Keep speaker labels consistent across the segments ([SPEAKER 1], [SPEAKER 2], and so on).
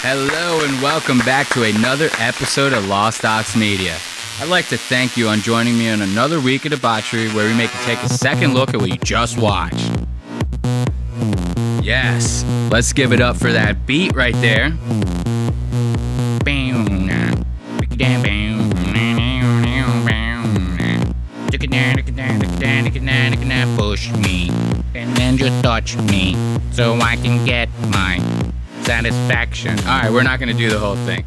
[SPEAKER 1] Hello and welcome back to another episode of Lost Ox Media. I'd like to thank you on joining me on another week of debauchery where we take a second look at what you just watched. Yes, let's give it up for that beat right there. Push me and then just touch me so I can get my satisfaction. All right, we're not going to do the whole thing.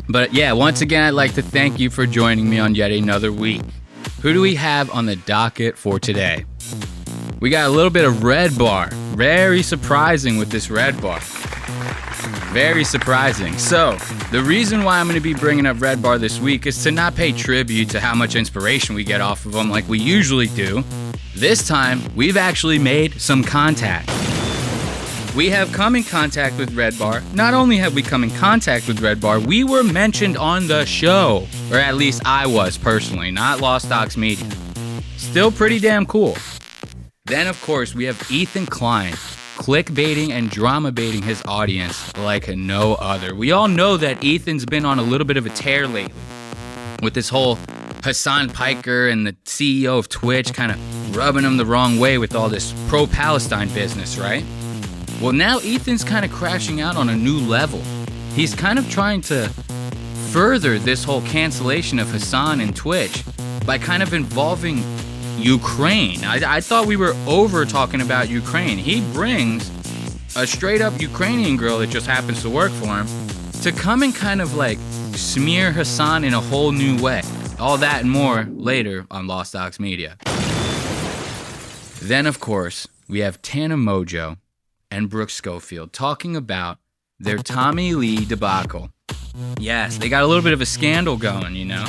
[SPEAKER 1] But yeah, once again, I'd like to thank you for joining me on yet another week. Who do we have on the docket for today? We got a little bit of Red Bar. Very surprising with this Red Bar. Very surprising. So, the reason why I'm going to be bringing up Red Bar this week is to not pay tribute to how much inspiration we get off of them like we usually do. This time, we've actually made some contact. We have come in contact with Red Bar. Not only have we come in contact with Red Bar, we were mentioned on the show. Or at least I was personally, not Lost Ox Media. Still pretty damn cool. Then, of course, we have Ethan Klein, clickbaiting and drama baiting his audience like no other. We all know that Ethan's been on a little bit of a tear lately with this whole Hassan Piker and the CEO of Twitch kind of rubbing him the wrong way with all this pro-Palestine business, right? Well, now Ethan's kind of crashing out on a new level. He's kind of trying to further this whole cancellation of Hassan and Twitch by kind of involving Ukraine. I thought we were over talking about Ukraine. He brings a straight up Ukrainian girl that just happens to work for him to come and kind of like smear Hassan in a whole new way. All that and more later on Lost Ox Media. Then, of course, we have Tana Mojo and Brooke Schofield talking about their Tommy Lee debacle. Yes, they got a little bit of a scandal going, you know.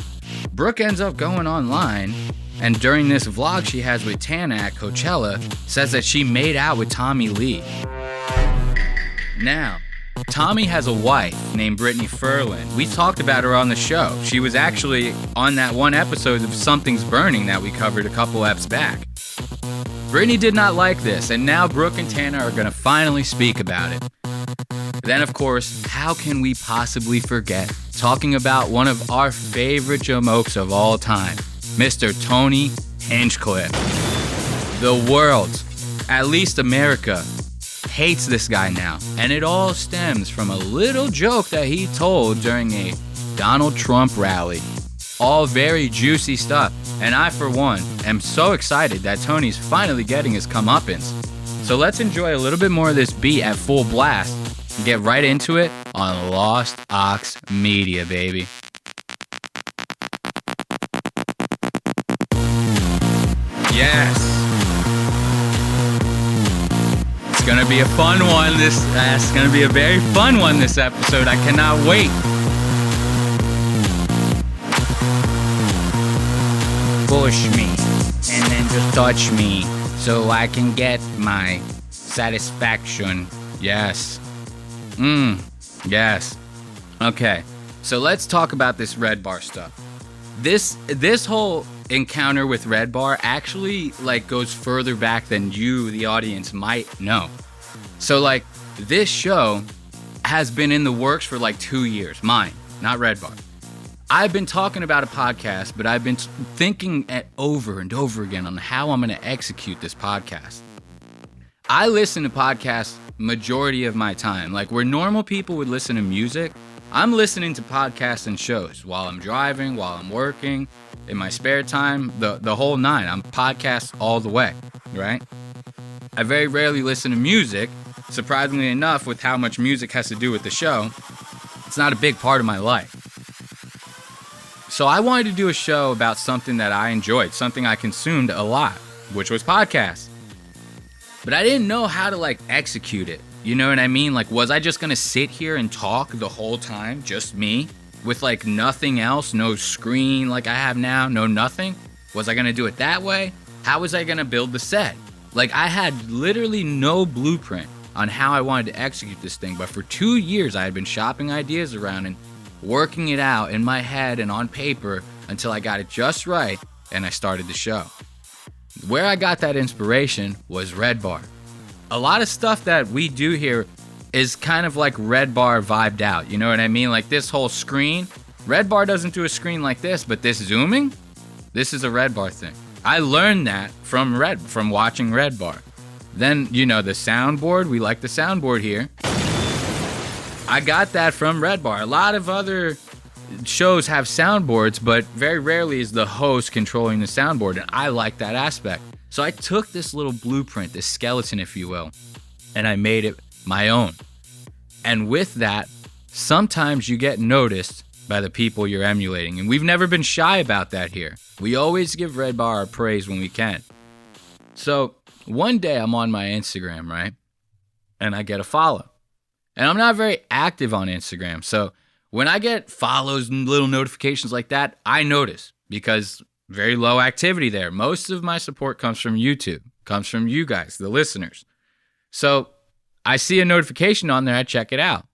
[SPEAKER 1] Brooke ends up going online, and during this vlog she has with Tana at Coachella, says that she made out with Tommy Lee. Now, Tommy has a wife named Brittany Ferlin. We talked about her on the show. She was actually on that one episode of Something's Burning that we covered a couple eps back. Brittany did not like this, and now Brooke and Tana are going to finally speak about it. Then, of course, how can we possibly forget talking about one of our favorite jamokes of all time, Mr. Tony Hinchcliffe. The world, at least America, hates this guy now, and it all stems from a little joke that he told during a Donald Trump rally. All very juicy stuff, and I, for one, am so excited that Tony's finally getting his comeuppance. So let's enjoy a little bit more of this beat at full blast and get right into it on Lost Ox Media, baby. Yes. It's gonna be a fun one. It's gonna be a very fun one this episode. I cannot wait. Push me and then just touch me so I can get my satisfaction. Yes. Yes. Okay. So let's talk about this Red Bar stuff. This whole encounter with Red Bar actually like goes further back than you, the audience, might know. So like this show has been in the works for like 2 years. Mine, not Red Bar. I've been talking about a podcast, but I've been thinking over and over again on how I'm going to execute this podcast. I listen to podcasts majority of my time. Like where normal people would listen to music, I'm listening to podcasts and shows while I'm driving, while I'm working, in my spare time, the whole nine. I'm podcast all the way, right? I very rarely listen to music. Surprisingly enough, with how much music has to do with the show, it's not a big part of my life. So I wanted to do a show about something that I enjoyed, something I consumed a lot, which was podcasts. But I didn't know how to like execute it. You know what I mean? Like, was I just gonna sit here and talk the whole time, just me, with like nothing else, no screen like I have now, no nothing? Was I gonna do it that way? How was I gonna build the set? Like, I had literally no blueprint on how I wanted to execute this thing, but for 2 years I had been shopping ideas around and working it out in my head and on paper until I got it just right and I started the show. Where I got that inspiration was Red Bar. A lot of stuff that we do here is kind of like Red Bar vibed out. You know what I mean? Like this whole screen. Red Bar doesn't do a screen like this, but this zooming, this is a Red Bar thing. I learned that from watching Red Bar. Then, the soundboard, we like the soundboard here. I got that from Red Bar. A lot of other shows have soundboards, but very rarely is the host controlling the soundboard, and I like that aspect. So I took this little blueprint, this skeleton, if you will, and I made it my own. And with that, sometimes you get noticed by the people you're emulating, and we've never been shy about that here. We always give Red Bar our praise when we can. So one day I'm on my Instagram, right? And I get a follow. And I'm not very active on Instagram, so when I get follows and little notifications like that, I notice because very low activity there. Most of my support comes from YouTube, comes from you guys, the listeners. So I see a notification on there, I check it out.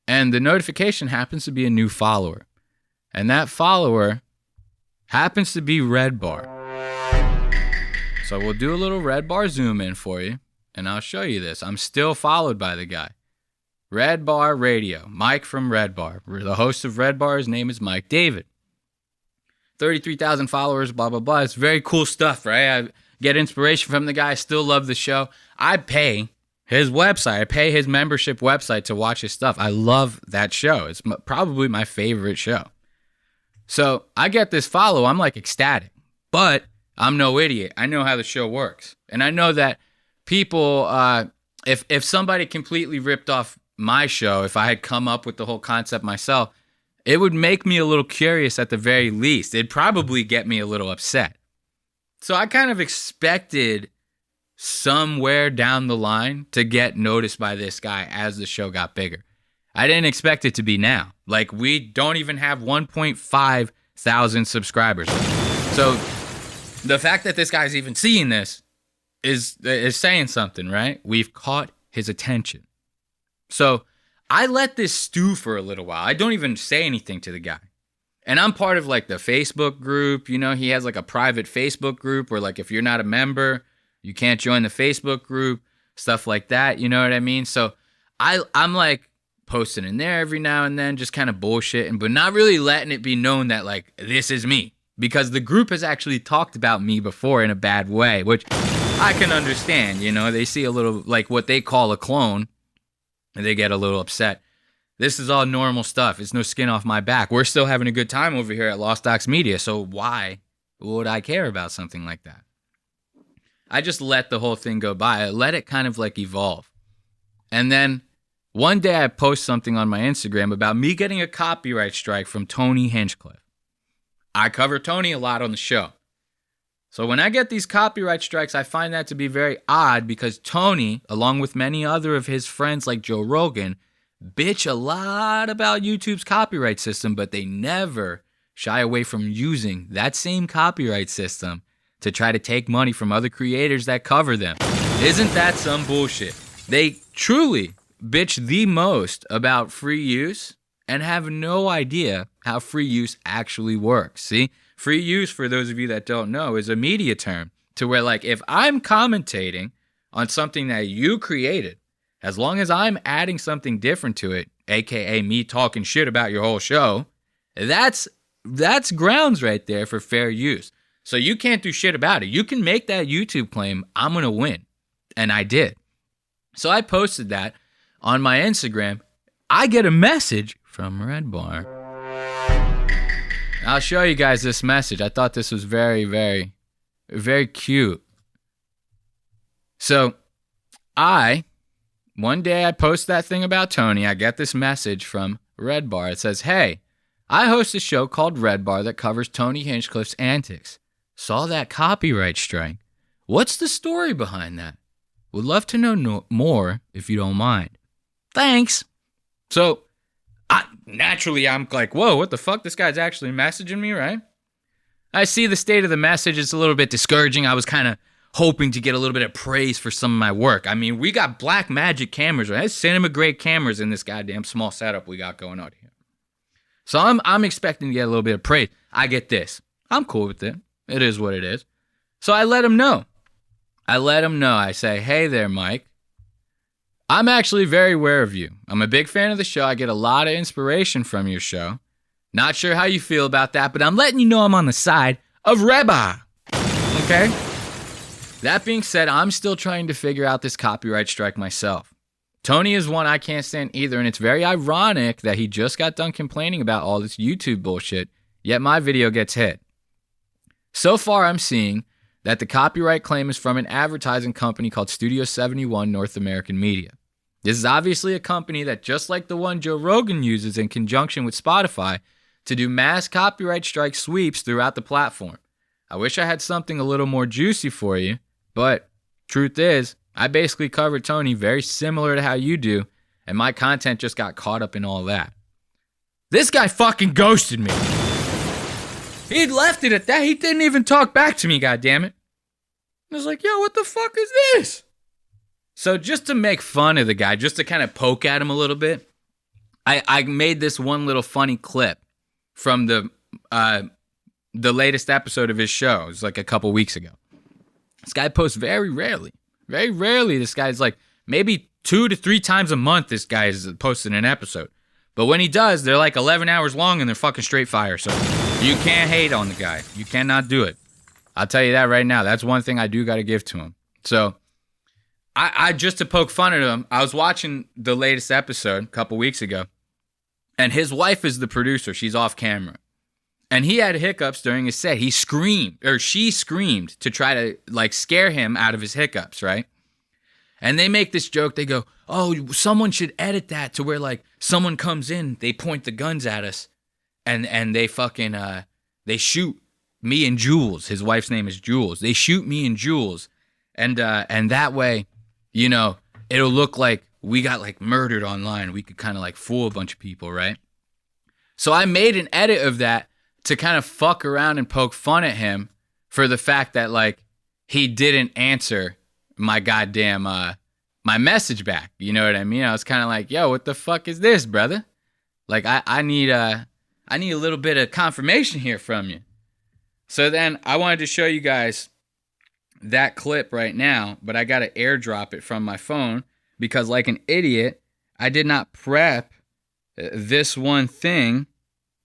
[SPEAKER 1] And the notification happens to be a new follower. And that follower happens to be Red Bar. So we'll do a little Red Bar zoom in for you, and I'll show you this. I'm still followed by the guy. Red Bar Radio, Mike from Red Bar. The host of Red Bar, his name is Mike David. 33,000 followers, blah, blah, blah. It's very cool stuff, right? I get inspiration from the guy. I still love the show. I pay his website. I pay his membership website to watch his stuff. I love that show. It's probably my favorite show. So I get this follow. I'm like ecstatic. But I'm no idiot. I know how the show works. And I know that people, if somebody completely ripped off my show, if I had come up with the whole concept myself, it would make me a little curious at the very least. It'd probably get me a little upset. So I kind of expected somewhere down the line to get noticed by this guy as the show got bigger. I didn't expect it to be now. Like, we don't even have 1.5 thousand subscribers. So the fact that this guy's even seeing this is saying something, right? We've caught his attention. So I let this stew for a little while. I don't even say anything to the guy. And I'm part of like the Facebook group. He has like a private Facebook group where like if you're not a member, you can't join the Facebook group, stuff like that. You know what I mean? So I'm like posting in there every now and then, just kind of bullshitting, but not really letting it be known that like this is me. Because the group has actually talked about me before in a bad way, which I can understand. They see a little like what they call a clone. And they get a little upset. This is all normal stuff. It's no skin off my back. We're still having a good time over here at Lost Docs Media, so why would I care about something like that? I just let the whole thing go by. I let it kind of like evolve. And then one day I post something on my Instagram about me getting a copyright strike from Tony Hinchcliffe. I cover Tony a lot on the show. So when I get these copyright strikes, I find that to be very odd because Tony, along with many other of his friends like Joe Rogan, bitch a lot about YouTube's copyright system, but they never shy away from using that same copyright system to try to take money from other creators that cover them. Isn't that some bullshit? They truly bitch the most about free use and have no idea how free use actually works. See? Free use, for those of you that don't know, is a media term to where, like, if I'm commentating on something that you created, as long as I'm adding something different to it, aka me talking shit about your whole show, that's grounds right there for fair use. So you can't do shit about it. You can make that YouTube claim, I'm going to win. And I did. So I posted that on my Instagram. I get a message from Red Bar. I'll show you guys this message. I thought this was very, very, very cute. So one day I post that thing about Tony. I get this message from Red Bar. It says, "Hey, I host a show called Red Bar that covers Tony Hinchcliffe's antics. Saw that copyright strike. What's the story behind that? Would love to know more if you don't mind. Thanks." So naturally, I'm like, whoa, what the fuck? This guy's actually messaging me, right? I see the state of the message. It's a little bit discouraging. I was kind of hoping to get a little bit of praise for some of my work. I mean, we got black magic cameras, right? Cinema grade cameras in this goddamn small setup we got going on here. So I'm expecting to get a little bit of praise. I get this. I'm cool with it. It is what it is. So I let him know. I say, "Hey there, Mike. I'm actually very aware of you. I'm a big fan of the show. I get a lot of inspiration from your show. Not sure how you feel about that, but I'm letting you know I'm on the side of Reba. Okay? That being said, I'm still trying to figure out this copyright strike myself. Tony is one I can't stand either, and it's very ironic that he just got done complaining about all this YouTube bullshit, yet my video gets hit. So far, I'm seeing that the copyright claim is from an advertising company called Studio 71 North American Media. This is obviously a company that, just like the one Joe Rogan uses in conjunction with Spotify, to do mass copyright strike sweeps throughout the platform. I wish I had something a little more juicy for you, but truth is, I basically covered Tony very similar to how you do, and my content just got caught up in all that. This guy fucking ghosted me. He left it at that. He didn't even talk back to me, goddammit. I was like, yo, what the fuck is this? So just to make fun of the guy, just to kind of poke at him a little bit, I made this one little funny clip from the latest episode of his show. It was like a couple weeks ago. This guy posts very rarely. Very rarely this guy's like, maybe 2 to 3 times a month this guy is posting an episode. But when he does, they're like 11 hours long and they're fucking straight fire. So you can't hate on the guy. You cannot do it. I'll tell you that right now. That's one thing I do got to give to him. So I just to poke fun at him, I was watching the latest episode a couple weeks ago, and his wife is the producer. She's off camera. And he had hiccups during his set. He screamed, or she screamed to try to like scare him out of his hiccups, right? And they make this joke. They go, oh, someone should edit that to where like someone comes in, they point the guns at us, and they fucking, they shoot me and Jules. His wife's name is Jules. They shoot me and Jules. And that way, you know, it'll look like we got like murdered online. We could kind of like fool a bunch of people, right? So I made an edit of that to kind of fuck around and poke fun at him for the fact that like he didn't answer my goddamn my message back. You know what I mean? I was kind of like, yo, what the fuck is this, brother? Like I need a little bit of confirmation here from you. So then I wanted to show you guys that clip right now, but I got to airdrop it from my phone because like an idiot, I did not prep this one thing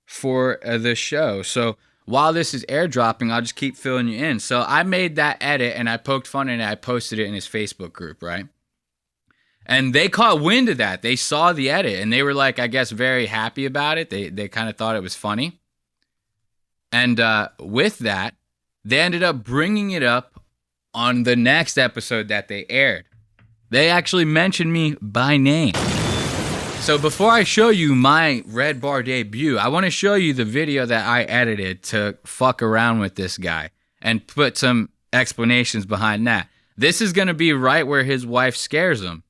[SPEAKER 1] for the show. So while this is airdropping, I'll just keep filling you in. So I made that edit and I poked fun at it. I posted it in his Facebook group, right? And they caught wind of that. They saw the edit and they were like, I guess, very happy about it. They kind of thought it was funny. And with that, they ended up bringing it up on the next episode that they aired. They actually mentioned me by name. So before I show you my Red Bar debut, I want to show you the video that I edited to fuck around with this guy and put some explanations behind that. This is going to be right where his wife scares him.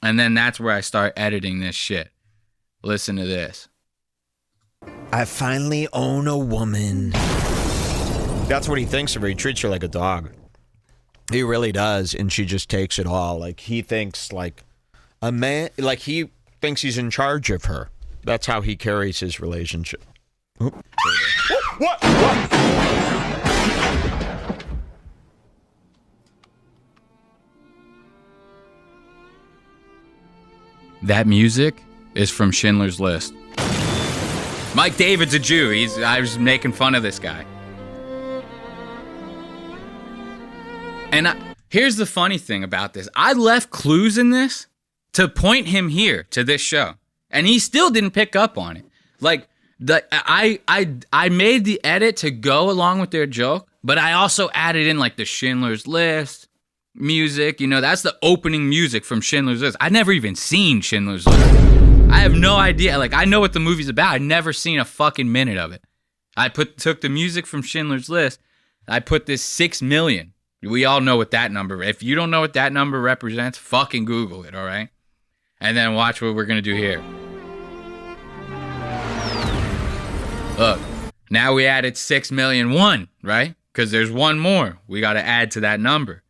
[SPEAKER 1] And then that's where I start editing this shit. Listen to this.
[SPEAKER 2] I finally own a woman. That's what he thinks of her. He treats her like a dog. He really does. And she just takes it all. Like he thinks like a man, like he thinks he's in charge of her. That's how he carries his relationship. What?
[SPEAKER 1] That music is from Schindler's List. Mike David's a Jew. I was making fun of this guy. And here's the funny thing about this. I left clues in this to point him here to this show, and he still didn't pick up on it. Like I made the edit to go along with their joke, but I also added in like the Schindler's List music. You know, that's the opening music from Schindler's List. I'd never even seen Schindler's List. I have no idea. Like I know what the movie's about. I'd never seen a fucking minute of it. I took the music from Schindler's List. I put this 6 million. We all know what that number. If you don't know what that number represents, fucking Google it. All right. And then watch what we're going to do here. Look, now we added 6,000,001, right? Because there's one more we got to add to that number.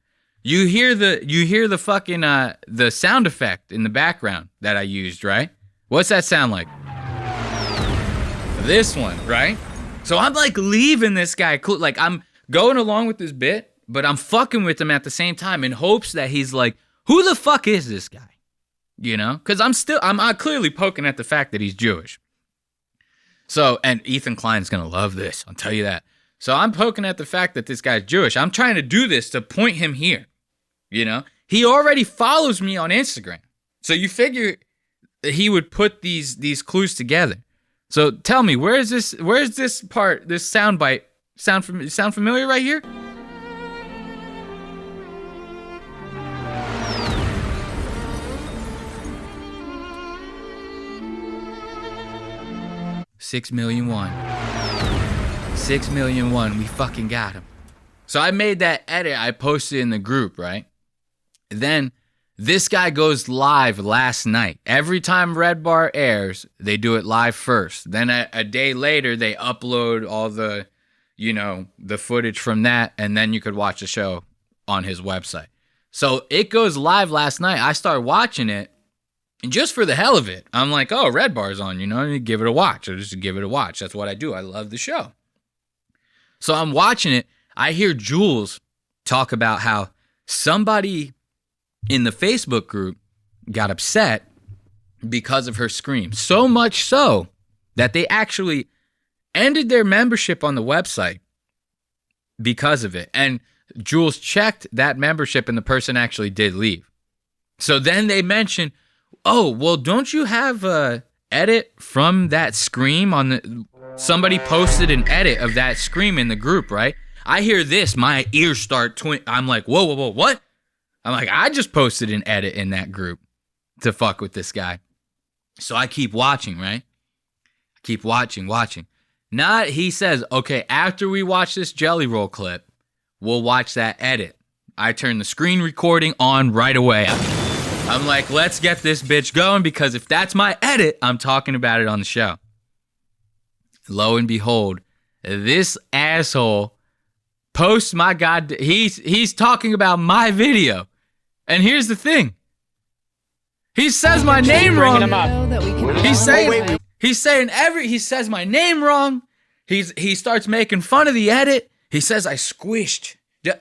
[SPEAKER 1] You hear the fucking, the sound effect in the background that I used, right? What's that sound like? This one, right? So I'm like leaving this guy, like I'm going along with this bit, but I'm fucking with him at the same time in hopes that he's like, who the fuck is this guy? you know? Because I'm clearly poking at the fact that he's Jewish. So, and Ethan Klein's going to love this, I'll tell you that. So I'm poking at the fact that this guy's Jewish. I'm trying to do this to point him here, you know? He already follows me on Instagram. So you figure he would put these clues together. So tell me, where's this part, this soundbite, sound familiar right here? $6,000,001. We fucking got him. So I made that edit. I posted in the group, right? Then this guy goes live last night. Every time Red Bar airs, they do it live first. Then a day later, they upload all the, you know, the footage from that, and then you could watch the show on his website. So it goes live last night. I started watching it, and just for the hell of it, I'm like, oh, Red Bar's on, you know, and give it a watch. I just give it a watch. That's what I do. I love the show. So I'm watching it. I hear Jules talk about how somebody in the Facebook group got upset because of her scream. So much so that they actually ended their membership on the website because of it. And Jules checked that membership and the person actually did leave. So then they mentioned, oh, well, don't you have a edit from that scream on the... Somebody posted an edit of that scream in the group, right? I hear this, my ears start I'm like, whoa, what? I'm like, I just posted an edit in that group to fuck with this guy. So I keep watching, right? I keep watching. Now he says, okay, after we watch this Jelly Roll clip, we'll watch that edit. I turn the screen recording on right away. I'm like, let's get this bitch going, because if that's my edit, I'm talking about it on the show. Lo and behold, this asshole posts my he's talking about my video. And here's the thing. He says my name wrong. He says my name wrong. He starts making fun of the edit. He says I squished.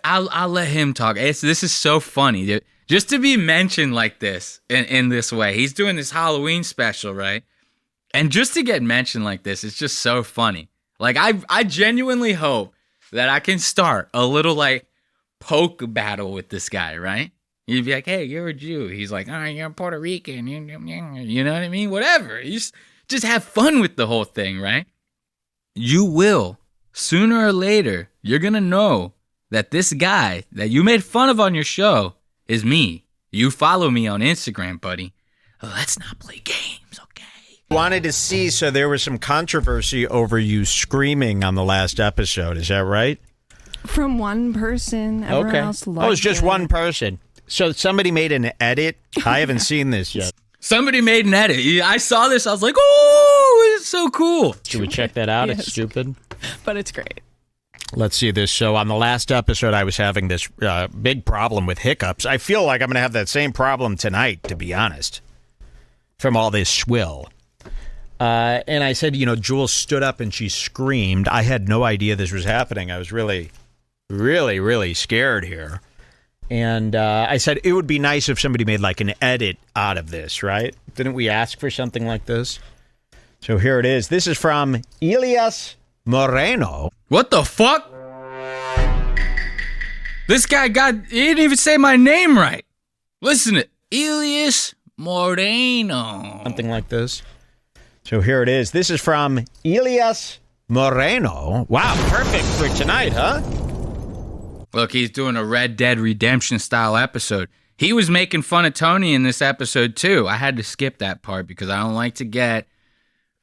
[SPEAKER 1] I'll let him talk. This is so funny. Just to be mentioned like this in this way. He's doing this Halloween special, right? And just to get mentioned like this, it's just so funny. Like, I genuinely hope that I can start a little, like, poke battle with this guy, right? You'd be like, hey, you're a Jew. He's like, oh, you're Puerto Rican. You know what I mean? Whatever. You just have fun with the whole thing, right? You will. Sooner or later, you're going to know that this guy that you made fun of on your show is me. You follow me on Instagram, buddy. Let's not play games, okay?
[SPEAKER 2] Wanted to see, so there was some controversy over you screaming on the last episode. Is that right?
[SPEAKER 3] From one person. Everyone else loved it.
[SPEAKER 2] Oh, it's just one person. So somebody made an edit? I haven't seen this yet.
[SPEAKER 1] Somebody made an edit. I saw this. I was like, oh, it's so cool.
[SPEAKER 2] Should we check that out?
[SPEAKER 3] Yes.
[SPEAKER 2] It's stupid.
[SPEAKER 3] But it's great.
[SPEAKER 2] Let's see this. So on the last episode, I was having this big problem with hiccups. I feel like I'm going to have that same problem tonight, to be honest, from all this swill. And I said, you know, Jules stood up and she screamed. I had no idea this was happening. I was really, really, really scared here. And I said, it would be nice if somebody made like an edit out of this, right? Didn't we ask for something like this? So here it is. This is from Elias Moreno.
[SPEAKER 1] What the fuck? This guy he didn't even say my name right. Listen to Elias Moreno.
[SPEAKER 2] Something like this. So here it is. This is from Elias Moreno. Wow, perfect for tonight, huh?
[SPEAKER 1] Look, he's doing a Red Dead Redemption style episode. He was making fun of Tony in this episode too. I had to skip that part because I don't like to get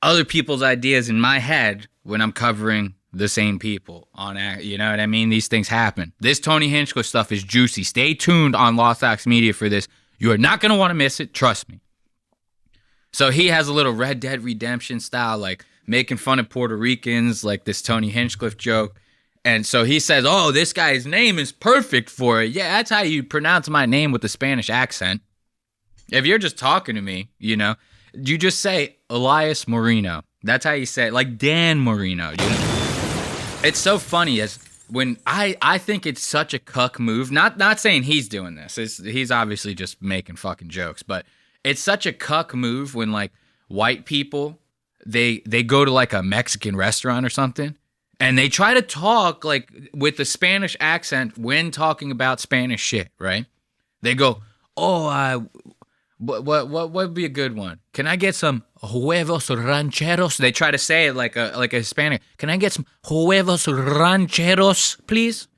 [SPEAKER 1] other people's ideas in my head when I'm covering the same people on, you know what I mean? These things happen. This Tony Hinchcliffe stuff is juicy. Stay tuned on Lost Ox Media for this. You are not going to want to miss it. Trust me. So he has a little Red Dead Redemption style, like making fun of Puerto Ricans, like this Tony Hinchcliffe joke. And so he says, oh, this guy's name is perfect for it. Yeah, that's how you pronounce my name with a Spanish accent. If you're just talking to me, you know, you just say Elias Moreno. That's how you say it, like Dan Marino. You know? It's so funny as when I think it's such a cuck move. Not saying he's doing this. He's obviously just making fucking jokes, but it's such a cuck move when like white people they go to like a Mexican restaurant or something and they try to talk like with the Spanish accent when talking about Spanish shit, right? They go, "Oh, what would be a good one? Can I get some huevos rancheros?" They try to say it like a Hispanic. Can I get some huevos rancheros, please?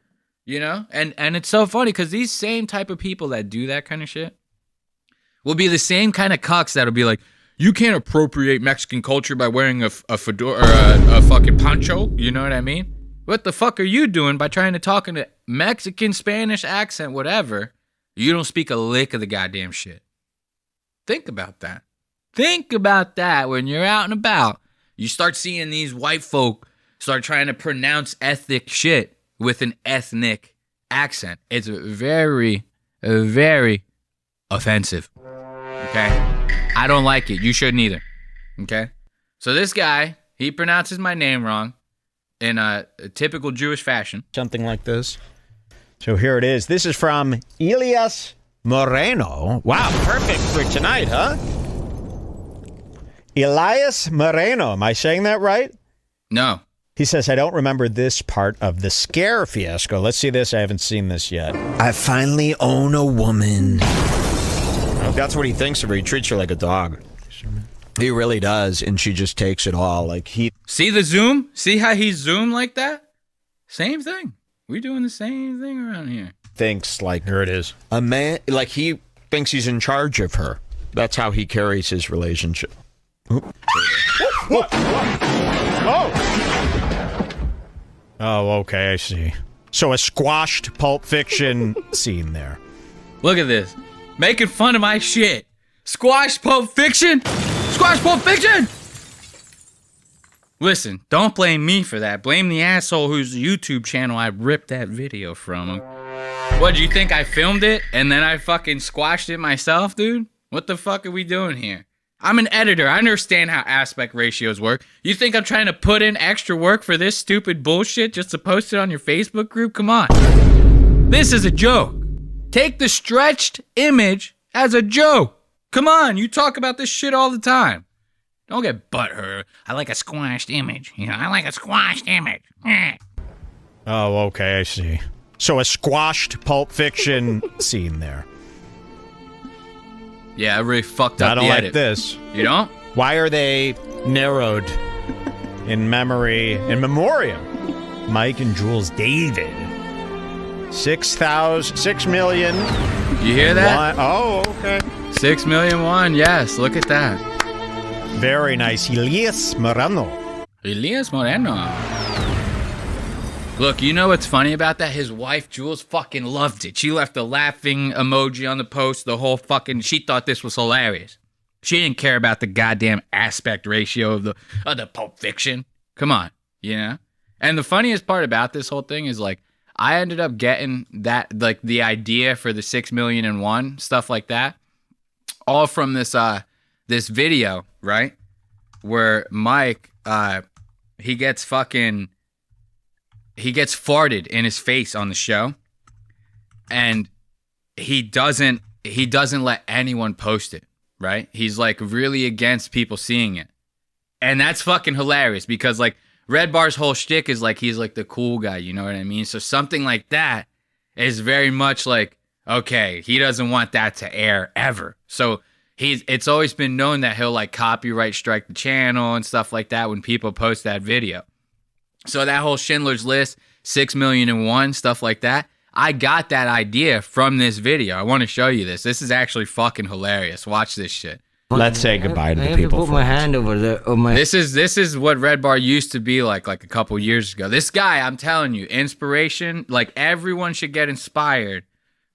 [SPEAKER 1] You know, and it's so funny because these same type of people that do that kind of shit will be the same kind of cucks that'll be like, you can't appropriate Mexican culture by wearing a fedora or a fucking poncho. You know what I mean? What the fuck are you doing by trying to talk in a Mexican, Spanish accent, whatever? You don't speak a lick of the goddamn shit. Think about that. Think about that when you're out and about. You start seeing these white folk start trying to pronounce ethnic shit with an ethnic accent. It's very, very offensive. Okay? I don't like it. You shouldn't either. Okay? So this guy, he pronounces my name wrong in a typical Jewish fashion.
[SPEAKER 2] Something like this. So here it is. This is from Elias Moreno. Wow, perfect for tonight, huh? Elias Moreno. Am I saying that right?
[SPEAKER 1] No.
[SPEAKER 2] He says, I don't remember this part of the scare fiasco. Let's see this. I haven't seen this yet. I finally own a woman. That's what he thinks of her. He treats her like a dog. He really does. And she just takes it all. Like
[SPEAKER 1] See the zoom? See how he zoomed like that? Same thing. We're doing the same thing around here.
[SPEAKER 2] Thinks like, here it is. A man, like he thinks he's in charge of her. That's how he carries his relationship. Oh, okay, I see. So a squashed Pulp Fiction scene there.
[SPEAKER 1] Look at this. Making fun of my shit. Squash Pulp Fiction? Squash Pulp Fiction! Listen, don't blame me for that. Blame the asshole whose YouTube channel I ripped that video from. What, do you think I filmed it and then I fucking squashed it myself, dude? What the fuck are we doing here? I'm an editor. I understand how aspect ratios work. You think I'm trying to put in extra work for this stupid bullshit just to post it on your Facebook group? Come on. This is a joke. Take the stretched image as a joke. Come on, you talk about this shit all the time. Don't get butthurt. I like a squashed image. You know, I like a squashed image.
[SPEAKER 2] Oh, okay, I see. So a squashed Pulp Fiction scene there.
[SPEAKER 1] Yeah, I really fucked up
[SPEAKER 2] I don't
[SPEAKER 1] the
[SPEAKER 2] like
[SPEAKER 1] edit.
[SPEAKER 2] this.
[SPEAKER 1] You don't?
[SPEAKER 2] Why are they narrowed in memory, in memoriam? Mike and Jules David. 6 million.
[SPEAKER 1] You hear that?
[SPEAKER 2] Oh, okay.
[SPEAKER 1] 6 million won. Yes, look at that.
[SPEAKER 2] Very nice. Elias Moreno.
[SPEAKER 1] Elias Moreno. Look, you know what's funny about that? His wife, Jules, fucking loved it. She left a laughing emoji on the post, the whole fucking... She thought this was hilarious. She didn't care about the goddamn aspect ratio of the Pulp Fiction. Come on, you know? And the funniest part about this whole thing is, like, I ended up getting that, like, the idea for the 6 million and one, stuff like that, all from this video, right? Where Mike, he gets farted in his face on the show, and he doesn't let anyone post it, right? He's like really against people seeing it. And that's fucking hilarious because like Red Bar's whole shtick is like he's like the cool guy, you know what I mean? So something like that is very much like, okay, he doesn't want that to air ever. So it's always been known that he'll like copyright strike the channel and stuff like that when people post that video. So that whole Schindler's List, 6 million and one, stuff like that, I got that idea from this video. I want to show you this. This is actually fucking hilarious. Watch this shit.
[SPEAKER 2] Let's say goodbye to the
[SPEAKER 4] I
[SPEAKER 2] people.
[SPEAKER 4] have to put my hand over there. Oh my.
[SPEAKER 1] This is what Red Bar used to be like a couple years ago. This guy, I'm telling you, inspiration. Like everyone should get inspired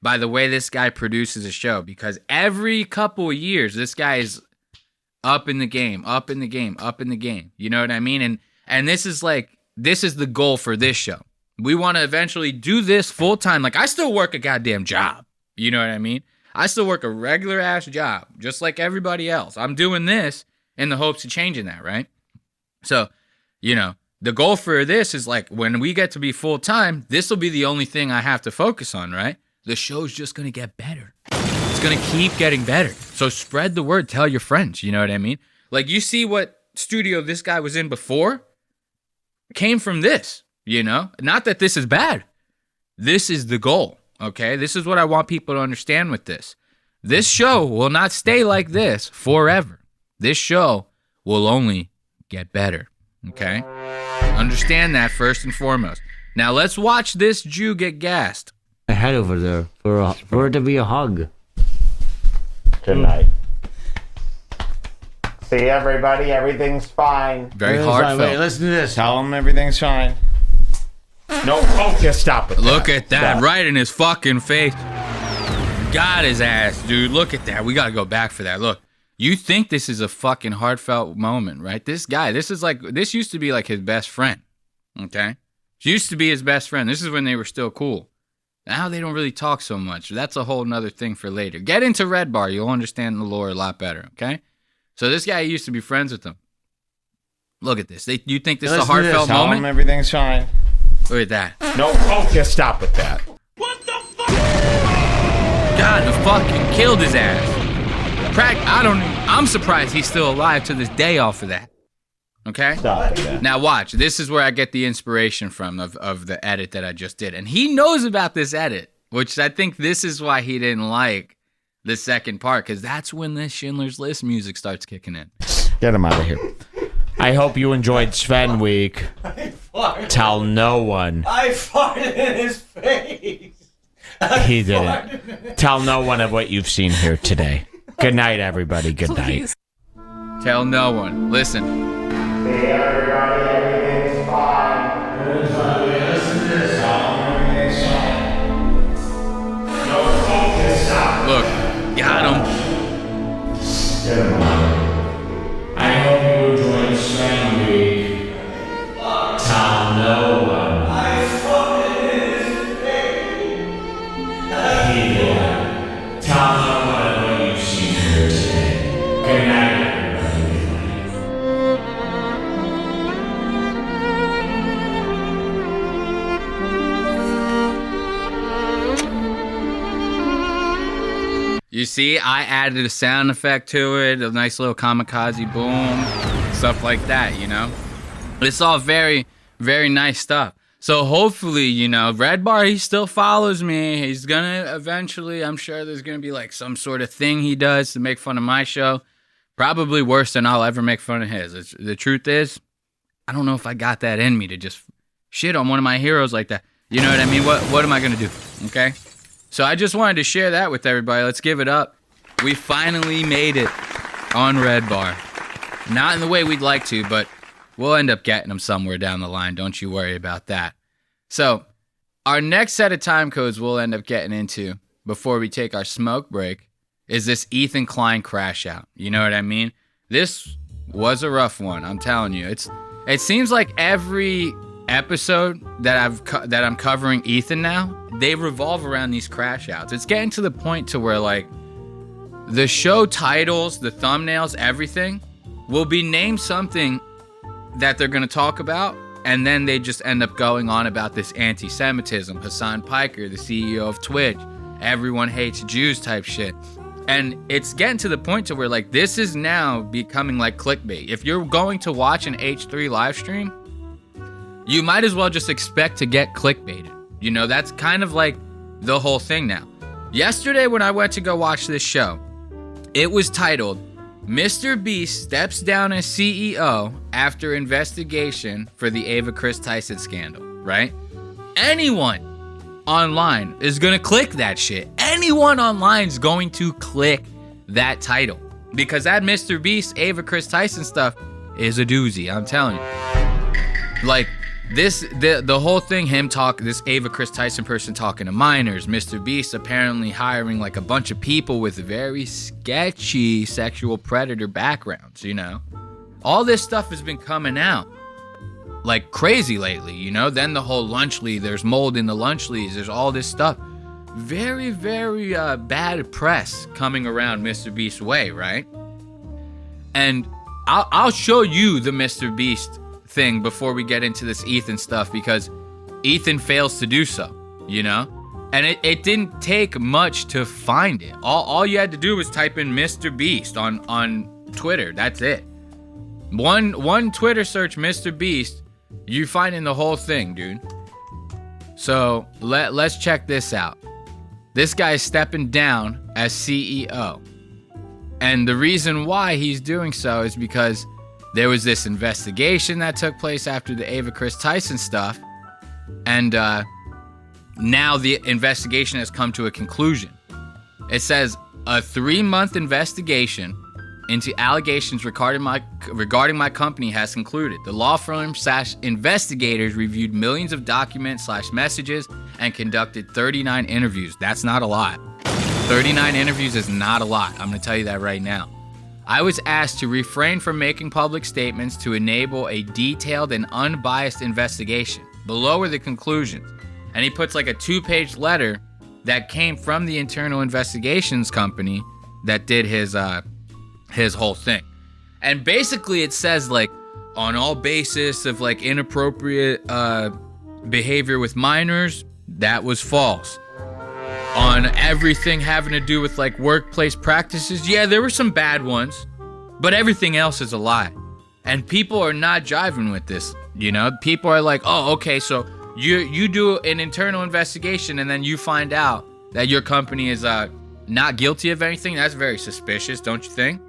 [SPEAKER 1] by the way this guy produces a show because every couple of years this guy is up in the game, up in the game, up in the game. You know what I mean? And this is the goal for this show. We want to eventually do this full time. Like I still work a goddamn job. You know what I mean? I still work a regular ass job, just like everybody else. I'm doing this in the hopes of changing that, right? So, you know, the goal for this is like when we get to be full time, this will be the only thing I have to focus on, right? The show's just going to get better It's going to keep getting better. So spread the word. Tell your friends. You know what I mean? Like, you see what studio this guy was in before came from this, you know? Not that this is bad. This is the goal, okay? This is what I want people to understand with this. This show will not stay like this forever. This show will only get better, okay? Understand that first and foremost. Now let's watch this Jew get gassed.
[SPEAKER 4] I head over there for it to be a hug.
[SPEAKER 2] Good night. See, everybody, everything's fine.
[SPEAKER 1] Very heartfelt.
[SPEAKER 2] Wait, listen to this. Tell him everything's fine. No, just stop it.
[SPEAKER 1] Look at that, right in his fucking face. Got his ass, dude. Look at that. We gotta go back for that. Look, you think this is a fucking heartfelt moment, right? This guy, this used to be like his best friend, okay? Used to be his best friend. This is when they were still cool. Now they don't really talk so much. That's a whole nother thing for later. Get into Red Bar. You'll understand the lore a lot better, okay? So this guy used to be friends with them. Look at this. You think this is a heartfelt moment?
[SPEAKER 2] Tell him everything's fine.
[SPEAKER 1] Look at that.
[SPEAKER 2] No, just stop with that.
[SPEAKER 1] What the fuck? God, the fucking killed his ass. I'm surprised he's still alive to this day off of that. Okay?
[SPEAKER 2] Stop with that.
[SPEAKER 1] Now watch. This is where I get the inspiration from of the edit that I just did. And he knows about this edit, which I think this is why he didn't like the second part, because that's when the Schindler's List music starts kicking in.
[SPEAKER 2] Get him out of here. I hope you enjoyed Sven Week. Tell no one.
[SPEAKER 5] I farted in his face.
[SPEAKER 2] He didn't. Tell no one of what you've seen here today. Good night, everybody. Good night.
[SPEAKER 1] Tell no one. Listen.
[SPEAKER 2] Hey, everybody. Everything's fine. Listen to this. Everything's fine. No focus.
[SPEAKER 1] Look, got him.
[SPEAKER 2] Get him out. I hope you enjoyed Sven Week. Tell no one.
[SPEAKER 5] I farted in his face.
[SPEAKER 2] He did. Tell no one what you've seen here today. Good night,
[SPEAKER 1] You see, I added a sound effect to it, a nice little kamikaze boom, stuff like that, you know? It's all very, very nice stuff. So hopefully, you know, Red Bar, he still follows me. He's gonna eventually, I'm sure there's gonna be like some sort of thing he does to make fun of my show. Probably worse than I'll ever make fun of his. The truth is, I don't know if I got that in me to just shit on one of my heroes like that. You know what I mean? What am I gonna do? Okay? So I just wanted to share that with everybody. Let's give it up. We finally made it on Red Bar. Not in the way we'd like to, but we'll end up getting them somewhere down the line. Don't you worry about that. So our next set of time codes we'll end up getting into before we take our smoke break is this Ethan Klein crash out. You know what I mean? This was a rough one. I'm telling you. It seems like every episode that I'm covering Ethan now, they revolve around these crash outs. It's getting to the point to where like the show titles, the thumbnails, everything will be named something that they're going to talk about, and then they just end up going on about this anti-Semitism, Hassan Piker, the CEO of Twitch, everyone hates Jews type shit. And it's getting to the point to where like this is now becoming like clickbait. If you're going to watch an H3 live stream, you might as well just expect to get clickbaited. You know, that's kind of like the whole thing now. Yesterday when I went to go watch this show, it was titled, Mr. Beast steps down as CEO after investigation for the Ava Chris Tyson scandal, right? Anyone online is gonna click that shit. Anyone online is going to click that title because that Mr. Beast, Ava Chris Tyson stuff is a doozy, I'm telling you. Like, the whole thing, this Ava Chris Tyson person talking to minors, Mr. Beast apparently hiring like a bunch of people with very sketchy sexual predator backgrounds, you know? All this stuff has been coming out like crazy lately, you know? Then the whole lunch lead, there's mold in the lunch leads, there's all this stuff. Very, very bad press coming around Mr. Beast's way, right? And I'll show you the Mr. Beast thing before we get into this Ethan stuff because Ethan fails to do so, you know? And it didn't take much to find it. All you had to do was type in Mr. Beast on Twitter. That's it. One Twitter search, Mr. Beast, you finding the whole thing, dude. So let's check this out. This guy's stepping down as CEO. And the reason why he's doing so is because there was this investigation that took place after the Ava Chris Tyson stuff. And now the investigation has come to a conclusion. It says a 3-month investigation into allegations regarding my company has concluded. The law firm / investigators reviewed millions of documents / messages and conducted 39 interviews. That's not a lot. 39 interviews is not a lot. I'm going to tell you that right now. I was asked to refrain from making public statements to enable a detailed and unbiased investigation. Below are the conclusions. And he puts like a 2-page letter that came from the internal investigations company that did his whole thing. And basically it says like, on all basis of like inappropriate behavior with minors, that was false. On everything having to do with like workplace practices, yeah, there were some bad ones, but everything else is a lie. And people are not jiving with this, you know? People are like, oh, okay, so you do an internal investigation and then you find out that your company is not guilty of anything. That's very suspicious, don't you think?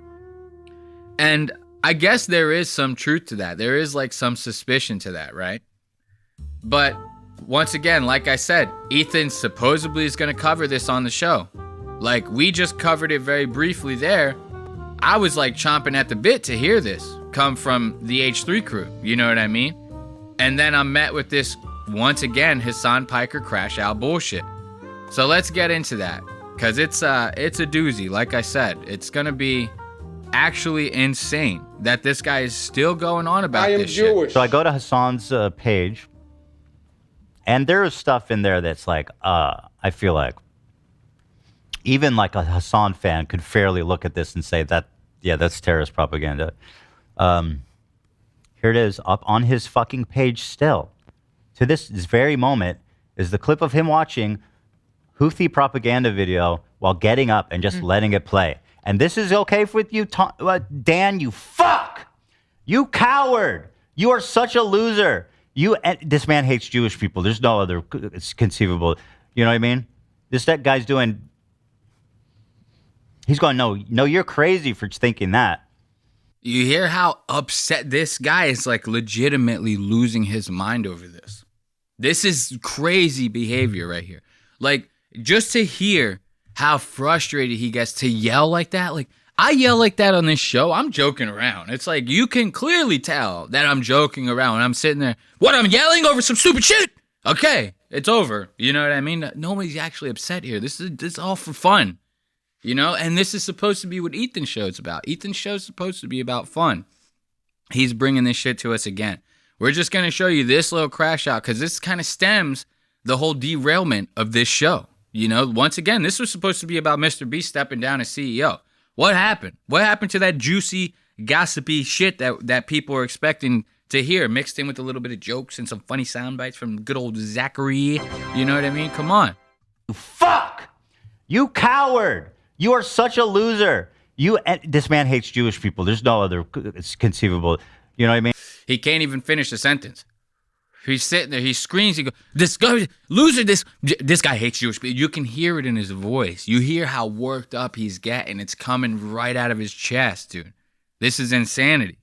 [SPEAKER 1] And I guess there is some truth to that. There is like some suspicion to that, right? But once again, like I said, Ethan supposedly is going to cover this on the show. Like we just covered it very briefly there. I was like chomping at the bit to hear this come from the H3 crew. You know what I mean? And then I'm met with this, once again, Hassan Piker crash out bullshit. So let's get into that. Because it's a doozy. Like I said, it's going to be actually insane that this guy is still going on about this shit.
[SPEAKER 6] So I go to Hassan's page, and there is stuff in there that's like, I feel like even like a Hassan fan could fairly look at this and say that, yeah, that's terrorist propaganda. Here it is up on his fucking page still. To this very moment is the clip of him watching Houthi propaganda video while getting up and just letting it play. And this is okay with you, Dan, you fuck! You coward! You are such a loser. This man hates Jewish people. There's no other, it's conceivable. You know what I mean? That guy's doing, he's going, no, you're crazy for thinking that.
[SPEAKER 1] You hear how upset this guy is, like legitimately losing his mind over this. This is crazy behavior right here. Like, just to hear how frustrated he gets to yell like that. Like, I yell like that on this show. I'm joking around. It's like, you can clearly tell that I'm joking around when I'm sitting there. What, I'm yelling over some stupid shit? Okay, it's over. You know what I mean? Nobody's actually upset here. This is all for fun. You know? And this is supposed to be what Ethan's show is about. Ethan's show is supposed to be about fun. He's bringing this shit to us again. We're just going to show you this little crash out because this kind of stems the whole derailment of this show. You know, once again, this was supposed to be about Mr. Beast stepping down as CEO. What happened? What happened to that juicy, gossipy shit that people are expecting to hear, mixed in with a little bit of jokes and some funny sound bites from good old Zachary? You know what I mean? Come on.
[SPEAKER 6] Fuck! You coward! You are such a loser. This man hates Jewish people. There's no other, it's conceivable. You know what I mean?
[SPEAKER 1] He can't even finish the sentence. He's sitting there, he screams, he goes, this guy, loser, this guy hates Jewish people. You can hear it in his voice. You hear how worked up he's getting. It's coming right out of his chest, dude. This is insanity.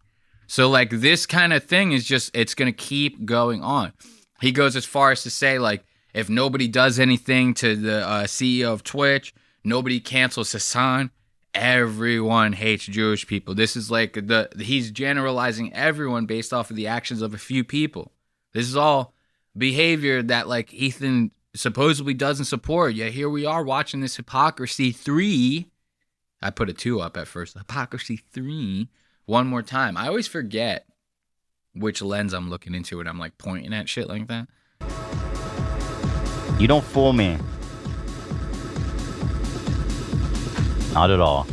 [SPEAKER 1] So, like, this kind of thing is just, it's going to keep going on. He goes as far as to say, like, if nobody does anything to the CEO of Twitch, nobody cancels Hassan, everyone hates Jewish people. This is like, he's generalizing everyone based off of the actions of a few people. This is all behavior that, like, Ethan supposedly doesn't support. Yet here we are watching this Hypocrisy 3. I put a 2 up at first. Hypocrisy 3. One more time. I always forget which lens I'm looking into when I'm, like, pointing at shit like that.
[SPEAKER 6] You don't fool me. Not at all.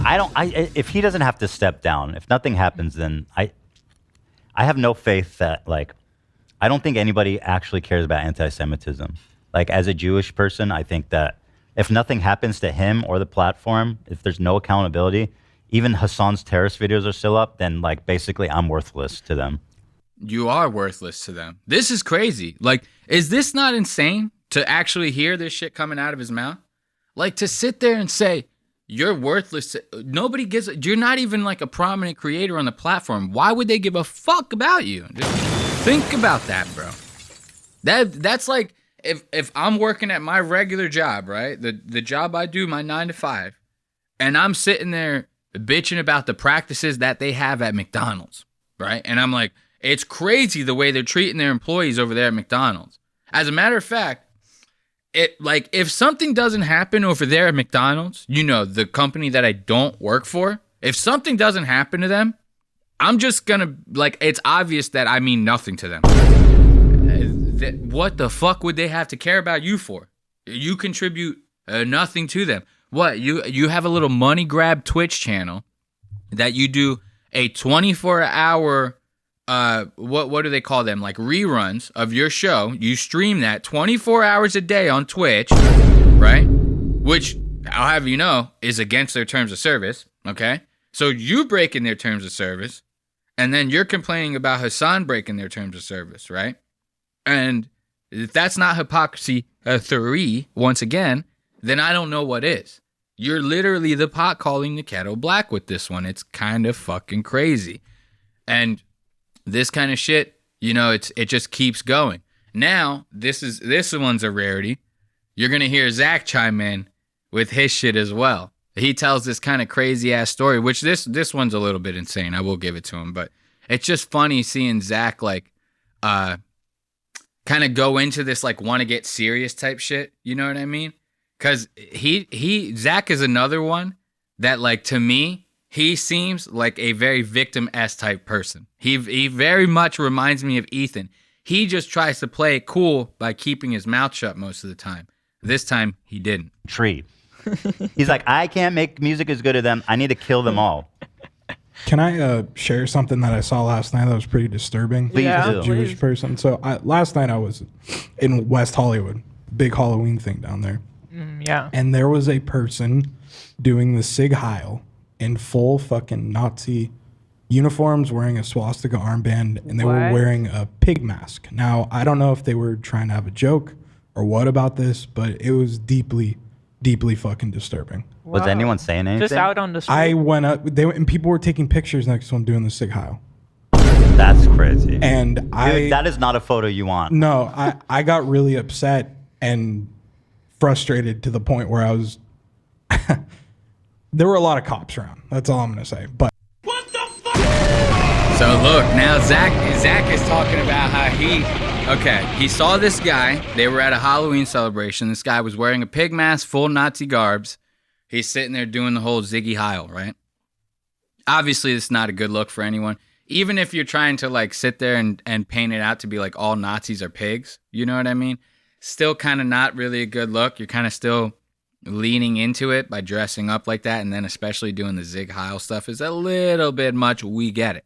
[SPEAKER 6] If he doesn't have to step down, if nothing happens, then I have no faith that, like, I don't think anybody actually cares about anti-Semitism. like as a Jewish person, I think that if nothing happens to him or the platform, if there's no accountability, even Hassan's terrorist videos are still up, then like basically I'm worthless to them.
[SPEAKER 1] You are worthless to them. This is crazy. Like, is this not insane to actually hear this shit coming out of his mouth? Like, to sit there and say, you're worthless. Nobody gives. You're not even like a prominent creator on the platform. Why would they give a fuck about you? Just think about that, bro. That's like if I'm working at my regular job, right? The job I do, my 9 to 5, and I'm sitting there bitching about the practices that they have at McDonald's, right? And I'm like, it's crazy the way they're treating their employees over there at McDonald's. As a matter of fact, if something doesn't happen over there at McDonald's, the company that I don't work for, if something doesn't happen to them, I'm just gonna, it's obvious that I mean nothing to them. What the fuck would they have to care about you for? You contribute nothing to them. What, you have a little money grab Twitch channel that you do a 24-hour what do they call them? Like reruns of your show. You stream that 24 hours a day on Twitch, right? Which, I'll have you know, is against their terms of service, okay? So you breaking their terms of service, and then you're complaining about Hassan breaking their terms of service, right? And if that's not hypocrisy, once again, then I don't know what is. You're literally the pot calling the kettle black with this one. It's kind of fucking crazy. And this kind of shit, it just keeps going. Now, this one's a rarity. You're gonna hear Zach chime in with his shit as well. He tells this kind of crazy ass story, which this one's a little bit insane. I will give it to him, but it's just funny seeing Zach kind of go into this want to get serious type shit. You know what I mean? Because Zach is another one that to me, he seems like a very victim-esque type person. He very much reminds me of Ethan. He just tries to play it cool by keeping his mouth shut most of the time. This time, he didn't.
[SPEAKER 6] Tree. He's like, I can't make music as good as them. I need to kill them all.
[SPEAKER 7] Can I share something that I saw last night that was pretty disturbing?
[SPEAKER 6] Please
[SPEAKER 7] as
[SPEAKER 6] do.
[SPEAKER 7] a Jewish person. So last night I was in West Hollywood, big Halloween thing down there.
[SPEAKER 8] Yeah.
[SPEAKER 7] And there was a person doing the Sig Heil in full fucking Nazi uniforms, wearing a swastika armband, and they were wearing a pig mask. Now, I don't know if they were trying to have a joke or what about this, but it was deeply, deeply fucking disturbing.
[SPEAKER 6] Was anyone saying anything?
[SPEAKER 8] Just out on the street?
[SPEAKER 7] I went up, and people were taking pictures next to him doing the Sig Heil.
[SPEAKER 6] That's crazy.
[SPEAKER 7] And
[SPEAKER 6] Dude, that is not a photo you want.
[SPEAKER 7] No, I got really upset and frustrated to the point where I was... There were a lot of cops around. That's all I'm going to say. But
[SPEAKER 5] What the fuck?
[SPEAKER 1] So look, now Zach is talking about how he saw this guy. They were at a Halloween celebration. This guy was wearing a pig mask, full Nazi garbs. He's sitting there doing the whole Ziggy Heil, right? Obviously, it's not a good look for anyone. Even if you're trying to sit there and paint it out to be all Nazis are pigs, you know what I mean? Still kind of not really a good look. You're kind of still leaning into it by dressing up like that, and then especially doing the Zig Heil stuff is a little bit much. We get it.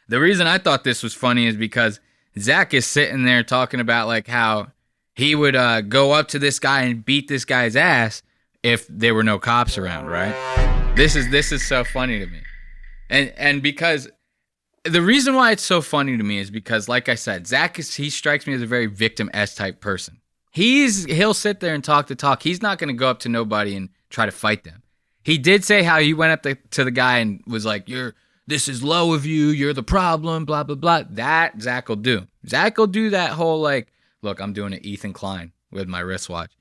[SPEAKER 1] The reason I thought this was funny is because Zach is sitting there talking about how he would go up to this guy and beat this guy's ass if there were no cops around, right? This is so funny to me. And because the reason why it's so funny to me is because, like I said, Zach he strikes me as a very victim-esque type person. He'll sit there and talk the talk. He's not going to go up to nobody and try to fight them. He did say how he went up to the guy and was like, this is low of you, you're the problem, blah, blah, blah. That Zach will do. Zach will do that whole look, I'm doing an Ethan Klein with my wristwatch.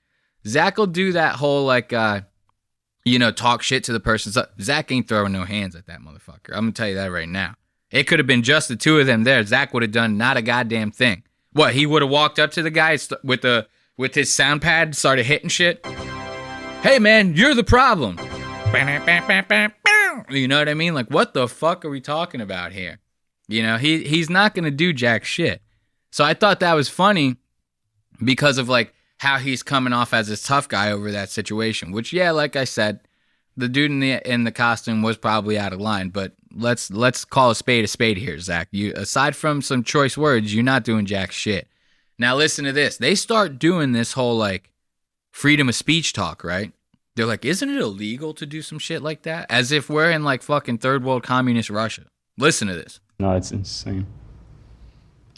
[SPEAKER 1] Zach will do that whole talk shit to the person. So Zach ain't throwing no hands at that motherfucker. I'm going to tell you that right now. It could have been just the two of them there. Zach would have done not a goddamn thing. What, he would have walked up to the guy with his sound pad, started hitting shit? Hey, man, you're the problem. You know what I mean? What the fuck are we talking about here? He's not going to do jack shit. So I thought that was funny because of, how he's coming off as this tough guy over that situation, which, yeah, like I said, the dude in the costume was probably out of line, but let's call a spade here, Zach. You, aside from some choice words, you're not doing jack shit. Now listen to this. They start doing this whole like freedom of speech talk, right? They're like, isn't it illegal to do some shit like that? As if we're in like fucking third world communist Russia. Listen to this.
[SPEAKER 8] No, it's insane.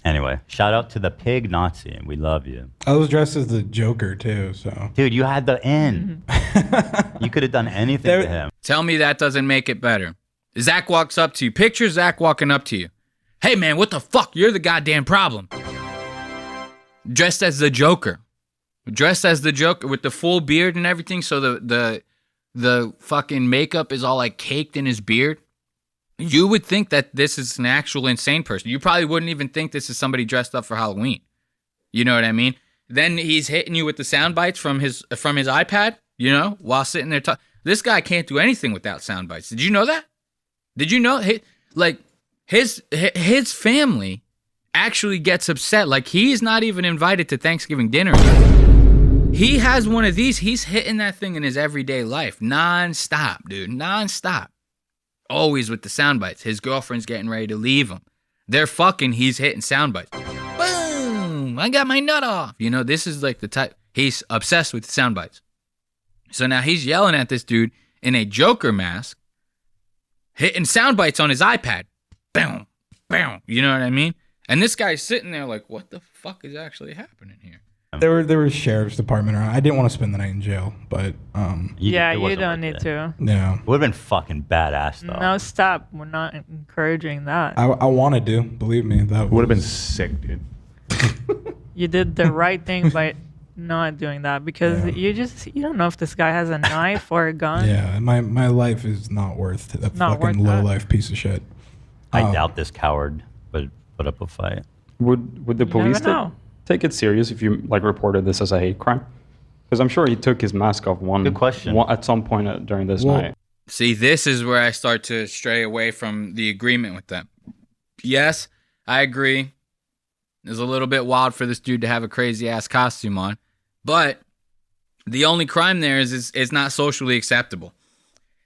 [SPEAKER 6] Anyway, shout out to the pig Nazi. We love you.
[SPEAKER 7] I was dressed as the Joker too, so.
[SPEAKER 6] Dude, you had the in. You could have done anything to him.
[SPEAKER 1] Tell me that doesn't make it better. Zach walks up to you. Picture Zach walking up to you. Hey man, what the fuck? You're the goddamn problem. Dressed as the Joker. Dressed as the Joker with the full beard and everything, so the fucking makeup is all like caked in his beard. You would think that this is an actual insane person. You probably wouldn't even think this is somebody dressed up for Halloween. You know what I mean? Then he's hitting you with the sound bites from his iPad, you know, while sitting there talking. This guy can't do anything without sound bites. Did you know that? Did you know? His family actually gets upset. Like, he's not even invited to Thanksgiving dinner. He has one of these. He's hitting that thing in his everyday life. Non-stop, dude. Non-stop. Always with the sound bites. His girlfriend's getting ready to leave him. They're fucking. He's hitting sound bites. Boom! I got my nut off. You know, this is like the type. He's obsessed with the sound bites. So now he's yelling at this dude in a Joker mask, hitting sound bites on his iPad. Boom! Boom! You know what I mean? And this guy's sitting there like, what the fuck is actually happening here?
[SPEAKER 7] There was sheriff's department around. I didn't want to spend the night in jail, but
[SPEAKER 9] you don't need to.
[SPEAKER 7] Yeah.
[SPEAKER 6] It would have been fucking badass though.
[SPEAKER 9] No, stop. We're not encouraging that.
[SPEAKER 7] I wanted to, believe me. That
[SPEAKER 8] would have been sick, dude.
[SPEAKER 9] You did the right thing by not doing that, because you don't know if this guy has a knife or a gun.
[SPEAKER 7] Yeah, my life is not worth a fucking low life piece of shit.
[SPEAKER 6] I doubt this coward would put up a fight.
[SPEAKER 8] Would the police take it serious if you like reported this as a hate crime? Because I'm sure he took his mask off
[SPEAKER 6] Good question.
[SPEAKER 8] at some point during this night.
[SPEAKER 1] See, this is where I start to stray away from the agreement with them. Yes, I agree. It's a little bit wild for this dude to have a crazy ass costume on, but the only crime there is not socially acceptable.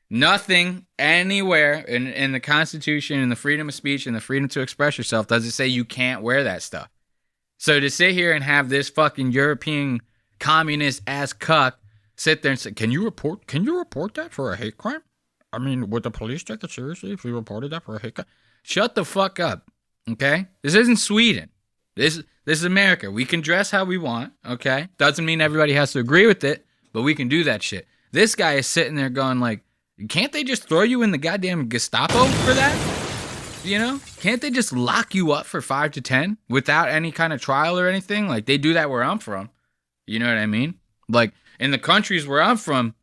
[SPEAKER 1] Nothing anywhere in the Constitution and the freedom of speech and the freedom to express yourself does it say you can't wear that stuff. So to sit here and have this fucking European communist ass cuck sit there and say, can you report that for a hate crime? I mean, would the police take it seriously if we reported that for a hate crime? Shut the fuck up, okay? This isn't Sweden. This is America. We can dress how we want, okay? Doesn't mean everybody has to agree with it, but we can do that shit. This guy is sitting there going like, can't they just throw you in the goddamn Gestapo for that? You know? Can't they just lock you up for 5 to 10 without any kind of trial or anything? Like, they do that where I'm from. You know what I mean? Like, in the countries where I'm from,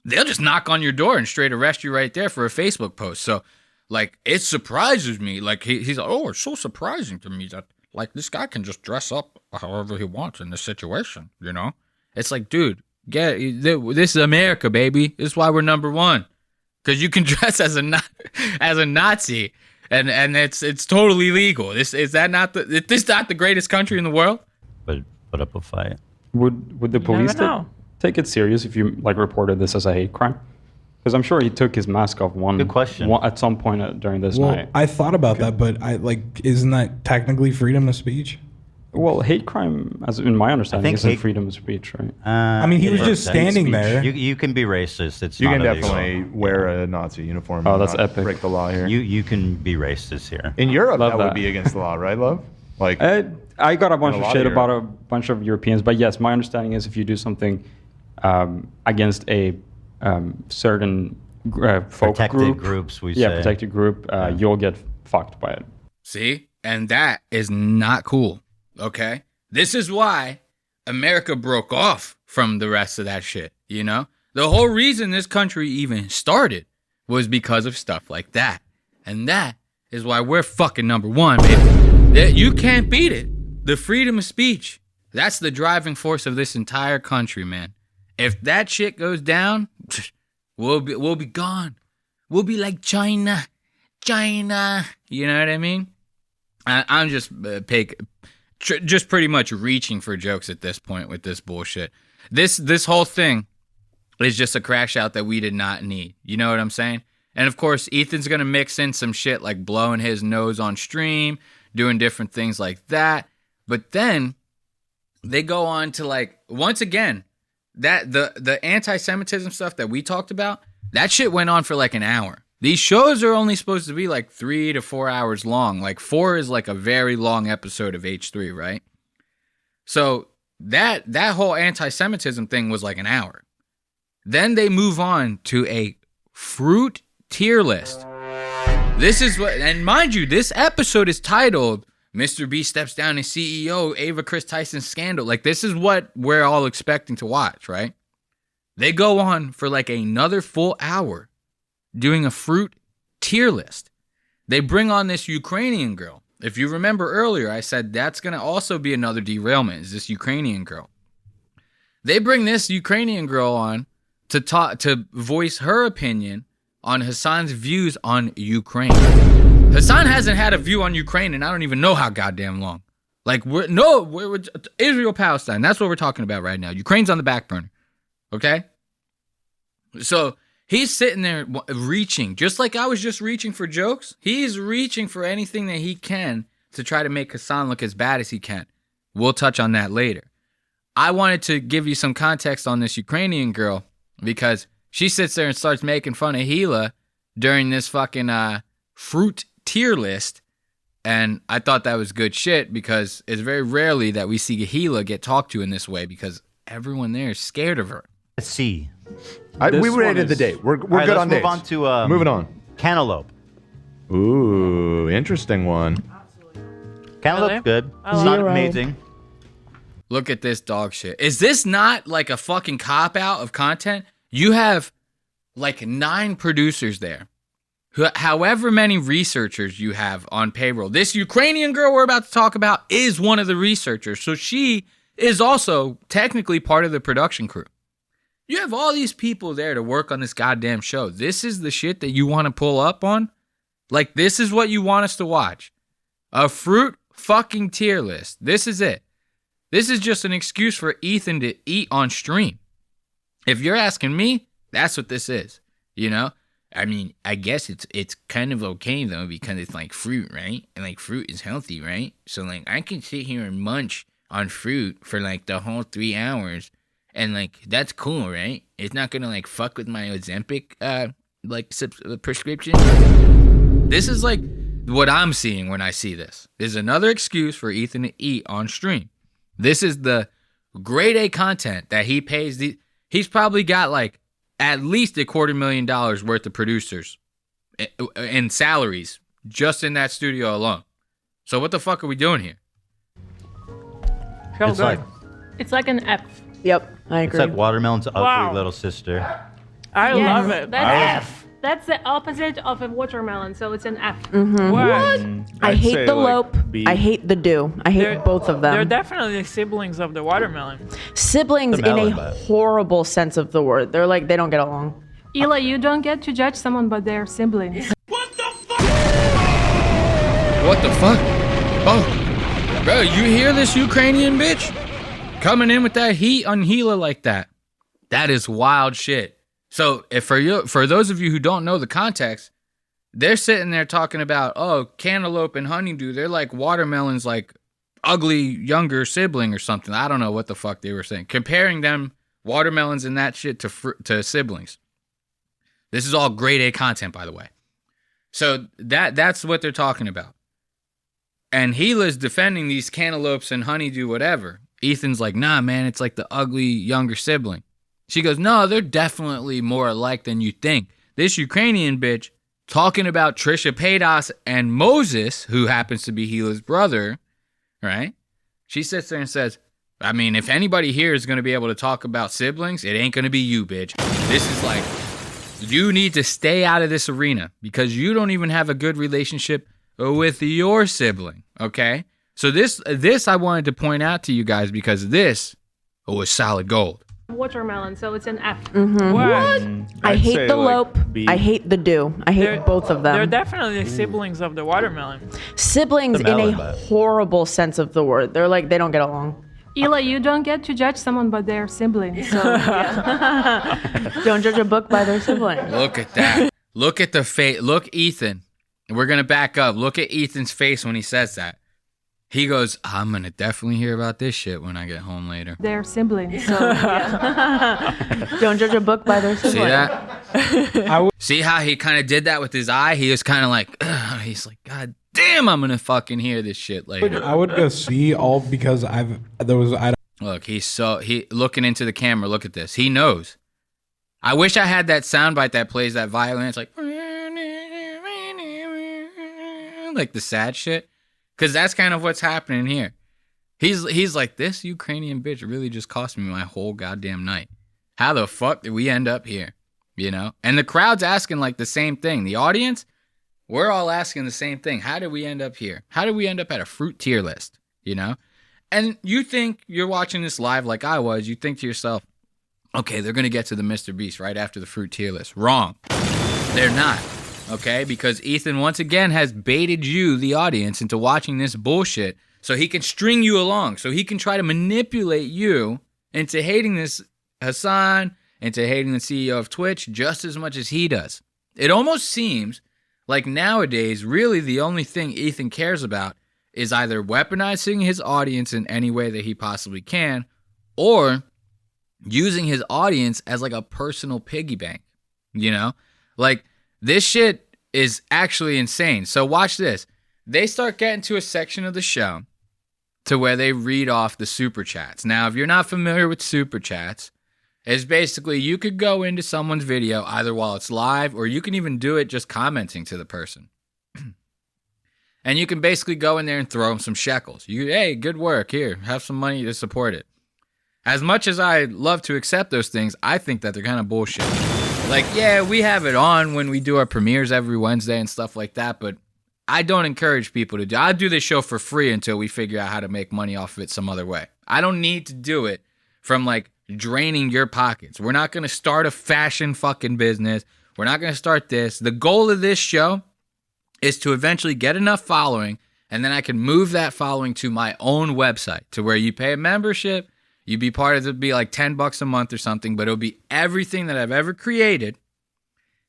[SPEAKER 1] they'll just knock on your door and straight arrest you right there for a Facebook post. So, like, it surprises me. Like, he's like, oh, it's so surprising to me that, like, this guy can just dress up however he wants in this situation, you know? It's like, dude, this is America, baby. This is why we're number one. Because you can dress as a Nazi. And it's totally legal. Is this not the greatest country in the world?
[SPEAKER 6] But put up a fight.
[SPEAKER 8] Would the police take it serious if you like reported this as a hate crime? Because I'm sure he took his mask off
[SPEAKER 6] Good question.
[SPEAKER 8] at some point during this night.
[SPEAKER 7] I thought about that, but isn't that technically freedom of speech?
[SPEAKER 8] Well, hate crime, as in my understanding, isn't freedom of speech, right?
[SPEAKER 7] I mean, he was just standing there.
[SPEAKER 6] You can be racist. It's
[SPEAKER 10] you
[SPEAKER 6] not
[SPEAKER 10] can
[SPEAKER 6] illegal.
[SPEAKER 10] definitely wear a Nazi uniform.
[SPEAKER 8] Oh, that's epic.
[SPEAKER 10] Break the law here.
[SPEAKER 6] You can be racist here.
[SPEAKER 10] In Europe, that would be against the law, right, Love? Like,
[SPEAKER 8] I got a bunch of shit about
[SPEAKER 10] Europe.
[SPEAKER 8] a bunch of Europeans, but yes, my understanding is if you do something against a certain folk
[SPEAKER 6] Protected
[SPEAKER 8] group,
[SPEAKER 6] groups, we say.
[SPEAKER 8] protected group, you'll get fucked by it.
[SPEAKER 1] See? And that is not cool, okay? This is why America broke off from the rest of that shit, you know? The whole reason this country even started was because of stuff like that. And that is why we're fucking number one, baby. You can't beat it. The freedom of speech. That's the driving force of this entire country, man. If that shit goes down, we'll be gone. We'll be like China. You know what I mean? I'm just just pretty much reaching for jokes at this point with this bullshit. This whole thing is just a crash out that we did not need. You know what I'm saying? And of course, Ethan's going to mix in some shit like blowing his nose on stream, doing different things like that. But then they go on to like, once again, that the anti-Semitism stuff that we talked about, that shit went on for like an hour. These shows are only supposed to be like 3 to 4 hours long. Like 4 is like a very long episode of H3, right? So that whole anti-Semitism thing was like an hour. Then they move on to a fruit tier list. This is what, and mind you, this episode is titled Mr. B Steps Down as CEO, Ava Chris Tyson Scandal. Like, this is what we're all expecting to watch, right? They go on for like another full hour doing a fruit tier list. They bring on this Ukrainian girl. If you remember earlier, I said that's going to also be another derailment, is this Ukrainian girl. They bring this Ukrainian girl on to voice her opinion on Hassan's views on Ukraine. Hassan hasn't had a view on Ukraine and I don't even know how goddamn long. Like, we're Israel, Palestine. That's what we're talking about right now. Ukraine's on the back burner. Okay? So he's sitting there reaching, just like I was just reaching for jokes. He's reaching for anything that he can to try to make Hassan look as bad as he can. We'll touch on that later. I wanted to give you some context on this Ukrainian girl because she sits there and starts making fun of Gila during this fucking fruit tier list. And I thought that was good shit because it's very rarely that we see Gila get talked to in this way because everyone there is scared of her.
[SPEAKER 6] Let's see.
[SPEAKER 10] We rated the date. We're
[SPEAKER 6] right,
[SPEAKER 10] good on dates.
[SPEAKER 6] Move on to
[SPEAKER 10] moving on.
[SPEAKER 6] Cantaloupe.
[SPEAKER 10] Ooh, interesting one.
[SPEAKER 6] Cantaloupe's good. It's not amazing.
[SPEAKER 1] Look at this dog shit. Is this not like a fucking cop out of content? You have like 9 producers there. However many researchers you have on payroll. This Ukrainian girl we're about to talk about is one of the researchers. So she is also technically part of the production crew. You have all these people there to work on this goddamn show. This is the shit that you want to pull up on? Like, this is what you want us to watch. A fruit fucking tier list. This is it. This is just an excuse for Ethan to eat on stream. If you're asking me, that's what this is. You know? I mean, I guess it's kind of okay, though, because it's like fruit, right? And like fruit is healthy, right? So like I can sit here and munch on fruit for like the whole 3 hours. And, like, that's cool, right? It's not going to, like, fuck with my Ozempic, prescription. This is, like, what I'm seeing when I see this. There's another excuse for Ethan to eat on stream. This is the grade A content that he pays. He's probably got, like, at least $250,000 worth of producers and salaries just in that studio alone. So what the fuck are we doing here?
[SPEAKER 11] It's like an F.
[SPEAKER 12] Yep, I agree.
[SPEAKER 6] It's like Watermelon's ugly little sister.
[SPEAKER 9] I love it.
[SPEAKER 11] That's F. That's the opposite of a watermelon, so it's an F.
[SPEAKER 12] Mm-hmm.
[SPEAKER 9] What?
[SPEAKER 12] I hate the lope. I hate the dew. I hate both of them.
[SPEAKER 9] They're definitely siblings of the watermelon.
[SPEAKER 12] Siblings in a horrible sense of the word. They're like, they don't get along.
[SPEAKER 11] Ela, you don't get to judge someone but their siblings.
[SPEAKER 1] What the fuck? Oh, bro, you hear this Ukrainian bitch? Coming in with that heat on Gila like that. That is wild shit. So if for those of you who don't know the context, they're sitting there talking about, oh, cantaloupe and honeydew, they're like watermelon's like ugly younger sibling or something. I don't know what the fuck they were saying. Comparing them, watermelons and that shit to siblings. This is all grade A content, by the way. So that's what they're talking about. And Gila's defending these cantaloupes and honeydew whatever. Ethan's like, nah, man, it's like the ugly younger sibling. She goes, no, they're definitely more alike than you think. This Ukrainian bitch talking about Trisha Paytas and Moses, who happens to be Gila's brother, right? She sits there and says, I mean, if anybody here is going to be able to talk about siblings, it ain't going to be you, bitch. This is like, you need to stay out of this arena because you don't even have a good relationship with your sibling, okay? So this I wanted to point out to you guys because this was solid gold.
[SPEAKER 11] Watermelon, so it's an F.
[SPEAKER 12] Mm-hmm.
[SPEAKER 9] What?
[SPEAKER 12] I hate the lope. I hate the dew. I hate both of them.
[SPEAKER 9] They're definitely siblings of the watermelon.
[SPEAKER 12] Siblings in a horrible sense of the word. They're like, they don't get along.
[SPEAKER 11] Ela, you don't get to judge someone but their siblings. So, yeah.
[SPEAKER 12] Don't judge a book by their sibling.
[SPEAKER 1] Look at that. Look at the face. Look, Ethan. We're going to back up. Look at Ethan's face when he says that. He goes, I'm going to definitely hear about this shit when I get home later.
[SPEAKER 11] They're siblings, so yeah.
[SPEAKER 12] Don't judge a book by their
[SPEAKER 1] See
[SPEAKER 12] sibling.
[SPEAKER 1] that? See how he kind of did that with his eye? He was kind of like, ugh. He's like, God damn, I'm going to fucking hear this shit later.
[SPEAKER 7] I would go see all because
[SPEAKER 1] Look, he's looking into the camera. Look at this. He knows. I wish I had that soundbite that plays that violin. It's like the sad shit. Because that's kind of what's happening here. He's like, this Ukrainian bitch really just cost me my whole goddamn night. How the fuck did we end up here? You know? And the crowd's asking like the same thing. The audience, we're all asking the same thing. How did we end up here? How did we end up at a fruit tier list? You know? And you think you're watching this live like I was. You think to yourself, okay, they're going to get to the Mr. Beast right after the fruit tier list. Wrong. They're not. Okay? Because Ethan, once again, has baited you, the audience, into watching this bullshit so he can string you along, so he can try to manipulate you into hating this Hassan, into hating the CEO of Twitch just as much as he does. It almost seems like nowadays, really the only thing Ethan cares about is either weaponizing his audience in any way that he possibly can, or using his audience as like a personal piggy bank, you know? Like, this shit is actually insane. So watch this. They start getting to a section of the show to where they read off the super chats. Now, if you're not familiar with super chats, it's basically you could go into someone's video either while it's live or you can even do it just commenting to the person. And you can basically go in there and throw them some shekels. Hey, good work. Here, have some money to support it. As much as I love to accept those things, I think that they're kind of bullshit. Like, yeah, we have it on when we do our premieres every Wednesday and stuff like that, but I don't encourage people to do it. I do this show for free until we figure out how to make money off of it some other way. I don't need to do it from, like, draining your pockets. We're not going to start a fashion fucking business. We're not going to start this. The goal of this show is to eventually get enough following, and then I can move that following to my own website, to where you pay a membership. You'd be part of it, be like $10 a month or something, but it'll be everything that I've ever created.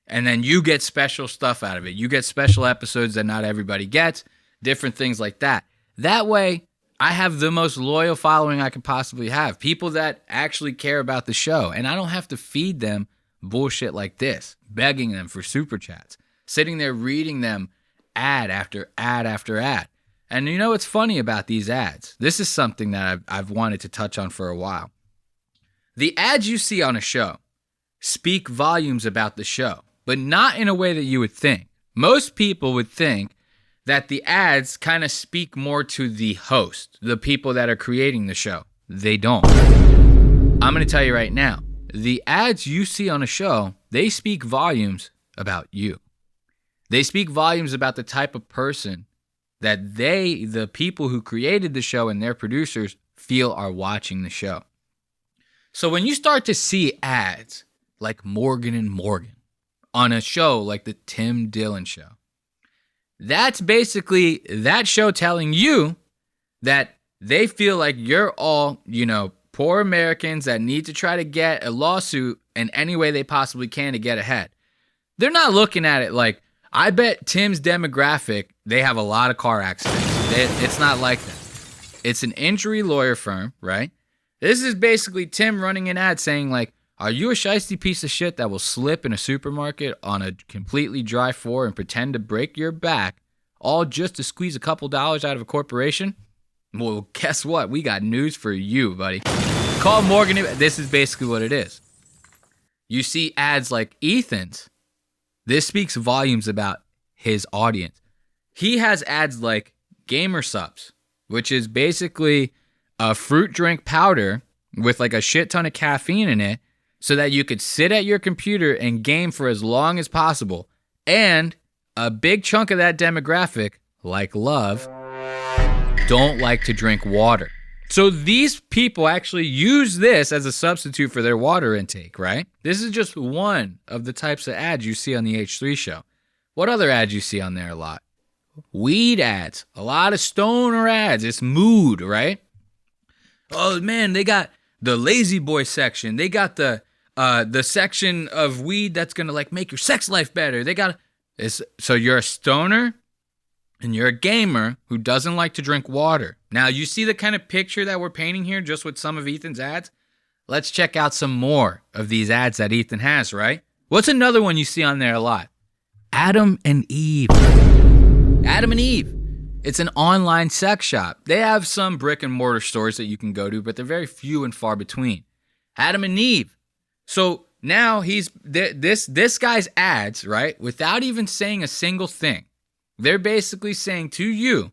[SPEAKER 1] And then you get special stuff out of it. You get special episodes that not everybody gets, different things like that. That way, I have the most loyal following I could possibly have. People that actually care about the show. And I don't have to feed them bullshit like this, begging them for super chats, sitting there reading them ad after ad after ad. And you know what's funny about these ads? This is something that I've wanted to touch on for a while. The ads you see on a show speak volumes about the show, but not in a way that you would think. Most people would think that the ads kind of speak more to the host, the people that are creating the show. They don't. I'm going to tell you right now, the ads you see on a show, they speak volumes about you. They speak volumes about the type of person that the people who created the show and their producers feel are watching the show. So when you start to see ads like Morgan and Morgan on a show like the Tim Dillon Show, that's basically that show telling you that they feel like you're all, poor Americans that need to try to get a lawsuit in any way they possibly can to get ahead. They're not looking at it like, I bet Tim's demographic, they have a lot of car accidents. It's not like that. It's an injury lawyer firm, right? This is basically Tim running an ad saying like, are you a shiesty piece of shit that will slip in a supermarket on a completely dry floor and pretend to break your back, all just to squeeze a couple dollars out of a corporation? Well, guess what? We got news for you, buddy. Call Morgan. This is basically what it is. You see ads like Ethan's. This speaks volumes about his audience. He has ads like Gamer Subs, which is basically a fruit drink powder with like a shit ton of caffeine in it so that you could sit at your computer and game for as long as possible. And a big chunk of that demographic, like Love, don't like to drink water. So these people actually use this as a substitute for their water intake, right? This is just one of the types of ads you see on the H3 show. What other ads you see on there a lot? Weed ads, a lot of stoner ads. It's mood, right? Oh man, they got the lazy boy section. They got the section of weed that's gonna like make your sex life better. They got this. So you're a stoner. and you're a gamer who doesn't like to drink water. Now, you see the kind of picture that we're painting here just with some of Ethan's ads? Let's check out some more of these ads that Ethan has, right? What's another one you see on there a lot? Adam and Eve. Adam and Eve. It's an online sex shop. They have some brick and mortar stores that you can go to, but they're very few and far between. Adam and Eve. So now this guy's ads, right? Without even saying a single thing, they're basically saying to you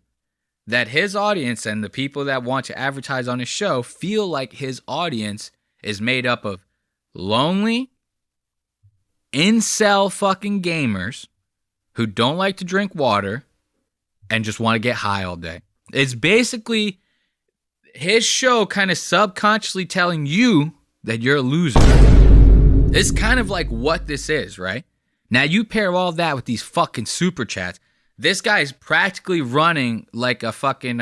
[SPEAKER 1] that his audience and the people that want to advertise on his show feel like his audience is made up of lonely, incel fucking gamers who don't like to drink water and just want to get high all day. It's basically his show kind of subconsciously telling you that you're a loser. It's kind of like what this is, right? Now you pair all that with these fucking super chats. This guy's practically running like a fucking,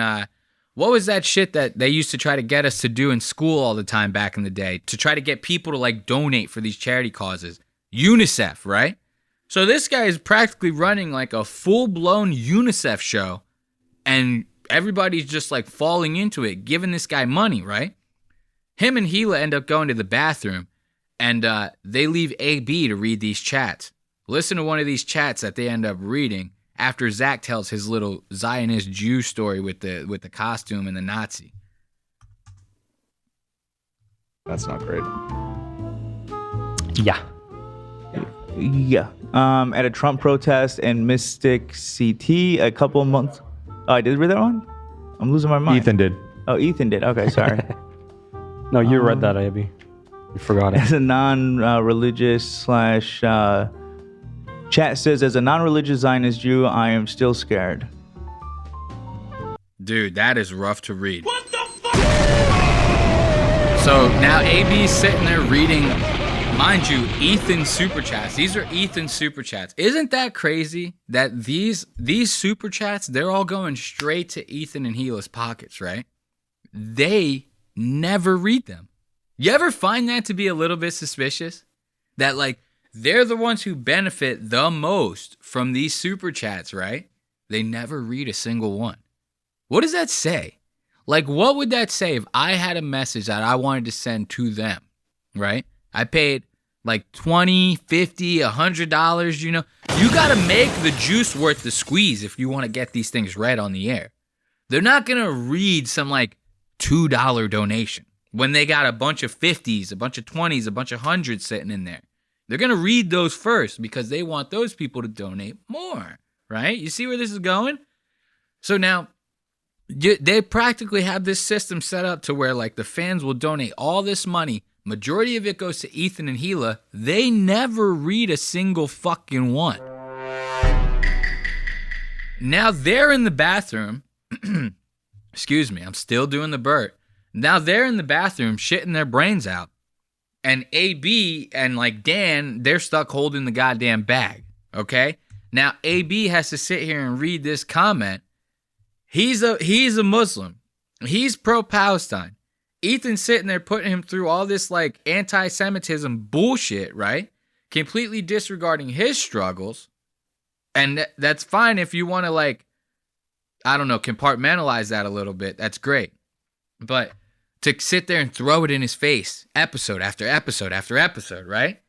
[SPEAKER 1] what was that shit that they used to try to get us to do in school all the time back in the day? To try to get people to like donate for these charity causes. UNICEF, right? So this guy is practically running like a full-blown UNICEF show, and everybody's just like falling into it, giving this guy money, right? Him and Gila end up going to the bathroom, and they leave AB to read these chats. Listen to one of these chats that they end up reading after Zach tells his little Zionist Jew story with the costume and the Nazi.
[SPEAKER 10] That's not great.
[SPEAKER 6] Yeah.
[SPEAKER 13] Yeah. At a Trump protest in Mystic CT a couple of months. Oh, I did read that one? I'm losing my mind.
[SPEAKER 10] Ethan did.
[SPEAKER 13] Oh, Ethan did. Okay, sorry.
[SPEAKER 8] No, you read that, Abby. You forgot it.
[SPEAKER 13] As a non-religious slash chat says, as a non-religious Zionist Jew, I am still scared.
[SPEAKER 1] Dude, that is rough to read. What the fuck? So now AB's sitting there reading, mind you, Ethan's super chats. These are Ethan's super chats. Isn't that crazy that these super chats, they're all going straight to Ethan and Gila's pockets, right? They never read them. You ever find that to be a little bit suspicious? That like they're the ones who benefit the most from these super chats, right? They never read a single one. What does that say? Like, what would that say if I had a message that I wanted to send to them, right? I paid like $20, $50, $100, you know. You got to make the juice worth the squeeze if you want to get these things read on the air. They're not going to read some like $2 donation when they got a bunch of 50s, a bunch of 20s, a bunch of 100s sitting in there. They're going to read those first because they want those people to donate more, right? You see where this is going? So now they practically have this system set up to where like the fans will donate all this money. Majority of it goes to Ethan and Gila. They never read a single fucking one. Now they're in the bathroom. Excuse me, I'm still doing the Burt. Now they're in the bathroom shitting their brains out. And AB and like Dan, they're stuck holding the goddamn bag. Okay? Now AB has to sit here and read this comment. He's a Muslim. He's pro-Palestine. Ethan's sitting there putting him through all this like anti-Semitism bullshit, right? Completely disregarding his struggles. And that's fine if you want to like, I don't know, compartmentalize that a little bit. That's great. But to sit there and throw it in his face, episode after episode after episode, right?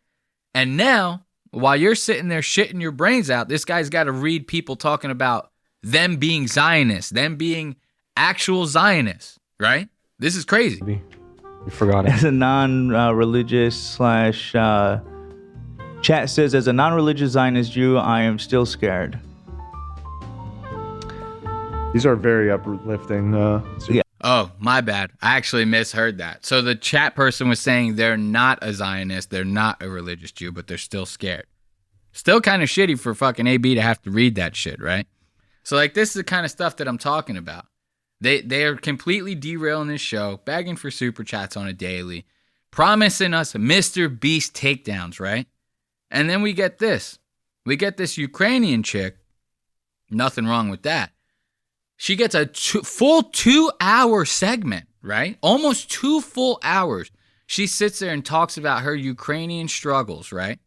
[SPEAKER 1] And now, while you're sitting there shitting your brains out, this guy's got to read people talking about them being Zionists, them being actual Zionists, right? This is crazy.
[SPEAKER 8] You forgot it.
[SPEAKER 13] As a non-religious slash chat says, as a non-religious Zionist Jew, I am still scared.
[SPEAKER 10] These are very uplifting.
[SPEAKER 13] Yeah.
[SPEAKER 1] Oh, my bad. I actually misheard that. So the chat person was saying they're not a Zionist, they're not a religious Jew, but they're still scared. Still kind of shitty for fucking AB to have to read that shit, right? So like this is the kind of stuff that I'm talking about. They are completely derailing this show, begging for super chats on a daily, promising us Mr. Beast takedowns, right? And then we get this. We get this Ukrainian chick. Nothing wrong with that. She gets a full 2-hour segment, right? Almost 2 full hours. She sits there and talks about her Ukrainian struggles, right?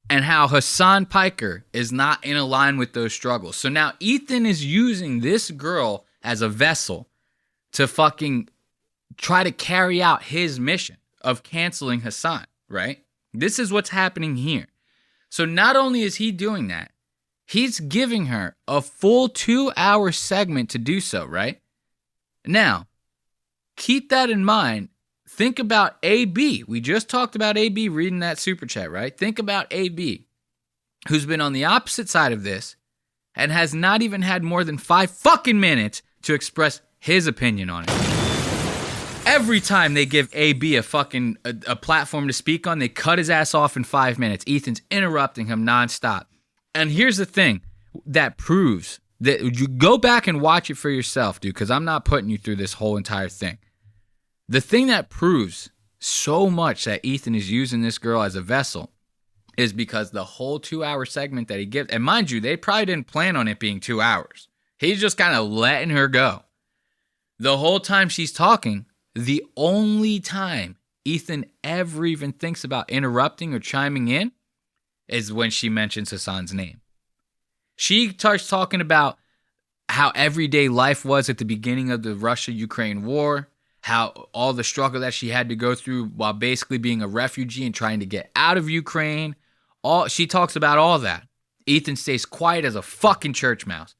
[SPEAKER 1] and how Hassan Piker is not in a line with those struggles. So now Ethan is using this girl as a vessel to fucking try to carry out his mission of canceling Hassan, right? This is what's happening here. So not only is he doing that, he's giving her a full 2-hour segment to do so, right? Now, keep that in mind. Think about AB. We just talked about AB reading that super chat, right? Think about AB, who's been on the opposite side of this and has not even had more than 5 fucking minutes to express his opinion on it. Every time they give AB a fucking a platform to speak on, they cut his ass off in 5 minutes. Ethan's interrupting him nonstop. And here's the thing that proves that you go back and watch it for yourself, dude, because I'm not putting you through this whole entire thing. The thing that proves so much that Ethan is using this girl as a vessel is because the whole 2-hour segment that he gives, and mind you, they probably didn't plan on it being 2 hours. He's just kind of letting her go. The whole time she's talking, the only time Ethan ever even thinks about interrupting or chiming in is when she mentions Hassan's name. She starts talking about how everyday life was at the beginning of the Russia-Ukraine war, how all the struggle that she had to go through while basically being a refugee and trying to get out of Ukraine. She talks about all that. Ethan stays quiet as a fucking church mouse.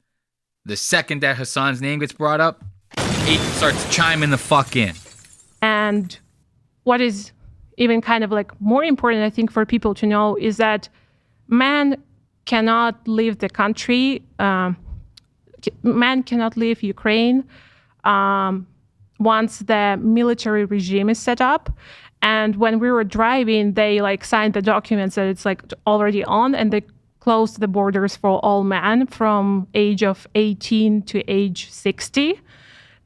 [SPEAKER 1] The second that Hassan's name gets brought up, Ethan starts chiming the fuck in.
[SPEAKER 11] And what is even kind of like more important, I think, for people to know is that man cannot leave the country. Man cannot leave Ukraine once the military regime is set up. And when we were driving, they like signed the documents that it's like already on, and they closed the borders for all men from age of 18 to age 60.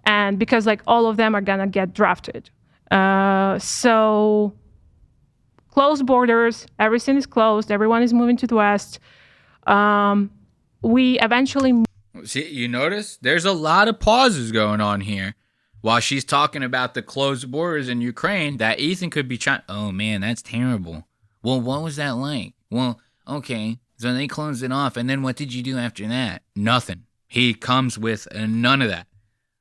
[SPEAKER 11] And because like all of them are gonna get drafted. So closed borders, everything is closed, everyone is moving to the West. We eventually...
[SPEAKER 1] See, you notice? There's a lot of pauses going on here. While she's talking about the closed borders in Ukraine, that Ethan could be trying... Oh, man, that's terrible. Well, what was that like? Well, okay, so they closed it off, and then what did you do after that? Nothing. He comes with none of that.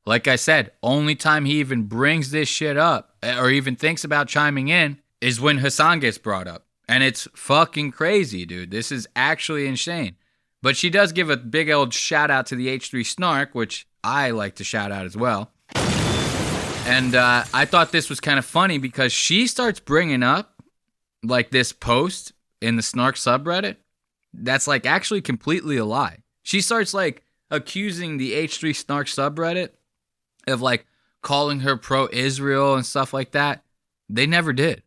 [SPEAKER 1] Like I said, only time he even brings this shit up or even thinks about chiming in is when Hassan gets brought up. And it's fucking crazy, dude. This is actually insane. But she does give a big old shout out to the H3 Snark, which I like to shout out as well. And I thought this was kind of funny because she starts bringing up like this post in the Snark subreddit that's like actually completely a lie. She starts like accusing the H3 Snark subreddit of like calling her pro-Israel and stuff like that. They never did.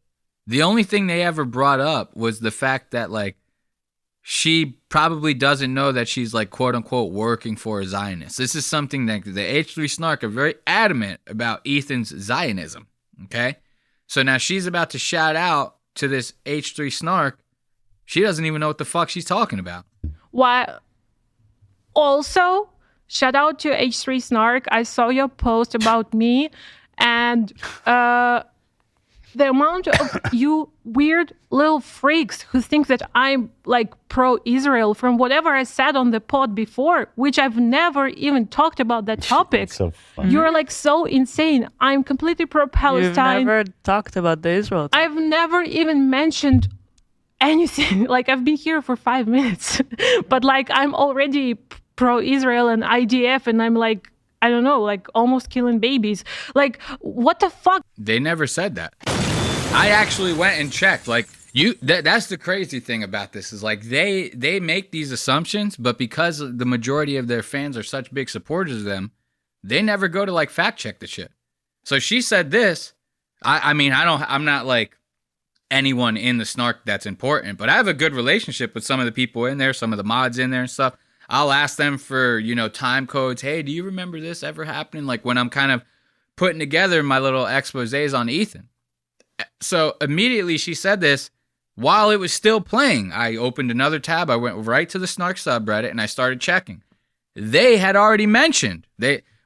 [SPEAKER 1] The only thing they ever brought up was the fact that like she probably doesn't know that she's like quote unquote working for a Zionist. This is something that the H3 Snark are very adamant about Ethan's Zionism. Okay. So now she's about to shout out to this H3 Snark. She doesn't even know what the fuck she's talking about.
[SPEAKER 11] Why? Also, shout out to H3 Snark. I saw your post about me, and the amount of you weird little freaks who think that I'm like pro-Israel from whatever I said on the pod before, which I've never even talked about that topic.
[SPEAKER 6] So funny.
[SPEAKER 11] You're like so insane. I'm completely pro-Palestine.
[SPEAKER 9] You've never talked about the Israel topic.
[SPEAKER 11] I've never even mentioned anything. Like I've been here for 5 minutes, but like I'm already pro-Israel and IDF, and I'm like, I don't know, like almost killing babies. Like, what the fuck?
[SPEAKER 1] They never said that. I actually went and checked. Like, that's the crazy thing about this is like they make these assumptions, but because the majority of their fans are such big supporters of them, they never go to like fact check the shit. So she said this. I'm not like anyone in the Snark that's important, but I have a good relationship with some of the people in there, some of the mods in there and stuff. I'll ask them for, time codes. Hey, do you remember this ever happening? Like when I'm kind of putting together my little exposés on Ethan. So immediately she said this while it was still playing. I opened another tab. I went right to the Snark subreddit and I started checking. They had already mentioned.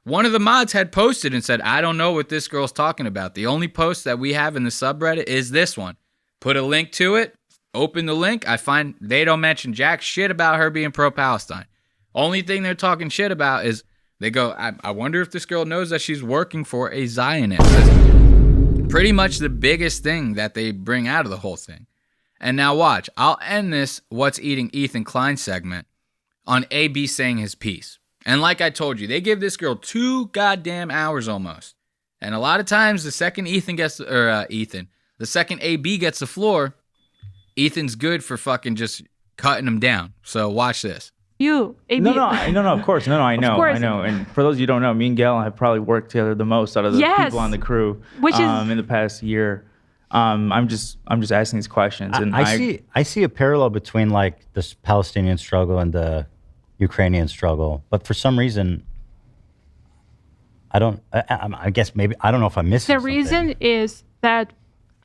[SPEAKER 1] One of the mods had posted and said, I don't know what this girl's talking about. The only post that we have in the subreddit is this one. Put a link to it. open the link, I find they don't mention jack shit about her being pro-Palestine. Only thing they're talking shit about is they go, I wonder if this girl knows that she's working for a Zionist. That's pretty much the biggest thing that they bring out of the whole thing. And now watch, I'll end this What's Eating Ethan Klein segment on AB saying his piece. And like I told you, they give this girl 2 goddamn hours almost. And a lot of times the second the second AB gets the floor, Ethan's good for fucking just cutting him down. So watch this.
[SPEAKER 11] You, AB.
[SPEAKER 13] No, of course. No, I know. And for those of you who don't know, me and Gail have probably worked together the most out of the people on the crew in the past year. I'm just asking these questions. And
[SPEAKER 6] I see a parallel between like this Palestinian struggle and the Ukrainian struggle, but for some reason, I guess maybe, I don't know if I'm missing something.
[SPEAKER 11] The reason is that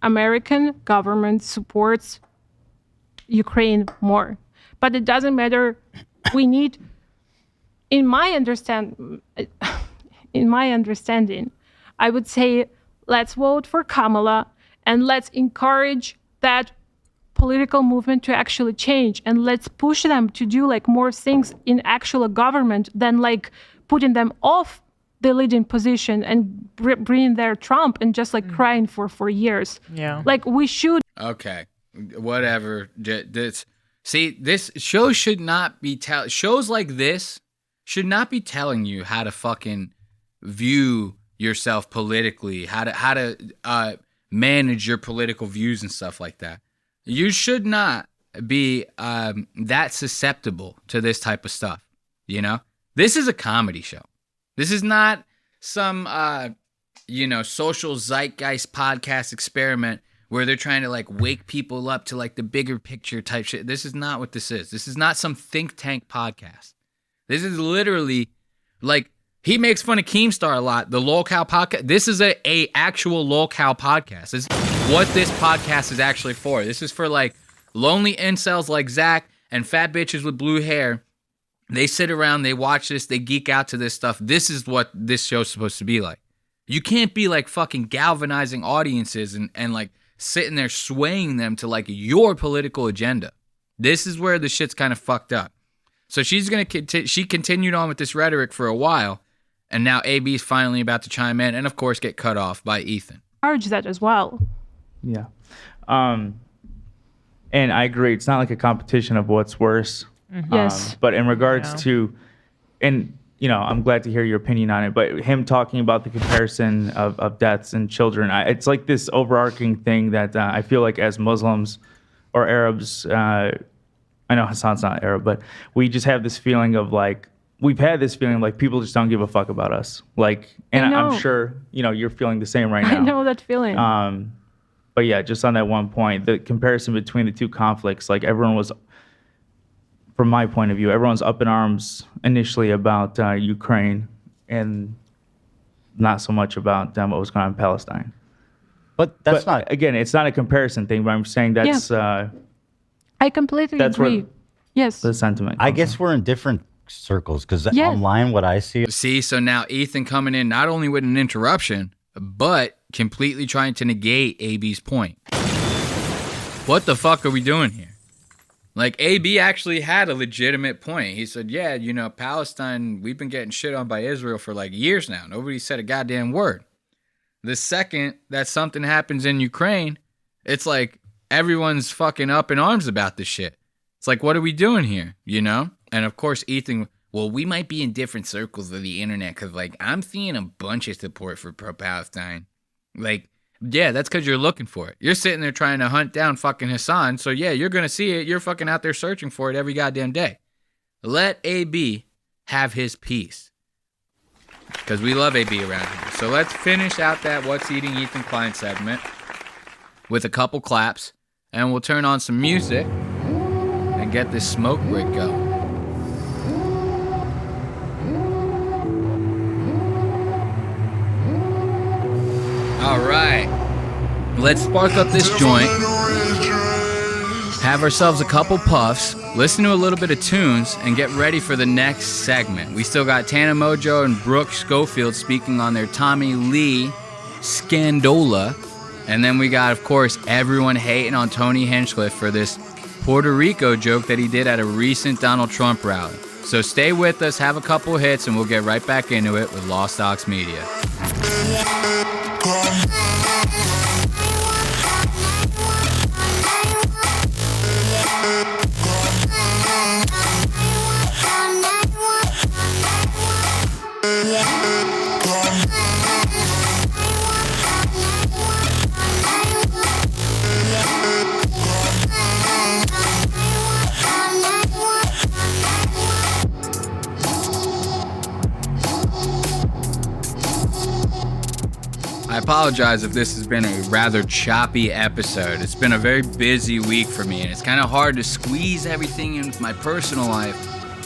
[SPEAKER 11] American government supports Ukraine more. But it doesn't matter. We need, in my understanding, I would say let's vote for Kamala and let's encourage that political movement to actually change, and let's push them to do like more things in actual government than like putting them off the leading position and bringing their Trump and just like crying for years.
[SPEAKER 9] Yeah.
[SPEAKER 11] Like we should.
[SPEAKER 1] Okay, whatever. This show should not be shows like this should not be telling you how to fucking view yourself politically, how to manage your political views and stuff like that. You should not be that susceptible to this type of stuff. You know, this is a comedy show. This is not some social zeitgeist podcast experiment where they're trying to like wake people up to like the bigger picture type shit. This is not what this is. This is not some think tank podcast. This is literally like, he makes fun of Keemstar a lot, the lolcow podcast. This is a actual lolcow podcast. This is what this podcast is actually for. This is for like lonely incels like Zach and fat bitches with blue hair. They sit around, they watch this, they geek out to this stuff. This is what this show's supposed to be like. You can't be like fucking galvanizing audiences and like sitting there swaying them to like your political agenda. This is where the shit's kind of fucked up. So she continued on with this rhetoric for a while, and now AB's finally about to chime in and of course get cut off by Ethan.
[SPEAKER 11] Urge that as well.
[SPEAKER 13] Yeah. And I agree. It's not like a competition of what's worse.
[SPEAKER 11] Mm-hmm. Yes.
[SPEAKER 13] But in regards to, and I'm glad to hear your opinion on it, but him talking about the comparison of deaths and children, it's like this overarching thing that I feel like as Muslims or Arabs, I know Hassan's not Arab, but we just have this feeling of like, we've had this feeling like people just don't give a fuck about us. Like, and I'm sure, you're feeling the same right now.
[SPEAKER 11] I know that feeling.
[SPEAKER 13] But yeah, just on that one point, the comparison between the two conflicts, like everyone was, from my point of view, everyone's up in arms initially about Ukraine and not so much about what was going on in Palestine.
[SPEAKER 6] But not,
[SPEAKER 13] again, it's not a comparison thing, but I'm saying that's,
[SPEAKER 11] I completely agree. Yes.
[SPEAKER 13] The sentiment.
[SPEAKER 6] I guess we're in different circles because online what I see.
[SPEAKER 1] See, so now Ethan coming in not only with an interruption, but completely trying to negate AB's point. What the fuck are we doing here? Like, AB actually had a legitimate point. He said, yeah, Palestine, we've been getting shit on by Israel for like years now. Nobody said a goddamn word. The second that something happens in Ukraine, it's like everyone's fucking up in arms about this shit. It's like, what are we doing here? And of course, Ethan, well, we might be in different circles of the internet because, like, I'm seeing a bunch of support for pro-Palestine. Like, yeah, that's because you're looking for it. You're sitting there trying to hunt down fucking Hassan. So, yeah, you're going to see it. You're fucking out there searching for it every goddamn day. Let AB have his piece. Because we love AB around here. So let's finish out that What's Eating Ethan Klein segment with a couple claps. And we'll turn on some music and get this smoke break going. All right, let's spark up this joint, have ourselves a couple puffs, listen to a little bit of tunes, and get ready for the next segment. We still got Tana Mojo and Brooke Schofield speaking on their Tommy Lee Scandola, And then we got, of course, everyone hating on Tony Hinchcliffe for this Puerto Rico joke that he did at a recent Donald Trump rally. So stay with us, have a couple hits, and we'll get right back into it with Lost Docs Media. I apologize if this has been a rather choppy episode. It's been a very busy week for me, and it's kind of hard to squeeze everything into my personal life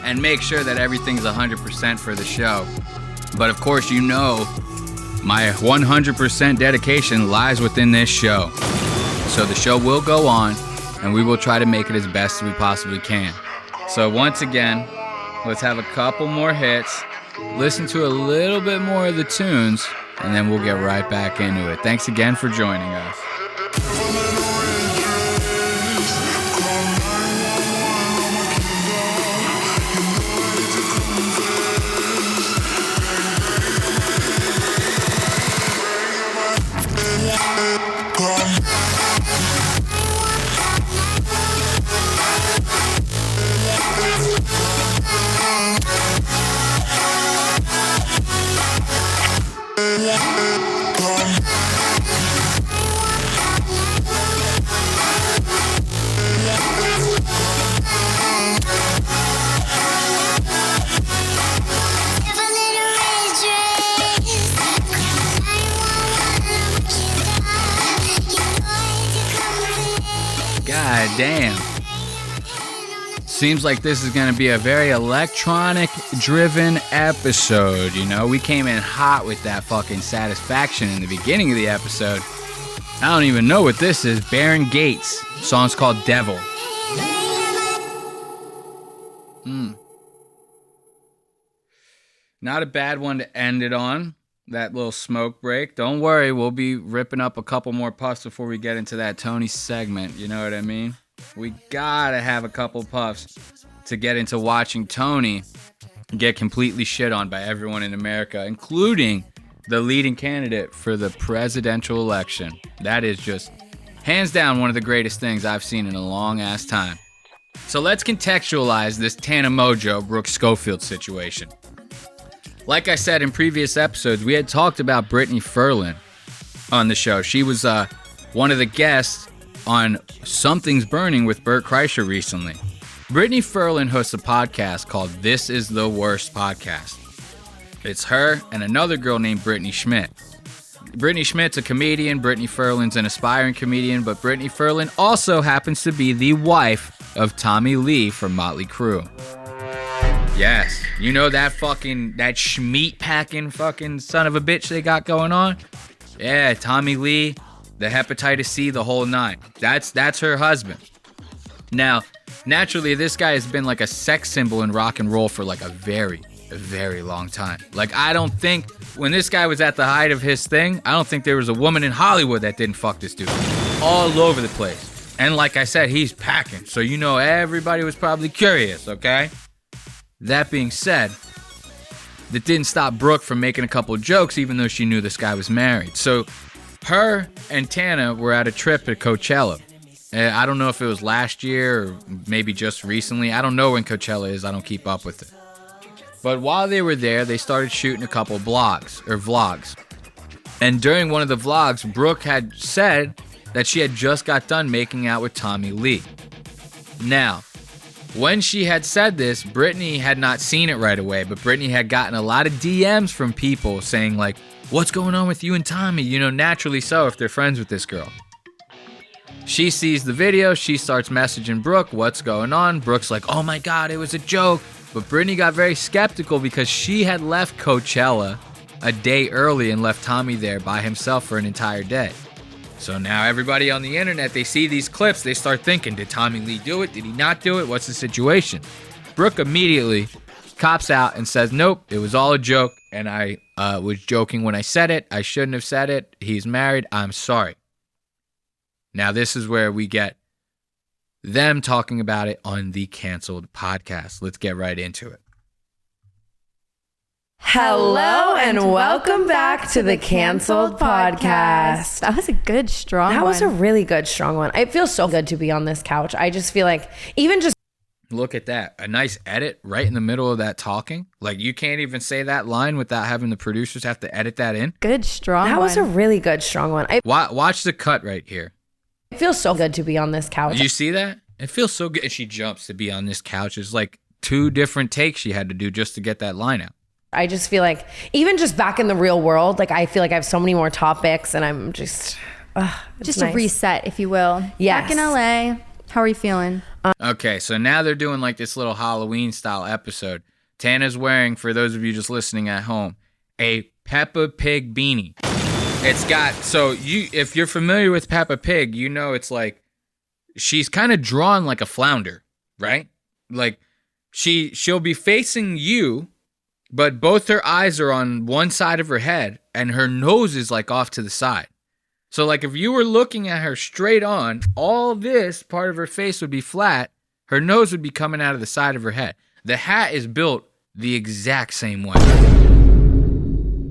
[SPEAKER 1] and make sure that everything's 100% for the show. But of course, you know, my 100% dedication lies within this show. So the show will go on, and we will try to make it as best as we possibly can. So once again, let's have a couple more hits, listen to a little bit more of the tunes, and then we'll get right back into it. Thanks again for joining us. God damn. Seems like this is going to be a very electronic-driven episode, you know? We came in hot with that fucking Satisfaction in the beginning of the episode. I don't even know what this is. Baron Gates. Song's called Devil. Not a bad one to end it on. That little smoke break. Don't worry, we'll be ripping up a couple more puffs before we get into that Tony segment. You know what I mean? We gotta have a couple puffs to get into watching Tony get completely shit on by everyone in America, including the leading candidate for the presidential election. That is just hands down one of the greatest things I've seen in a long ass time. So let's contextualize this Tana Mojo Brooke Schofield situation. Like I said in previous episodes, we had talked about Brittany Ferlin on the show. She was one of the guests on Something's Burning with Bert Kreischer recently. Brittany Ferlin hosts a podcast called This Is the Worst Podcast. It's her and another girl named Brittany Schmidt. Brittany Schmidt's a comedian, Brittany Ferlin's an aspiring comedian, but Brittany Ferlin also happens to be the wife of Tommy Lee from Motley Crue. Yes, you know that schmeat packing fucking son of a bitch they got going on? Yeah, Tommy Lee, the hepatitis C, the whole nine. That's her husband. Now, naturally, this guy has been like a sex symbol in rock and roll for like a very long time. Like, I don't think, when this guy was at the height of his thing, I don't think there was a woman in Hollywood that didn't fuck this dude. All over the place. And like I said, he's packing. So you know everybody was probably curious, okay? That being said, that didn't stop Brooke from making a couple jokes, even though she knew this guy was married. So her and Tana were at a trip at Coachella. I don't know if it was last year or maybe just recently. I don't know when Coachella is. I don't keep up with it. But while they were there, they started shooting a couple vlogs. And during one of the vlogs, Brooke had said that she had just got done making out with Tommy Lee. Now, when she had said this, Brittany had not seen it right away, but Brittany had gotten a lot of DMs from people saying like, what's going on with you and Tommy? You know, naturally so if they're friends with this girl. She sees the video, she starts messaging Brooke, what's going on? Brooke's like, oh my God, it was a joke. But Brittany got very skeptical because she had left Coachella a day early and left Tommy there by himself for an entire day. So now everybody on the internet, they see these clips, they start thinking, did Tommy Lee do it? Did he not do it? What's the situation? Brooke immediately cops out and says, nope, it was all a joke, and I was joking when I said it. I shouldn't have said it. He's married. I'm sorry. Now, this is where we get them talking about it on the Canceled podcast. Let's get right into it.
[SPEAKER 12] Hello and welcome back to the Canceled Podcast.
[SPEAKER 14] That was a good, strong one.
[SPEAKER 12] That was a really good, strong one. It feels so good to be on this couch. I just feel like even just...
[SPEAKER 1] Look at that. A nice edit right in the middle of that talking. Like, you can't even say that line without having the producers have to edit that in.
[SPEAKER 14] Good, strong
[SPEAKER 12] That
[SPEAKER 14] one.
[SPEAKER 12] was a really good, strong one.
[SPEAKER 1] Watch the cut right here.
[SPEAKER 12] It feels so good to be on this couch.
[SPEAKER 1] Did you see that? It feels so good. And she jumps to be on this couch. It's like 2 different takes she had to do just to get that line out.
[SPEAKER 12] I just feel like even just back in the real world, like I feel like I have so many more topics and I'm just...
[SPEAKER 14] just
[SPEAKER 12] nice.
[SPEAKER 14] a reset, if you will.
[SPEAKER 12] Yes.
[SPEAKER 14] Back in LA, how are you feeling?
[SPEAKER 1] Okay, so now they're doing like this little Halloween style episode. Tana's wearing, for those of you just listening at home, a Peppa Pig beanie. It's got, if you're familiar with Peppa Pig, you know it's like, she's kind of drawn like a flounder, right? Like, she'll be facing you, but both her eyes are on one side of her head, and her nose is like off to the side. So like if you were looking at her straight on, all this part of her face would be flat. Her nose would be coming out of the side of her head. The hat is built the exact same way.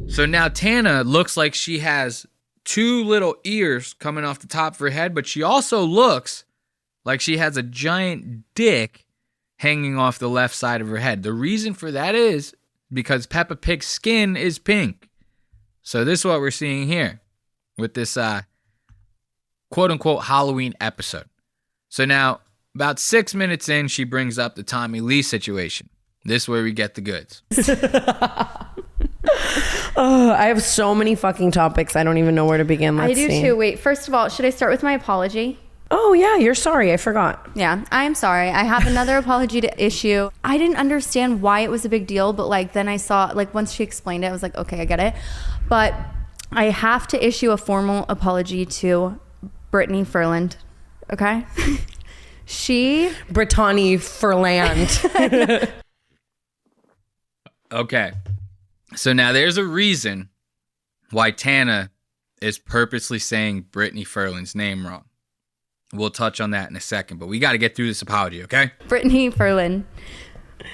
[SPEAKER 1] So now Tana looks like she has 2 little ears coming off the top of her head, but she also looks like she has a giant dick hanging off the left side of her head. The reason for that is because Peppa Pig's skin is pink. So this is what we're seeing here with this quote-unquote Halloween episode. So now, about 6 minutes in, she brings up the Tommy Lee situation. This is where we get the goods.
[SPEAKER 12] I have so many fucking topics. I don't even know where to begin.
[SPEAKER 14] I do too. Wait, first of all, should I start with my apology?
[SPEAKER 12] Oh, yeah, you're sorry. I forgot.
[SPEAKER 14] Yeah, I am sorry. I have another apology to issue. I didn't understand why it was a big deal, but like then I saw, like once she explained it, I was like, okay, I get it. But I have to issue a formal apology to Brittany Furland, okay?
[SPEAKER 12] Brittany Furland.
[SPEAKER 1] Okay. So now there's a reason why Tana is purposely saying Brittany Furland's name wrong. We'll touch on that in a second, but we got to get through this apology, okay?
[SPEAKER 14] Brittany Furlan.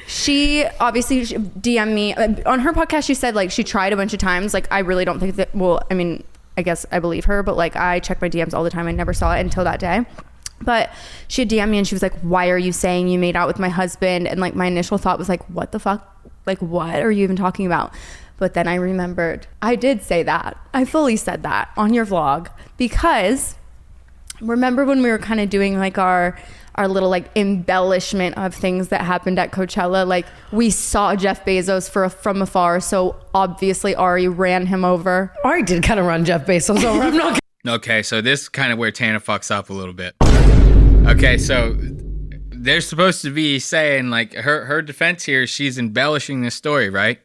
[SPEAKER 14] She obviously DM'd me on her podcast. She said like she tried a bunch of times. Like I really don't think that. Well, I mean, I guess I believe her, but like I check my DMs all the time. I never saw it until that day. But she had DM'd me and she was like, "Why are you saying you made out with my husband?" And like my initial thought was like, "What the fuck? Like what are you even talking about?" But then I remembered I did say that. I fully said that on your vlog because. Remember when we were kind of doing like our little like embellishment of things that happened at Coachella? Like we saw Jeff Bezos from afar, so obviously Ari ran him over.
[SPEAKER 12] Ari did kind of run Jeff Bezos over. I'm not.
[SPEAKER 1] Okay, so this is kind of where Tana fucks up a little bit. Okay, so they're supposed to be saying like her defense here. She's embellishing this story, right?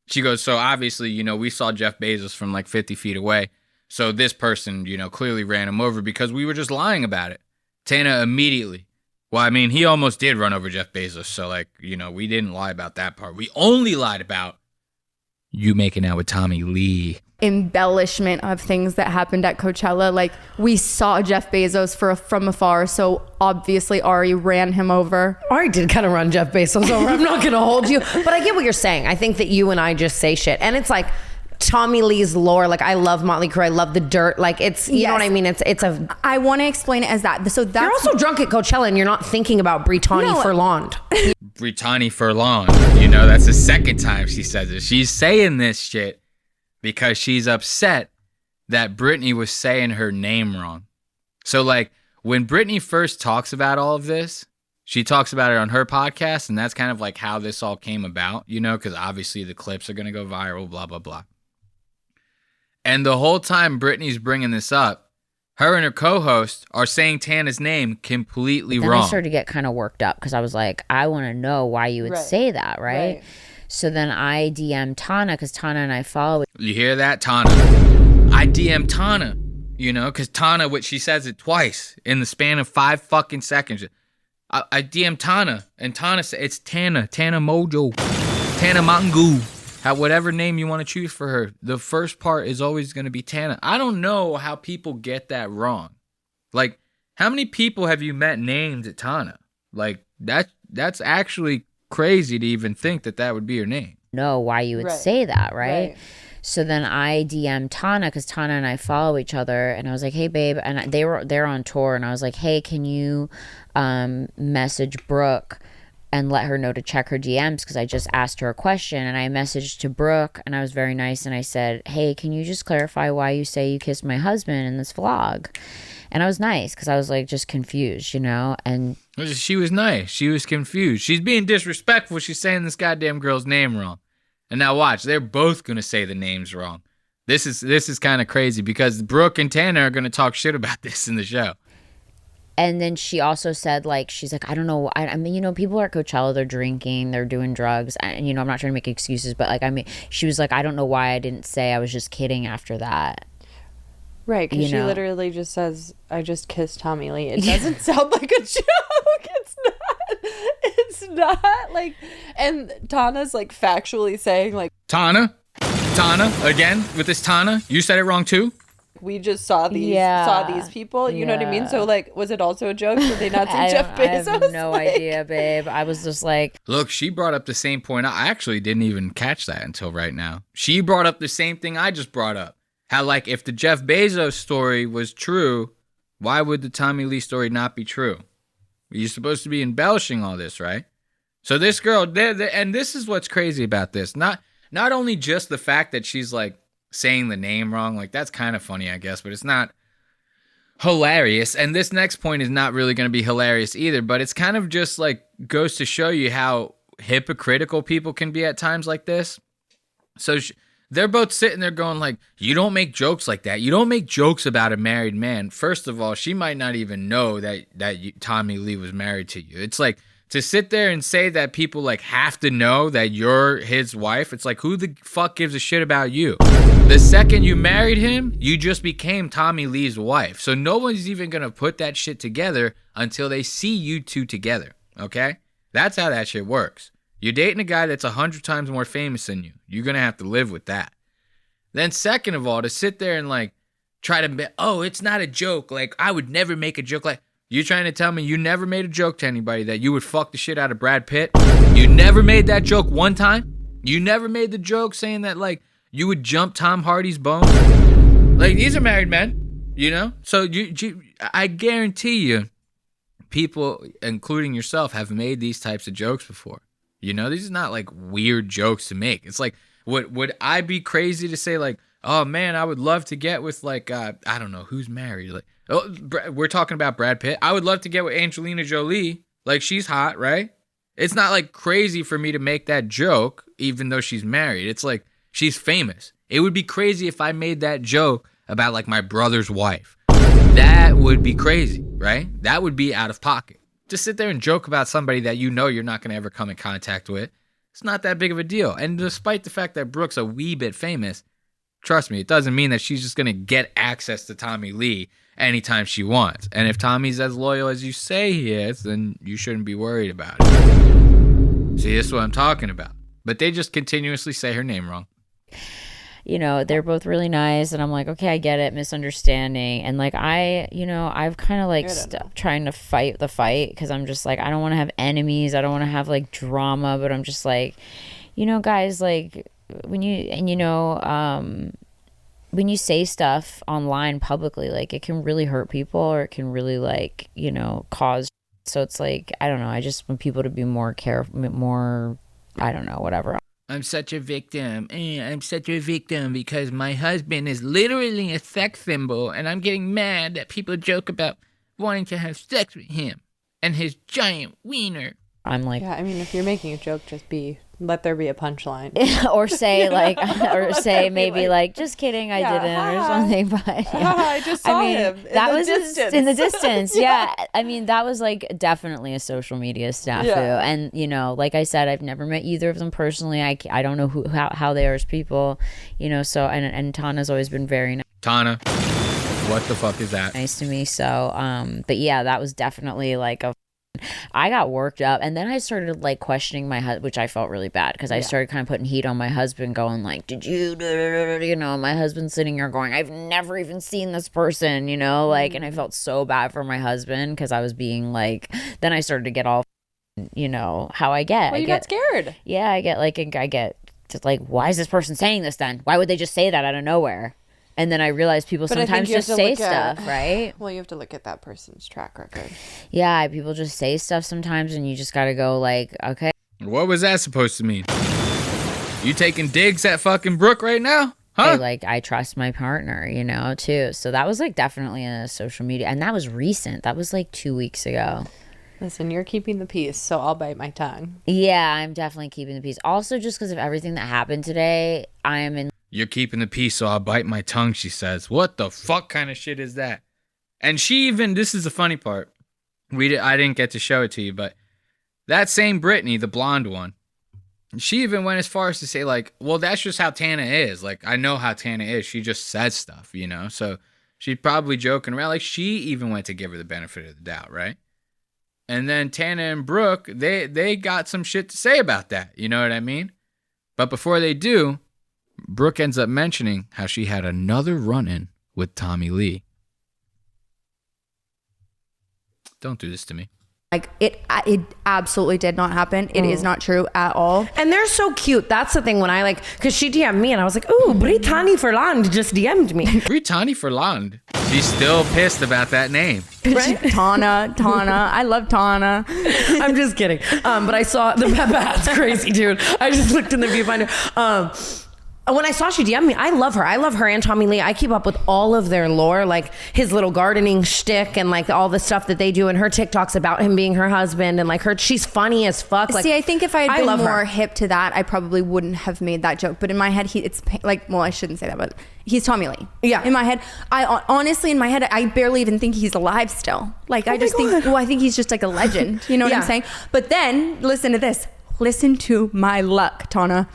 [SPEAKER 1] She goes, so obviously, you know, we saw Jeff Bezos from like 50 feet away. So this person, you know, clearly ran him over because we were just lying about it. Tana immediately. Well, I mean, he almost did run over Jeff Bezos. So, like, you know, we didn't lie about that part. We only lied about you making out with Tommy Lee.
[SPEAKER 14] Embellishment of things that happened at Coachella. Like we saw Jeff Bezos from afar. So obviously Ari ran him over.
[SPEAKER 12] Ari did kind of run Jeff Bezos over. I'm not going to hold you. But I get what you're saying. I think that you and I just say shit. And it's like, Tommy Lee's lore, like I love Motley Crue, I love the dirt, like it's you know what I mean. It's a.
[SPEAKER 14] I want to explain it as that. So that's
[SPEAKER 12] you're also drunk at Coachella and you're not thinking about Brittany Furland.
[SPEAKER 1] Brittany Furland, you know that's the second time she says it. She's saying this shit because she's upset that Brittany was saying her name wrong. So like when Brittany first talks about all of this, she talks about it on her podcast, and that's kind of like how this all came about, you know, because obviously the clips are gonna go viral, blah blah blah. And the whole time Brittany's bringing this up, her and her co-host are saying Tana's name completely
[SPEAKER 15] then
[SPEAKER 1] wrong.
[SPEAKER 15] I started to get kind of worked up because I was like, I want to know why you would say that, right? So then I DM'd Tana because Tana and I follow.
[SPEAKER 1] You hear that, Tana? I DM'd Tana, you know, because Tana, she says it twice in the span of 5 fucking seconds. I DM'd Tana, and Tana said, it's Tana Mojo, Tana Mangu. Whatever name you want to choose for her, the first part is always going to be Tana. I don't know how people get that wrong. Like, how many people have you met named Tana? Like, that's actually crazy to even think that would be your name.
[SPEAKER 15] Know why you would say that, right? So then I DM'd Tana because Tana and I follow each other, and I was like, "Hey, babe," and they're on tour, and I was like, "Hey, can you message Brooke and let her know to check her DMs because I just asked her a question." And I messaged to Brooke, and I was very nice, and I said, "Hey, can you just clarify why you say you kissed my husband in this vlog?" And I was nice because I was like just confused, you know. And
[SPEAKER 1] she was nice. She was confused. She's being disrespectful. She's saying this goddamn girl's name wrong. And now watch, they're both gonna say the names wrong. This is kind of crazy because Brooke and Tanner are gonna talk shit about this in the show.
[SPEAKER 15] And then she also said, like, she's like, I don't know. I mean, you know, people are at Coachella, they're drinking, they're doing drugs. And, you know, I'm not trying to make excuses, but, like, I mean, she was like, I don't know why I didn't say I was just kidding after that.
[SPEAKER 16] Right, because she literally just says, I just kissed Tommy Lee. It doesn't sound like a joke. It's not like, and Tana's like factually saying like,
[SPEAKER 1] Tana, again with this Tana, you said it wrong too?
[SPEAKER 16] We just saw these people, you know what I mean? So like, was it also a joke? Did they not say Jeff Bezos?
[SPEAKER 15] I have no idea, babe. I was just like,
[SPEAKER 1] look, she brought up the same point. I actually didn't even catch that until right now. She brought up the same thing I just brought up. How, like, if the Jeff Bezos story was true, why would the Tommy Lee story not be true? You're supposed to be embellishing all this, right? So this girl, and this is what's crazy about this. Not only just the fact that she's, like, saying the name wrong. Like, that's kind of funny, I guess, but it's not hilarious. And this next point is not really going to be hilarious either, but it's kind of just, like, goes to show you how hypocritical people can be at times like this. So they're both sitting there going like, you don't make jokes like that. You don't make jokes about a married man. First of all, she might not even know that Tommy Lee was married to you. It's like to sit there and say that people like have to know that you're his wife. It's like, who the fuck gives a shit about you? The second you married him, you just became Tommy Lee's wife. So no one's even going to put that shit together until they see you two together. Okay? That's how that shit works. You're dating a guy that's 100 times more famous than you. You're going to have to live with that. Then second of all, to sit there and like try to, oh, it's not a joke. Like, I would never make a joke. Like, you're trying to tell me you never made a joke to anybody that you would fuck the shit out of Brad Pitt? You never made that joke one time? You never made the joke saying that like you would jump Tom Hardy's bones? Like, these are married men, you know? So I guarantee you people, including yourself, have made these types of jokes before. You know, these are not like weird jokes to make. It's like, would I be crazy to say like, oh man, I would love to get with like, I don't know, who's married? Like, oh, we're talking about Brad Pitt. I would love to get with Angelina Jolie. Like, she's hot, right? It's not like crazy for me to make that joke, even though she's married. It's like, she's famous. It would be crazy if I made that joke about like my brother's wife. That would be crazy, right? That would be out of pocket. To sit there and joke about somebody that you know you're not going to ever come in contact with, it's not that big of a deal. And despite the fact that Brooke's a wee bit famous, trust me, it doesn't mean that she's just going to get access to Tommy Lee anytime she wants. And if Tommy's as loyal as you say he is, then you shouldn't be worried about it. See, this is what I'm talking about. But they just continuously say her name wrong.
[SPEAKER 15] You know, they're both really nice, and I'm like, okay, I get it, misunderstanding. And like, I've kind of like stopped trying to fight the fight because I'm just like, I don't want to have enemies, I don't want to have like drama, but I'm just like, you know, guys, like when you say stuff online publicly, like it can really hurt people or it can really like, you know, cause. So it's like, I don't know, I just want people to be more careful, more, I don't know, whatever.
[SPEAKER 1] I'm such a victim. I'm such a victim because my husband is literally a sex symbol, and I'm getting mad that people joke about wanting to have sex with him and his giant wiener.
[SPEAKER 15] I'm like,
[SPEAKER 16] yeah, I mean, if you're making a joke, just let there be a punchline.
[SPEAKER 15] or say like, or say maybe like, just kidding, I didn't, or something. But yeah.
[SPEAKER 16] I just saw him.
[SPEAKER 15] That was in the distance. Yeah. I mean, that was like definitely a social media snafu. Yeah. And you know, like I said, I've never met either of them personally. I don't know how they are as people. You know, so and Tana's always been very nice.
[SPEAKER 1] Tana, what the fuck is that?
[SPEAKER 15] Nice to me. So, but yeah, that was definitely like a I got worked up, and then I started like questioning my husband, which I felt really bad because I started kind of putting heat on my husband, going like, "Did you?" You know, my husband's sitting here going, "I've never even seen this person," you know, like, and I felt so bad for my husband because I was being like. Then I started to get all, you know, how I get.
[SPEAKER 16] Well, you got scared.
[SPEAKER 15] Yeah, I get just like, why is this person saying this then? Why would they just say that out of nowhere? And then I realized people sometimes just say stuff, right?
[SPEAKER 16] Well, you have to look at that person's track record.
[SPEAKER 15] Yeah, people just say stuff sometimes, and you just got to go like, okay.
[SPEAKER 1] What was that supposed to mean? You taking digs at fucking Brooke right now? Huh?
[SPEAKER 15] Like, I trust my partner, you know, too. So that was like definitely a social media. And that was recent. That was like 2 weeks ago.
[SPEAKER 16] Listen, you're keeping the peace, so I'll bite my tongue.
[SPEAKER 15] Yeah, I'm definitely keeping the peace. Also, just because of everything that happened today, I am in.
[SPEAKER 1] You're keeping the peace, so I'll bite my tongue, she says. What the fuck kind of shit is that? And she even, this is the funny part. I didn't get to show it to you, but that same Brittany, the blonde one, she even went as far as to say, like, well, that's just how Tana is. Like, I know how Tana is. She just says stuff, you know? So she's probably joking around. Like, she even went to give her the benefit of the doubt, right? And then Tana and Brooke, they got some shit to say about that. You know what I mean? But before they do, Brooke ends up mentioning how she had another run-in with Tommy Lee. Don't do this to me.
[SPEAKER 14] Like, it absolutely did not happen. It is not true at all.
[SPEAKER 12] And they're so cute. That's the thing when I because she DM'd me and I was like, ooh, Brittany Verland just DM'd me.
[SPEAKER 1] Brittany Verland. She's still pissed about that name.
[SPEAKER 14] Right? Tana. I love Tana.
[SPEAKER 12] I'm just kidding. But I saw that's crazy, dude. I just looked in the viewfinder. When I saw she DM'd me, I love her. I love her and Tommy Lee. I keep up with all of their lore, like his little gardening shtick and like all the stuff that they do. And her TikToks about him being her husband and like she's funny as fuck. Like,
[SPEAKER 14] see, I think if I had been more
[SPEAKER 12] her.
[SPEAKER 14] hip to that, I probably wouldn't have made that joke. But in my head, it's like, well, I shouldn't say that, but he's Tommy Lee.
[SPEAKER 12] Yeah.
[SPEAKER 14] In my head, honestly, in my head, I barely even think he's alive still. Like, I just think, I think he's just like a legend. You know what I'm saying? But then listen to this. Listen to my luck, Tana.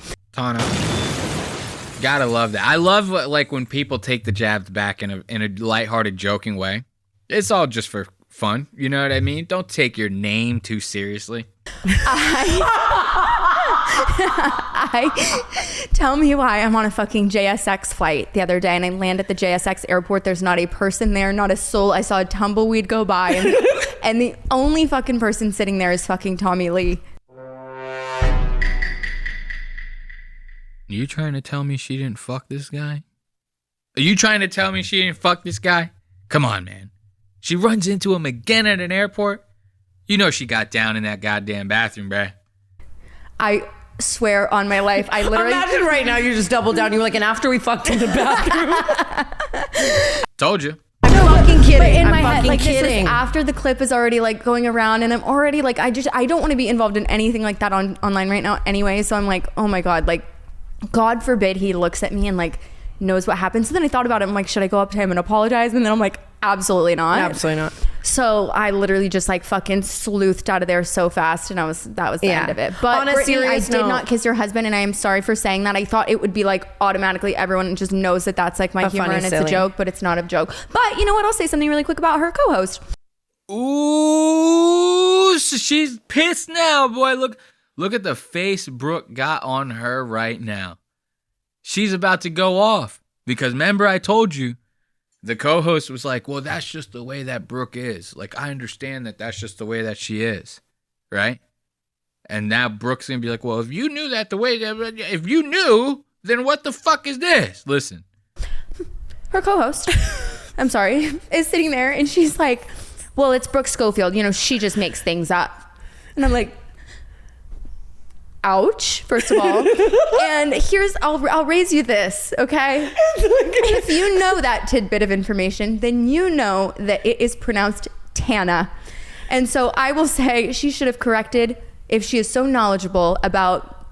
[SPEAKER 1] Gotta love that. I love like when people take the jabs back in a lighthearted, joking way. It's all just for fun. You know what I mean? Don't take your name too seriously.
[SPEAKER 14] Tell me why I'm on a fucking JSX flight the other day and I land at the JSX airport. There's not a person there, not a soul. I saw a tumbleweed go by and the only fucking person sitting there is fucking Tommy Lee.
[SPEAKER 1] Are you trying to tell me she didn't fuck this guy? Are you trying to tell me she didn't fuck this guy? Come on, man. She runs into him again at an airport. You know she got down in that goddamn bathroom, bruh.
[SPEAKER 14] I swear on my life, I literally...
[SPEAKER 12] Imagine right now you just double down. You're like, and after we fucked in the bathroom.
[SPEAKER 1] Told you.
[SPEAKER 12] I'm fucking kidding.
[SPEAKER 14] But in
[SPEAKER 12] I'm
[SPEAKER 14] my head, like,
[SPEAKER 12] kidding.
[SPEAKER 14] this was after the clip is already like going around and I'm already like, I don't want to be involved in anything like that online right now anyway. So I'm like, oh my God, like, God forbid he looks at me and like knows what happened. So then I thought about it. I'm like, should I go up to him and apologize? And then I'm like, absolutely not.
[SPEAKER 12] Absolutely not.
[SPEAKER 14] So I literally just like fucking sleuthed out of there so fast, and that was the end of it. But
[SPEAKER 12] On a
[SPEAKER 14] Brittany, I
[SPEAKER 12] serious
[SPEAKER 14] did
[SPEAKER 12] note-
[SPEAKER 14] not kiss your husband, and I am sorry for saying that. I thought it would be like automatically everyone just knows that that's like my humor
[SPEAKER 12] funny,
[SPEAKER 14] and it's
[SPEAKER 12] silly.
[SPEAKER 14] a joke, but it's not a joke. But you know what? I'll say something really quick about her co-host.
[SPEAKER 1] Ooh, she's pissed now, boy. Look at the face Brooke got on her right now. She's about to go off because remember I told you the co-host was like, well, that's just the way that Brooke is. Like, I understand that that's just the way that she is, right? And now Brooke's going to be like, well, if you knew that if you knew, then what the fuck is this? Listen.
[SPEAKER 14] Her co-host, I'm sorry, is sitting there and she's like, well, it's Brooke Schofield. You know, she just makes things up. And I'm like, ouch, first of all. And I'll raise you this, okay? If you know that tidbit of information, then you know that it is pronounced Tana. And so I will say she should have corrected, if she is so knowledgeable about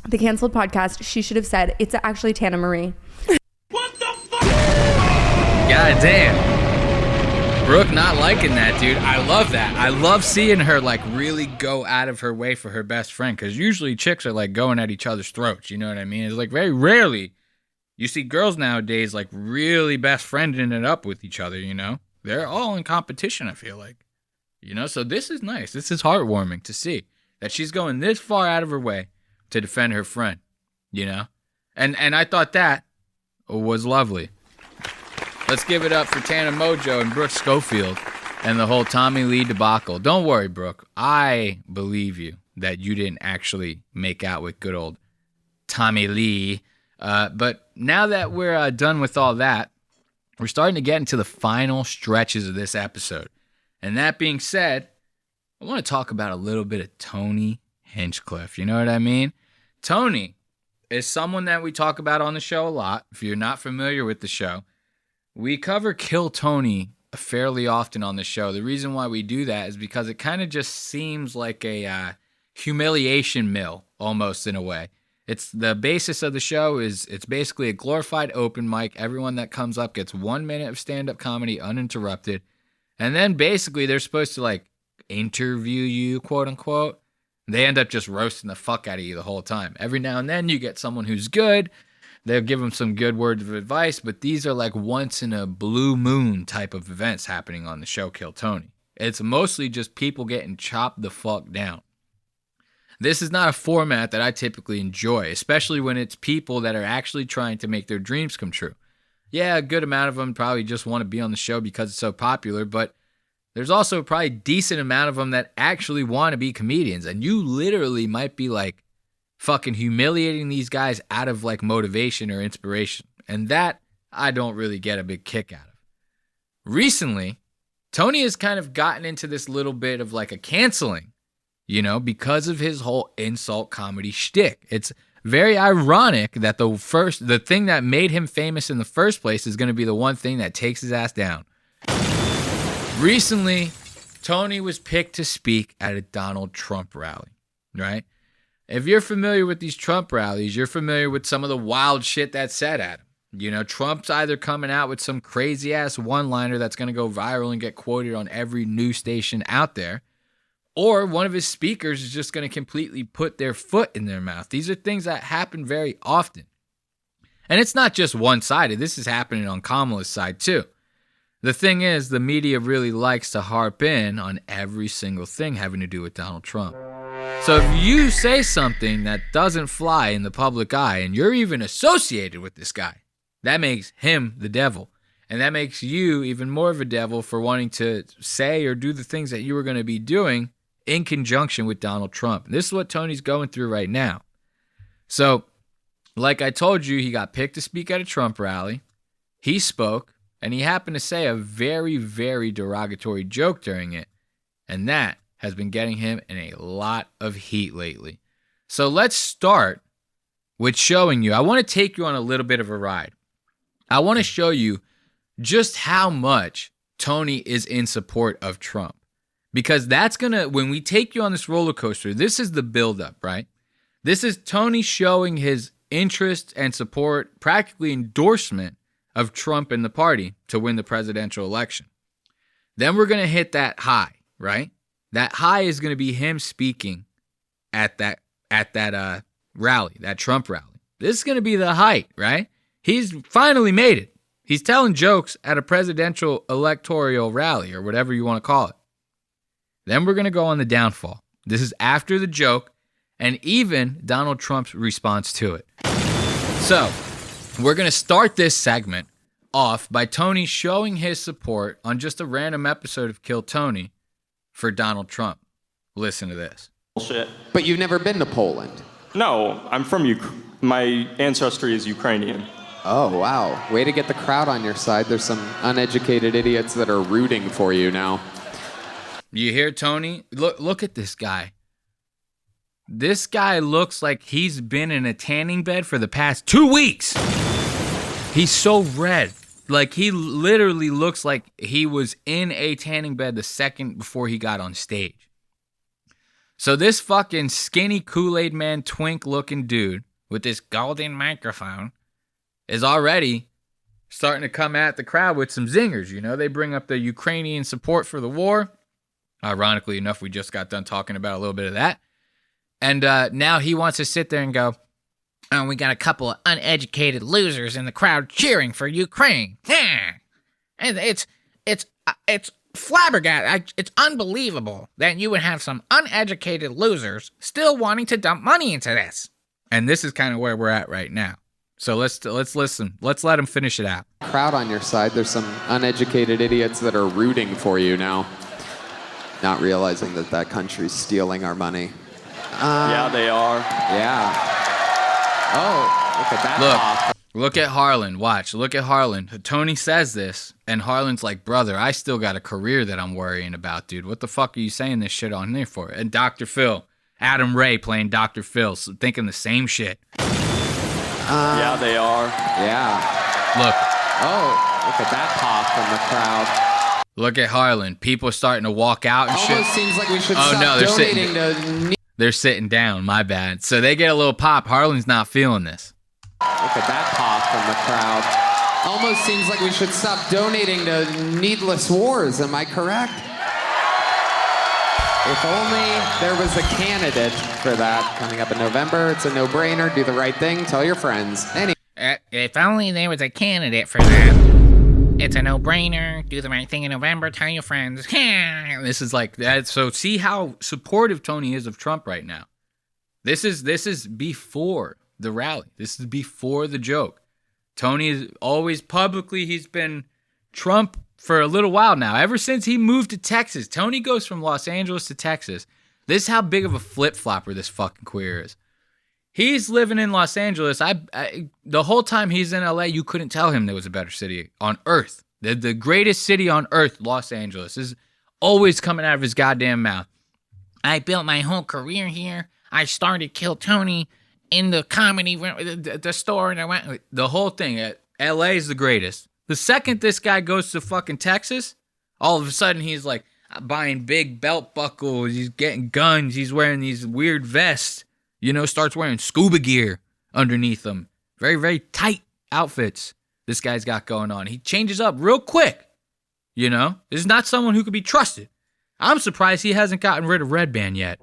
[SPEAKER 14] the canceled podcast, she should have said it's actually Tana Marie.
[SPEAKER 1] God damn. Brooke not liking that, dude. I love that. I love seeing her like really go out of her way for her best friend, because usually chicks are like going at each other's throats. You know what I mean? It's like very rarely you see girls nowadays like really best friending it up with each other, you know? They're all in competition, I feel like. You know, so this is nice. This is heartwarming to see that she's going this far out of her way to defend her friend, you know? And I thought that was lovely. Let's give it up for Tana Mojo and Brooke Schofield and the whole Tommy Lee debacle. Don't worry, Brooke. I believe you that you didn't actually make out with good old Tommy Lee. But now that we're done with all that, we're starting to get into the final stretches of this episode. And that being said, I want to talk about a little bit of Tony Hinchcliffe. You know what I mean? Tony is someone that we talk about on the show a lot. If you're not familiar with the show, we cover Kill Tony fairly often on the show. The reason why we do that is because it kind of just seems like a humiliation mill, almost in a way. It's the basis of the show is it's basically a glorified open mic. Everyone that comes up gets 1 minute of stand-up comedy uninterrupted. And then basically they're supposed to like interview you, quote unquote. They end up just roasting the fuck out of you the whole time. Every now and then you get someone who's good. They'll give them some good words of advice, but these are like once in a blue moon type of events happening on the show Kill Tony. It's mostly just people getting chopped the fuck down. This is not a format that I typically enjoy, especially when it's people that are actually trying to make their dreams come true. Yeah, a good amount of them probably just want to be on the show because it's so popular, but there's also probably a decent amount of them that actually want to be comedians, and you literally might be like fucking humiliating these guys out of like motivation or inspiration, and that I don't really get a big kick out of. Recently, Tony has kind of gotten into this little bit of like a canceling, you know, because of his whole insult comedy shtick. It's very ironic that the thing that made him famous in the first place is going to be the one thing that takes his ass down. Recently, Tony was picked to speak at a Donald Trump rally, right? If you're familiar with these Trump rallies, you're familiar with some of the wild shit that's said at him. You know, Trump's either coming out with some crazy ass one-liner that's going to go viral and get quoted on every news station out there, or one of his speakers is just going to completely put their foot in their mouth. These are things that happen very often. And it's not just one-sided. This is happening on Kamala's side too. The thing is, the media really likes to harp in on every single thing having to do with Donald Trump. So if you say something that doesn't fly in the public eye and you're even associated with this guy, that makes him the devil. And that makes you even more of a devil for wanting to say or do the things that you were going to be doing in conjunction with Donald Trump. And this is what Tony's going through right now. So, like I told you, he got picked to speak at a Trump rally. He spoke, and he happened to say a very, very derogatory joke during it. And that has been getting him in a lot of heat lately. So let's start with showing you. I want to take you on a little bit of a ride. I want to show you just how much Tony is in support of Trump. Because that's going to, when we take you on this roller coaster, this is the buildup, right? This is Tony showing his interest and support, practically endorsement of Trump and the party to win the presidential election. Then we're going to hit that high, right? That high is going to be him speaking at that rally, that Trump rally. This is going to be the height, right? He's finally made it. He's telling jokes at a presidential electoral rally or whatever you want to call it. Then we're going to go on the downfall. This is after the joke and even Donald Trump's response to it. So we're going to start this segment off by Tony showing his support on just a random episode of Kill Tony for Donald Trump. Listen to this.
[SPEAKER 17] Bullshit.
[SPEAKER 18] But you've never been to Poland.
[SPEAKER 17] No, I'm from Ukraine. My ancestry is Ukrainian.
[SPEAKER 18] Oh, wow. Way to get the crowd on your side. There's some uneducated idiots that are rooting for you now.
[SPEAKER 1] You hear Tony? Look at this guy. This guy looks like he's been in a tanning bed for the past 2 weeks. He's so red. Like, he literally looks like he was in a tanning bed the second before he got on stage. So this fucking skinny Kool-Aid man twink looking dude with this golden microphone is already starting to come at the crowd with some zingers. You know, they bring up the Ukrainian support for the war. Ironically enough, we just got done talking about a little bit of that. And now he wants to sit there and go, oh, we got a couple of uneducated losers in the crowd cheering for Ukraine. Yeah. And it's flabbergasted. It's unbelievable that you would have some uneducated losers still wanting to dump money into this. And this is kind of where we're at right now. So let's listen. Let's let him finish it out.
[SPEAKER 18] Crowd on your side. There's some uneducated idiots that are rooting for you now, not realizing that that country's stealing our money.
[SPEAKER 17] Yeah, they are.
[SPEAKER 18] Yeah. Oh, look at that.
[SPEAKER 1] Look at Harlan. Watch. Look at Harlan. Tony says this, and Harlan's like, brother, I still got a career that I'm worrying about, dude. What the fuck are you saying this shit on there for? And Dr. Phil, Adam Ray playing Dr. Phil, thinking the same shit.
[SPEAKER 17] Yeah, they are.
[SPEAKER 18] Yeah.
[SPEAKER 1] Look.
[SPEAKER 18] Oh, look at that pop from the crowd.
[SPEAKER 1] Look at Harlan. People are starting to walk out and shit.
[SPEAKER 18] Almost seems like we should
[SPEAKER 1] Oh,
[SPEAKER 18] stop
[SPEAKER 1] no, they're
[SPEAKER 18] donating
[SPEAKER 1] sitting.
[SPEAKER 18] to...
[SPEAKER 1] They're sitting down. My bad. So they get a little pop. Harlan's not feeling this.
[SPEAKER 18] Look at that pop from the crowd. Almost seems like we should stop donating to needless wars. Am I correct? If only there was a candidate for that coming up in November. It's a no-brainer. Do the right thing. Tell your friends.
[SPEAKER 1] If only there was a candidate for that. It's a no-brainer. Do the right thing in November. Tell your friends. This is like that. So see how supportive Tony is of Trump right now. This is before the rally. This is before the joke. Tony is always publicly, he's been Trump for a little while now. Ever since he moved to Texas. Tony goes from Los Angeles to Texas. This is how big of a flip-flopper this fucking queer is. He's living in Los Angeles. The whole time he's in LA, you couldn't tell him there was a better city on earth. The greatest city on earth, Los Angeles, is always coming out of his goddamn mouth. I built my whole career here. I started Kill Tony in the comedy, the store, and I went, the whole thing. LA is the greatest. The second this guy goes to fucking Texas, all of a sudden he's like buying big belt buckles. He's getting guns. He's wearing these weird vests. Starts wearing scuba gear underneath them. Very, very tight outfits this guy's got going on. He changes up real quick. This is not someone who could be trusted. I'm surprised he hasn't gotten rid of Red Band yet.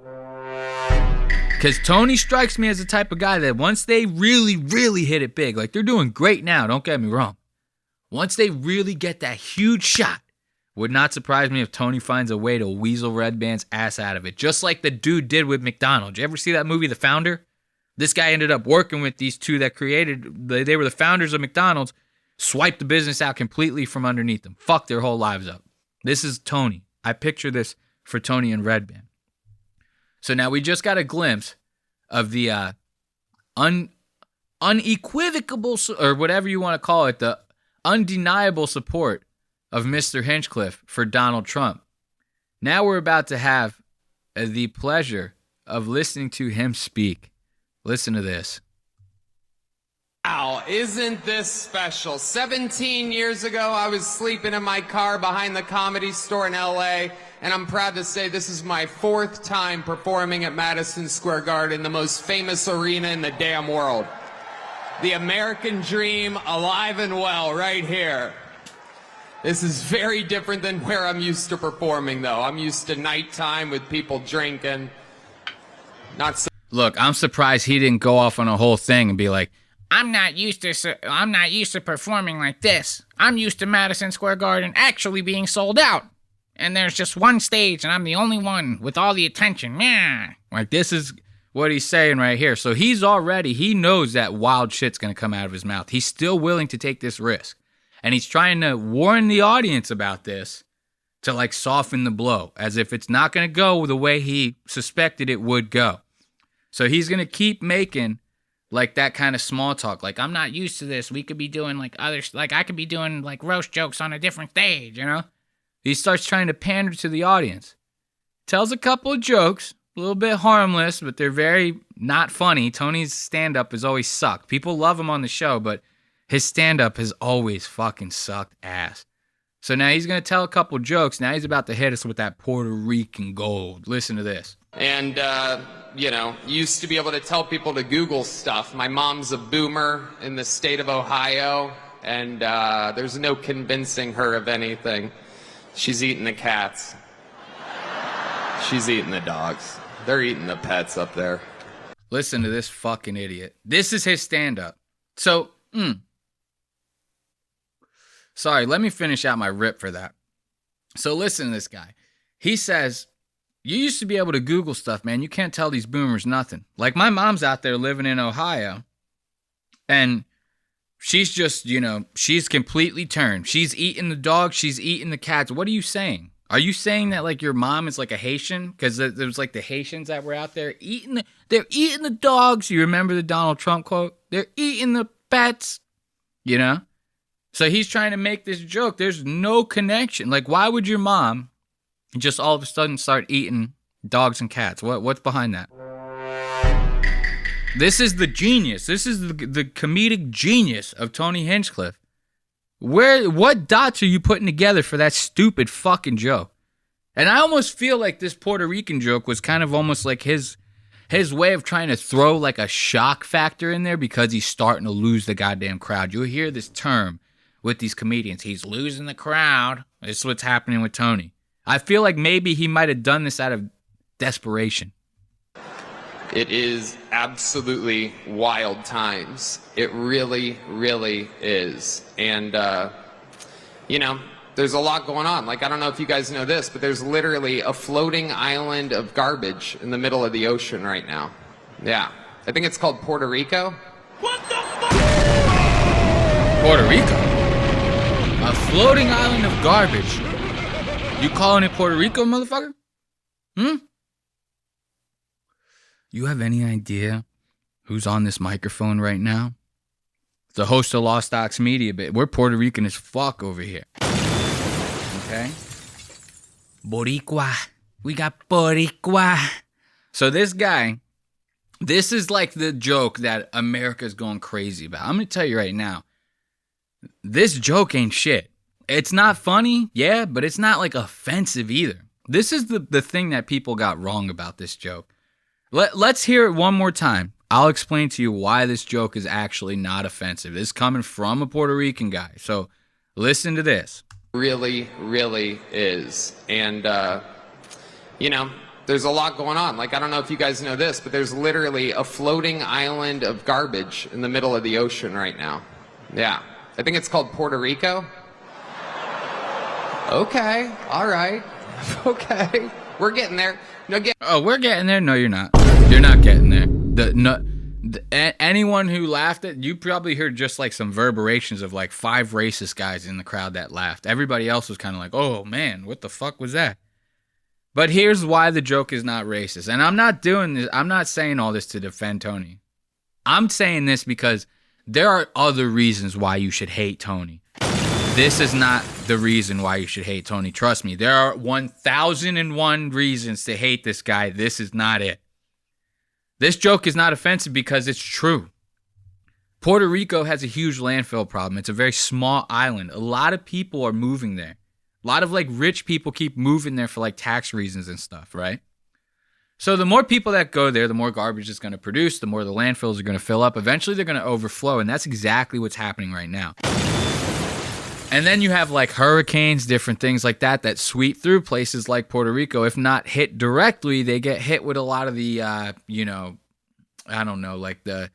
[SPEAKER 1] Because Tony strikes me as the type of guy that once they really, really hit it big, like they're doing great now, don't get me wrong. Once they really get that huge shot, would not surprise me if Tony finds a way to weasel Red Band's ass out of it. Just like the dude did with McDonald's. You ever see that movie, The Founder? This guy ended up working with these two that created, they were the founders of McDonald's, swiped the business out completely from underneath them. Fucked their whole lives up. This is Tony. I picture this for Tony and Red Band. So now we just got a glimpse of the unequivocal, or whatever you want to call it, the undeniable support of Mr. Hinchcliffe for Donald Trump. Now we're about to have the pleasure of listening to him speak. Listen to this.
[SPEAKER 18] Wow, isn't this special? 17 years ago, I was sleeping in my car behind the Comedy Store in LA, and I'm proud to say this is my 4th time performing at Madison Square Garden, the most famous arena in the damn world. The American dream alive and well right here. This is very different than where I'm used to performing, though. I'm used to nighttime with people drinking.
[SPEAKER 1] Look, I'm surprised he didn't go off on a whole thing and be like, I'm not used to performing like this. I'm used to Madison Square Garden actually being sold out. And there's just one stage and I'm the only one with all the attention. Yeah. Like, this is what he's saying right here. So he knows that wild shit's going to come out of his mouth. He's still willing to take this risk. And he's trying to warn the audience about this to like soften the blow, as if it's not going to go the way he suspected it would go. So he's going to keep making like that kind of small talk. Like, I'm not used to this. We could be doing like I could be doing like roast jokes on a different stage, He starts trying to pander to the audience. Tells a couple of jokes, a little bit harmless, but they're very not funny. Tony's stand-up has always sucked. People love him on the show, but his stand-up has always fucking sucked ass. So now he's going to tell a couple jokes. Now he's about to hit us with that Puerto Rican gold. Listen to this.
[SPEAKER 18] And, used to be able to tell people to Google stuff. My mom's a boomer in the state of Ohio, and there's no convincing her of anything. She's eating the cats. She's eating the dogs. They're eating the pets up there.
[SPEAKER 1] Listen to this fucking idiot. This is his stand-up. So, Sorry, let me finish out my rip for that. So listen to this guy. He says, you used to be able to Google stuff, man. You can't tell these boomers nothing. Like my mom's out there living in Ohio, and she's just, she's completely turned. She's eating the dogs. She's eating the cats. What are you saying? Are you saying that like your mom is like a Haitian? Because there was like the Haitians that were out there they're eating the dogs. You remember the Donald Trump quote? They're eating the pets, So he's trying to make this joke. There's no connection. Like, why would your mom just all of a sudden start eating dogs and cats? What's behind that? This is the genius. This is the comedic genius of Tony Hinchcliffe. What dots are you putting together for that stupid fucking joke? And I almost feel like this Puerto Rican joke was kind of almost like his way of trying to throw like a shock factor in there because he's starting to lose the goddamn crowd. You'll hear this term with these comedians. He's losing the crowd. This is what's happening with Tony. I feel like maybe he might have done this out of desperation.
[SPEAKER 18] It is absolutely wild times. It really, really is. And, there's a lot going on. Like, I don't know if you guys know this, but there's literally a floating island of garbage in the middle of the ocean right now. Yeah. I think it's called Puerto Rico.
[SPEAKER 1] Puerto Rico? A floating island of garbage? You calling it Puerto Rico, motherfucker? You have any idea who's on this microphone right now? The host of Lost Ox Media, but we're Puerto Rican as fuck over here. Okay? Boricua. We got Boricua. So this guy, this is like the joke that America's going crazy about. I'm going to tell you right now, this joke ain't shit. It's not funny, yeah, but it's not like offensive either. This is the thing that people got wrong about this joke. Let's hear it one more time. I'll explain to you why this joke is actually not offensive. This is coming from a Puerto Rican guy. So listen to this.
[SPEAKER 18] Really, really is. And, there's a lot going on. Like, I don't know if you guys know this, but there's literally a floating island of garbage in the middle of the ocean right now. Yeah. I think it's called Puerto Rico. Okay. All right. Okay. We're getting there.
[SPEAKER 1] We're getting there. No, you're not. You're not getting there. Anyone who laughed at you probably heard just like some verberations of like 5 racist guys in the crowd that laughed. Everybody else was kind of like, oh man, what the fuck was that? But here's why the joke is not racist. And I'm not doing this. I'm not saying all this to defend Tony. I'm saying this because there are other reasons why you should hate Tony. This is not the reason why you should hate Tony. Trust me, there are 1,001 reasons to hate this guy. This is not it. This joke is not offensive because it's true. Puerto Rico has a huge landfill problem. It's a very small island. A lot of people are moving there. A lot of like rich people keep moving there for like tax reasons and stuff, right? So the more people that go there, the more garbage it's going to produce, the more the landfills are going to fill up. Eventually they're going to overflow, and that's exactly what's happening right now. And then you have like hurricanes, different things like that sweep through places like Puerto Rico. If not hit directly, they get hit with a lot of the, I don't know, like the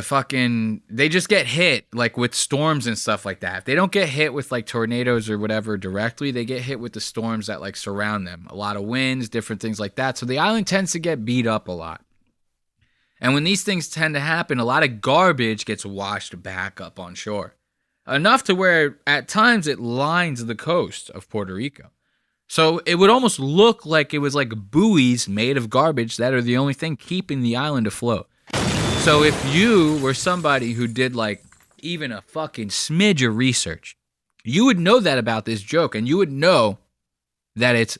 [SPEAKER 1] fucking, they just get hit like with storms and stuff like that. If they don't get hit with like tornadoes or whatever directly, they get hit with the storms that like surround them. A lot of winds, different things like that. So the island tends to get beat up a lot. And when these things tend to happen, a lot of garbage gets washed back up on shore. Enough to where at times it lines the coast of Puerto Rico. So it would almost look like it was like buoys made of garbage that are the only thing keeping the island afloat. So if you were somebody who did like even a fucking smidge of research, you would know that about this joke, and you would know that it's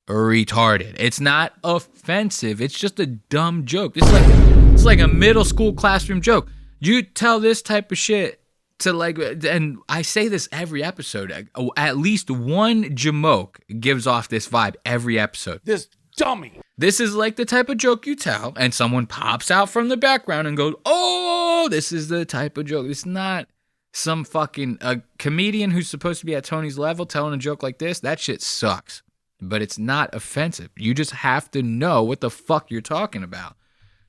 [SPEAKER 1] retarded. It's not offensive. It's just a dumb joke. It's like a middle school classroom joke. You tell this type of shit to like, and I say this every episode, at least one jamoke gives off this vibe every episode.
[SPEAKER 5] This dummy.
[SPEAKER 1] This is like the type of joke you tell, and someone pops out from the background and goes, oh, this is the type of joke. It's not some fucking a comedian who's supposed to be at Tony's level telling a joke like this. That shit sucks, but it's not offensive. You just have to know what the fuck you're talking about.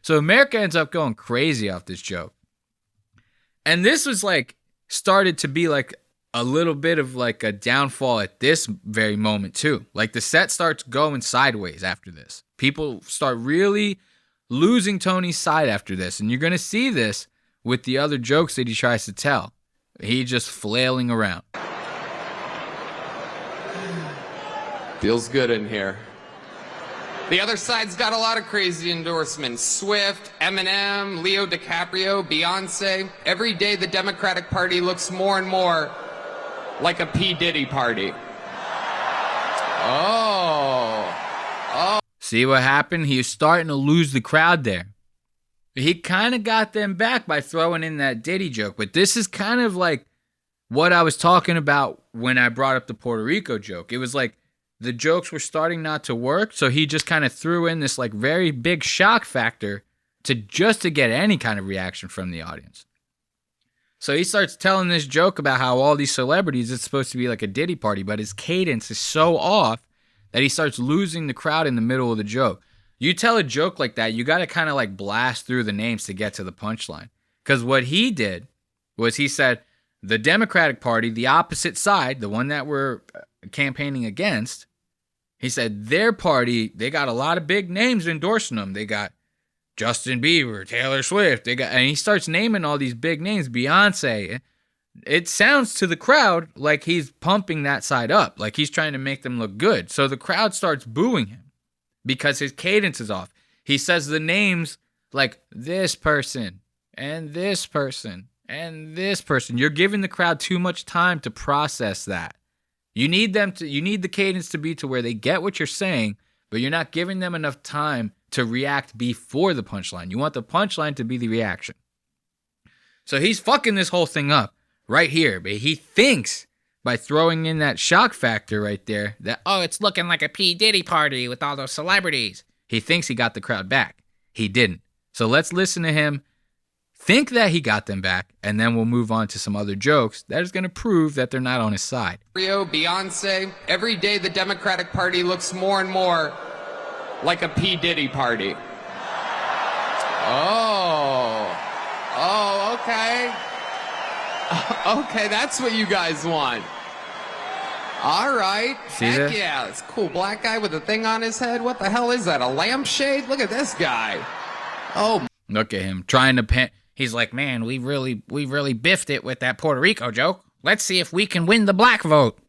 [SPEAKER 1] So America ends up going crazy off this joke. And this was like started to be like a little bit of like a downfall at this very moment too. Like the set starts going sideways after this. People start really losing Tony's side after this. And you're going to see this with the other jokes that he tries to tell. He's just flailing around.
[SPEAKER 18] Feels good in here. The other side's got a lot of crazy endorsements. Swift, Eminem, Leo DiCaprio, Beyonce. Every day the Democratic Party looks more and more like a P. Diddy party. Oh.
[SPEAKER 1] See what happened? He was starting to lose the crowd there. He kind of got them back by throwing in that Diddy joke. But this is kind of like what I was talking about when I brought up the Puerto Rico joke. It was like the jokes were starting not to work, so he just kind of threw in this like very big shock factor to get any kind of reaction from the audience. So he starts telling this joke about how all these celebrities, it's supposed to be like a Diddy party, but his cadence is so off that he starts losing the crowd in the middle of the joke. You tell a joke like that, you got to kind of like blast through the names to get to the punchline. Because what he did was he said, the Democratic Party, the opposite side, the one that we're campaigning against, he said their party, they got a lot of big names endorsing them. They got Justin Bieber, Taylor Swift, and he starts naming all these big names, Beyonce. It sounds to the crowd like he's pumping that side up, like he's trying to make them look good. So the crowd starts booing him because his cadence is off. He says the names like this person and this person and this person. You're giving the crowd too much time to process that. You need the cadence to be to where they get what you're saying, but you're not giving them enough time to react before the punchline. You want the punchline to be the reaction. So he's fucking this whole thing up right here, but he thinks by throwing in that shock factor right there that, oh, it's looking like a P. Diddy party with all those celebrities. He thinks he got the crowd back. He didn't. So let's listen to him think that he got them back, and then we'll move on to some other jokes that is going to prove that they're not on his side.
[SPEAKER 18] Beyonce. Every day the Democratic Party looks more and more like a P. Diddy party. Oh, okay. Okay, that's what you guys want. All right.
[SPEAKER 1] See
[SPEAKER 18] Heck
[SPEAKER 1] this?
[SPEAKER 18] yeah, it's cool. Black guy with a thing on his head. What the hell is that? A lampshade? Look at this guy. Oh.
[SPEAKER 1] Look at him trying to pen. He's like, man, we really biffed it with that Puerto Rico joke. Let's see if we can win the black vote.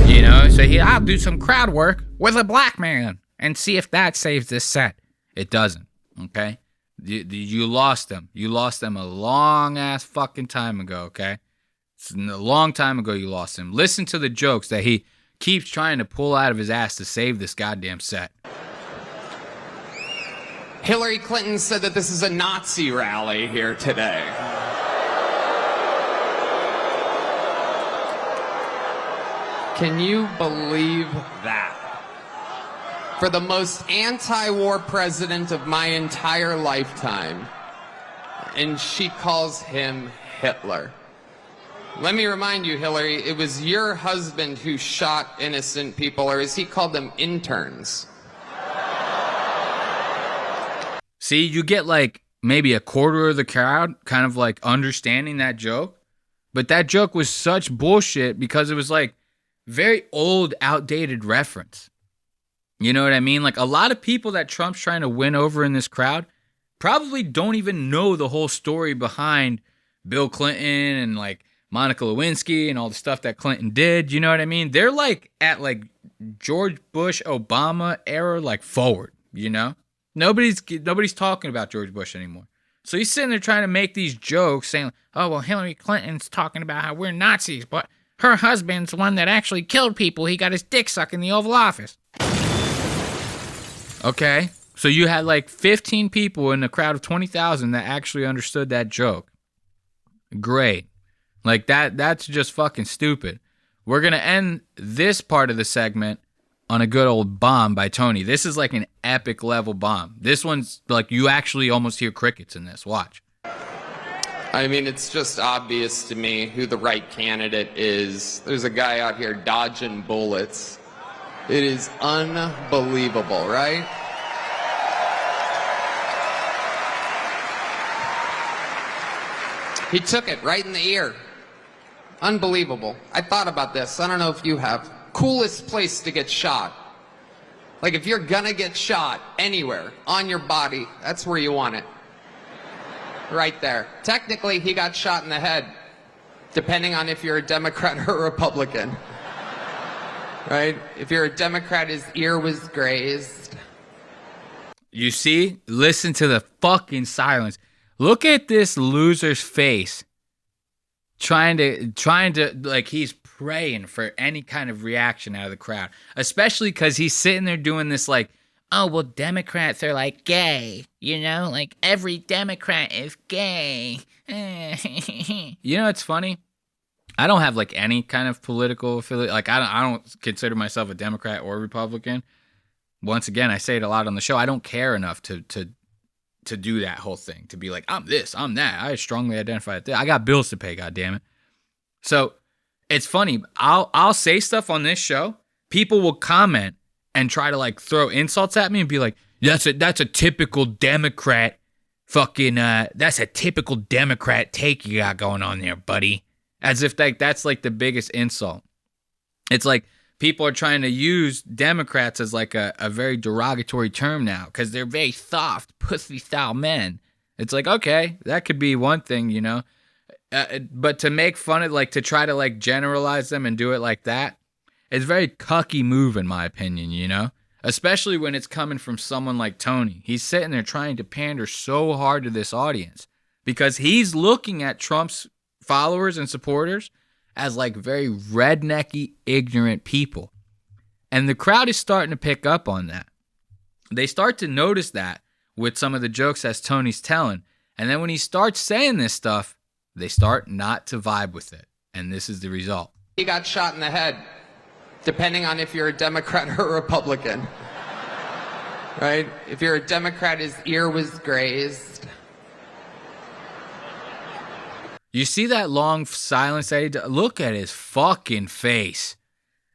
[SPEAKER 1] You know, so I'll do some crowd work with a black man and see if that saves this set. It doesn't, okay? You lost them. You lost them a long-ass fucking time ago, okay? It's a long time ago you lost him. Listen to the jokes that he keeps trying to pull out of his ass to save this goddamn set.
[SPEAKER 18] Hillary Clinton said that this is a Nazi rally here today. Can you believe that? For the most anti-war president of my entire lifetime, and she calls him Hitler. Let me remind you, Hillary, it was your husband who shot innocent people, or as he called them, interns.
[SPEAKER 1] See, you get like maybe a quarter of the crowd kind of like understanding that joke. But that joke was such bullshit because it was like very old, outdated reference. You know what I mean? Like a lot of people that Trump's trying to win over in this crowd probably don't even know the whole story behind Bill Clinton and like Monica Lewinsky and all the stuff that Clinton did. You know what I mean? They're like at like George Bush, Obama era, like forward, you know? Nobody's talking about George Bush anymore. So he's sitting there trying to make these jokes saying, oh, well, Hillary Clinton's talking about how we're Nazis, but her husband's the one that actually killed people. He got his dick sucked in the Oval Office. Okay, so you had like 15 people in a crowd of 20,000 that actually understood that joke. Great. Like that's just fucking stupid. We're going to end this part of the segment on a good old bomb by Tony. This is like an epic level bomb. This one's like you actually almost hear crickets in this. Watch.
[SPEAKER 18] I mean, it's just obvious to me who the right candidate is. There's a guy out here dodging bullets. It is unbelievable, right? He took it right in the ear. Unbelievable. I thought about this. I don't know if you have. Coolest place to get shot. Like if you're gonna get shot anywhere on your body, that's where you want it. Right there. Technically, he got shot in the head, depending on if you're a Democrat or a Republican. Right? If you're a Democrat, his ear was grazed.
[SPEAKER 1] You see? Listen to the fucking silence. Look at this loser's face. Trying to like he's praying for any kind of reaction out of the crowd. Especially because he's sitting there doing this like, oh, well, Democrats are like gay. You know, like every Democrat is gay. You know, it's funny. I don't have like any kind of political affiliate. Like I don't consider myself a Democrat or Republican. Once again, I say it a lot on the show. I don't care enough to do that whole thing, to be like, I'm this, I'm that. I strongly identify with that. I got bills to pay, goddammit. So it's funny. I'll say stuff on this show. People will comment and try to like throw insults at me and be like, that's a typical Democrat fucking that's a typical Democrat take you got going on there, buddy. As if that's like the biggest insult. It's like people are trying to use Democrats as like a very derogatory term now because they're very soft, pussy-style men. It's like, okay, that could be one thing, you know. But to make fun of, like, to try to, like, generalize them and do it like that, it's a very cucky move, in my opinion, you know. Especially when it's coming from someone like Tony. He's sitting there trying to pander so hard to this audience because he's looking at Trump's followers and supporters as like very rednecky, ignorant people. And the crowd is starting to pick up on that. They start to notice that with some of the jokes as Tony's telling. And then when he starts saying this stuff, they start not to vibe with it. And this is the result.
[SPEAKER 18] He got shot in the head, depending on if you're a Democrat or a Republican. Right? If you're a Democrat, his ear was grazed.
[SPEAKER 1] You see that long silence that he does? Look at his fucking face.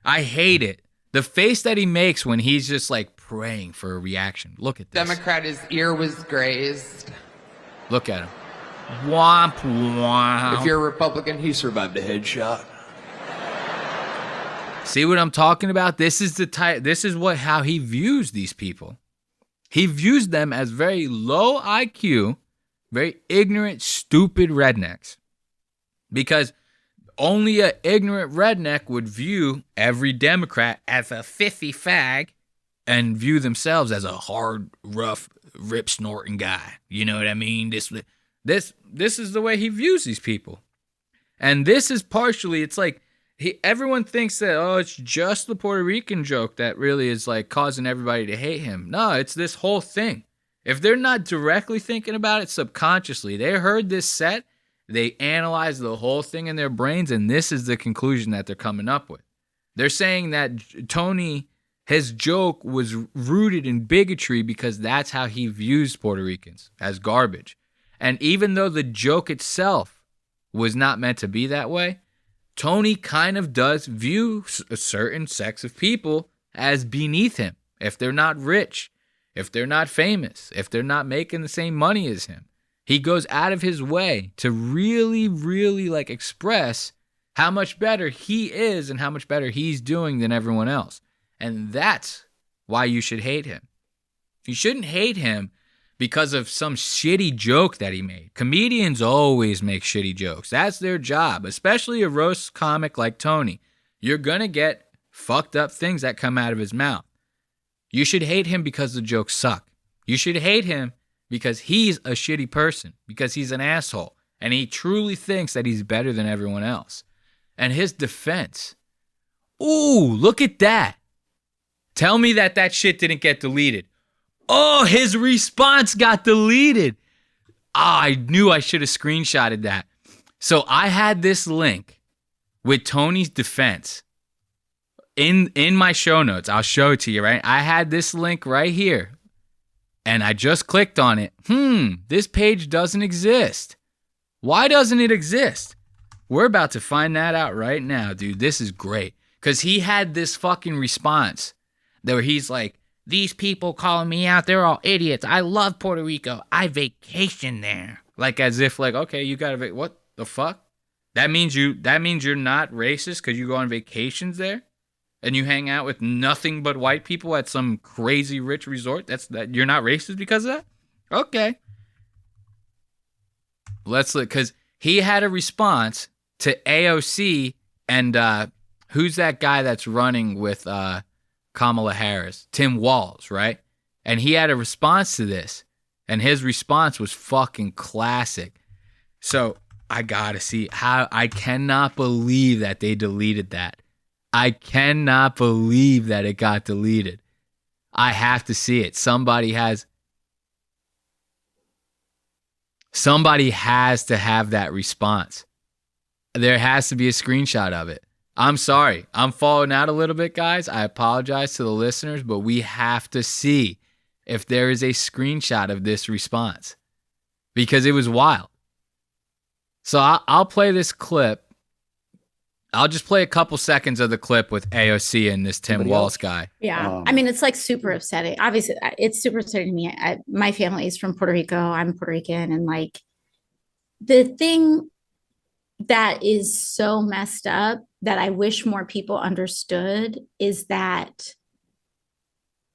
[SPEAKER 1] I hate it. The face that he makes when he's just like praying for a reaction. Look at this.
[SPEAKER 18] Democrat, his ear was grazed.
[SPEAKER 1] Look at him. Womp womp.
[SPEAKER 18] If you're a Republican, he survived a headshot.
[SPEAKER 1] See what I'm talking about? This is how he views these people. He views them as very low IQ, very ignorant, stupid rednecks. Because only an ignorant redneck would view every Democrat as a sissy fag and view themselves as a hard, rough, rip-snorting guy. You know what I mean? This is the way he views these people. And this is partially, it's like, everyone thinks that, oh, it's just the Puerto Rican joke that really is like causing everybody to hate him. No, it's this whole thing. If they're not directly thinking about it subconsciously, they heard this set, they analyzed the whole thing in their brains, and this is the conclusion that they're coming up with. They're saying that Tony, his joke was rooted in bigotry because that's how he views Puerto Ricans, as garbage. And even though the joke itself was not meant to be that way, Tony kind of does view a certain sex of people as beneath him. If they're not rich, if they're not famous, if they're not making the same money as him, he goes out of his way to really, really like express how much better he is and how much better he's doing than everyone else. And that's why you should hate him. You shouldn't hate him because of some shitty joke that he made. Comedians always make shitty jokes. That's their job, especially a roast comic like Tony. You're going to get fucked up things that come out of his mouth. You should hate him because the jokes suck. You should hate him because he's a shitty person, because he's an asshole, and he truly thinks that he's better than everyone else. And his defense, ooh, look at that. Tell me that shit didn't get deleted. Oh, his response got deleted. I knew I should have screenshotted that. So I had this link with Tony's defense in my show notes. I'll show it to you, right? I had this link right here. And I just clicked on it. This page doesn't exist. Why doesn't it exist? We're about to find that out right now, dude. This is great. Because he had this fucking response where he's like, these people calling me out, they're all idiots. I love Puerto Rico. I vacation there. Like as if like, okay, you got to, what the fuck? That means you're not racist because you go on vacations there and you hang out with nothing but white people at some crazy rich resort. That you're not racist because of that? Okay. Let's look, because he had a response to AOC and who's that guy that's running with Kamala Harris? Tim Walz, right? And he had a response to this, and his response was fucking classic. So I gotta see how. I cannot believe that they deleted that. I cannot believe that it got deleted. I have to see it. Somebody has to have that response. There has to be a screenshot of it. I'm sorry. I'm falling out a little bit, guys. I apologize to the listeners, but we have to see if there is a screenshot of this response because it was wild. So I'll play this clip. I'll just play a couple seconds of the clip with AOC and this Tim Walz guy.
[SPEAKER 19] Yeah. I mean, it's like super upsetting. Obviously, it's super upsetting to me. My family is from Puerto Rico. I'm Puerto Rican. And like the thing that is so messed up that I wish more people understood is that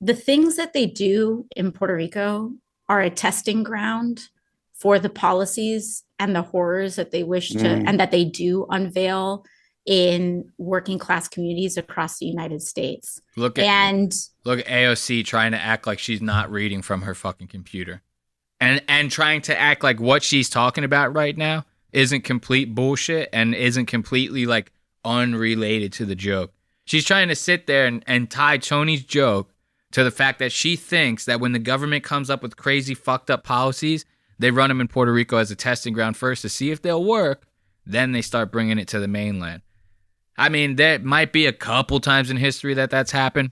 [SPEAKER 19] the things that they do in Puerto Rico are a testing ground for the policies and the horrors that they wish to, and that they do unveil in working class communities across the United States.
[SPEAKER 1] Look at AOC trying to act like she's not reading from her fucking computer. And trying to act like what she's talking about right now isn't complete bullshit and isn't completely like unrelated to the joke. She's trying to sit there and tie Tony's joke to the fact that she thinks that when the government comes up with crazy fucked up policies, they run them in Puerto Rico as a testing ground first to see if they'll work. Then they start bringing it to the mainland. I mean, there might be a couple times in history that that's happened.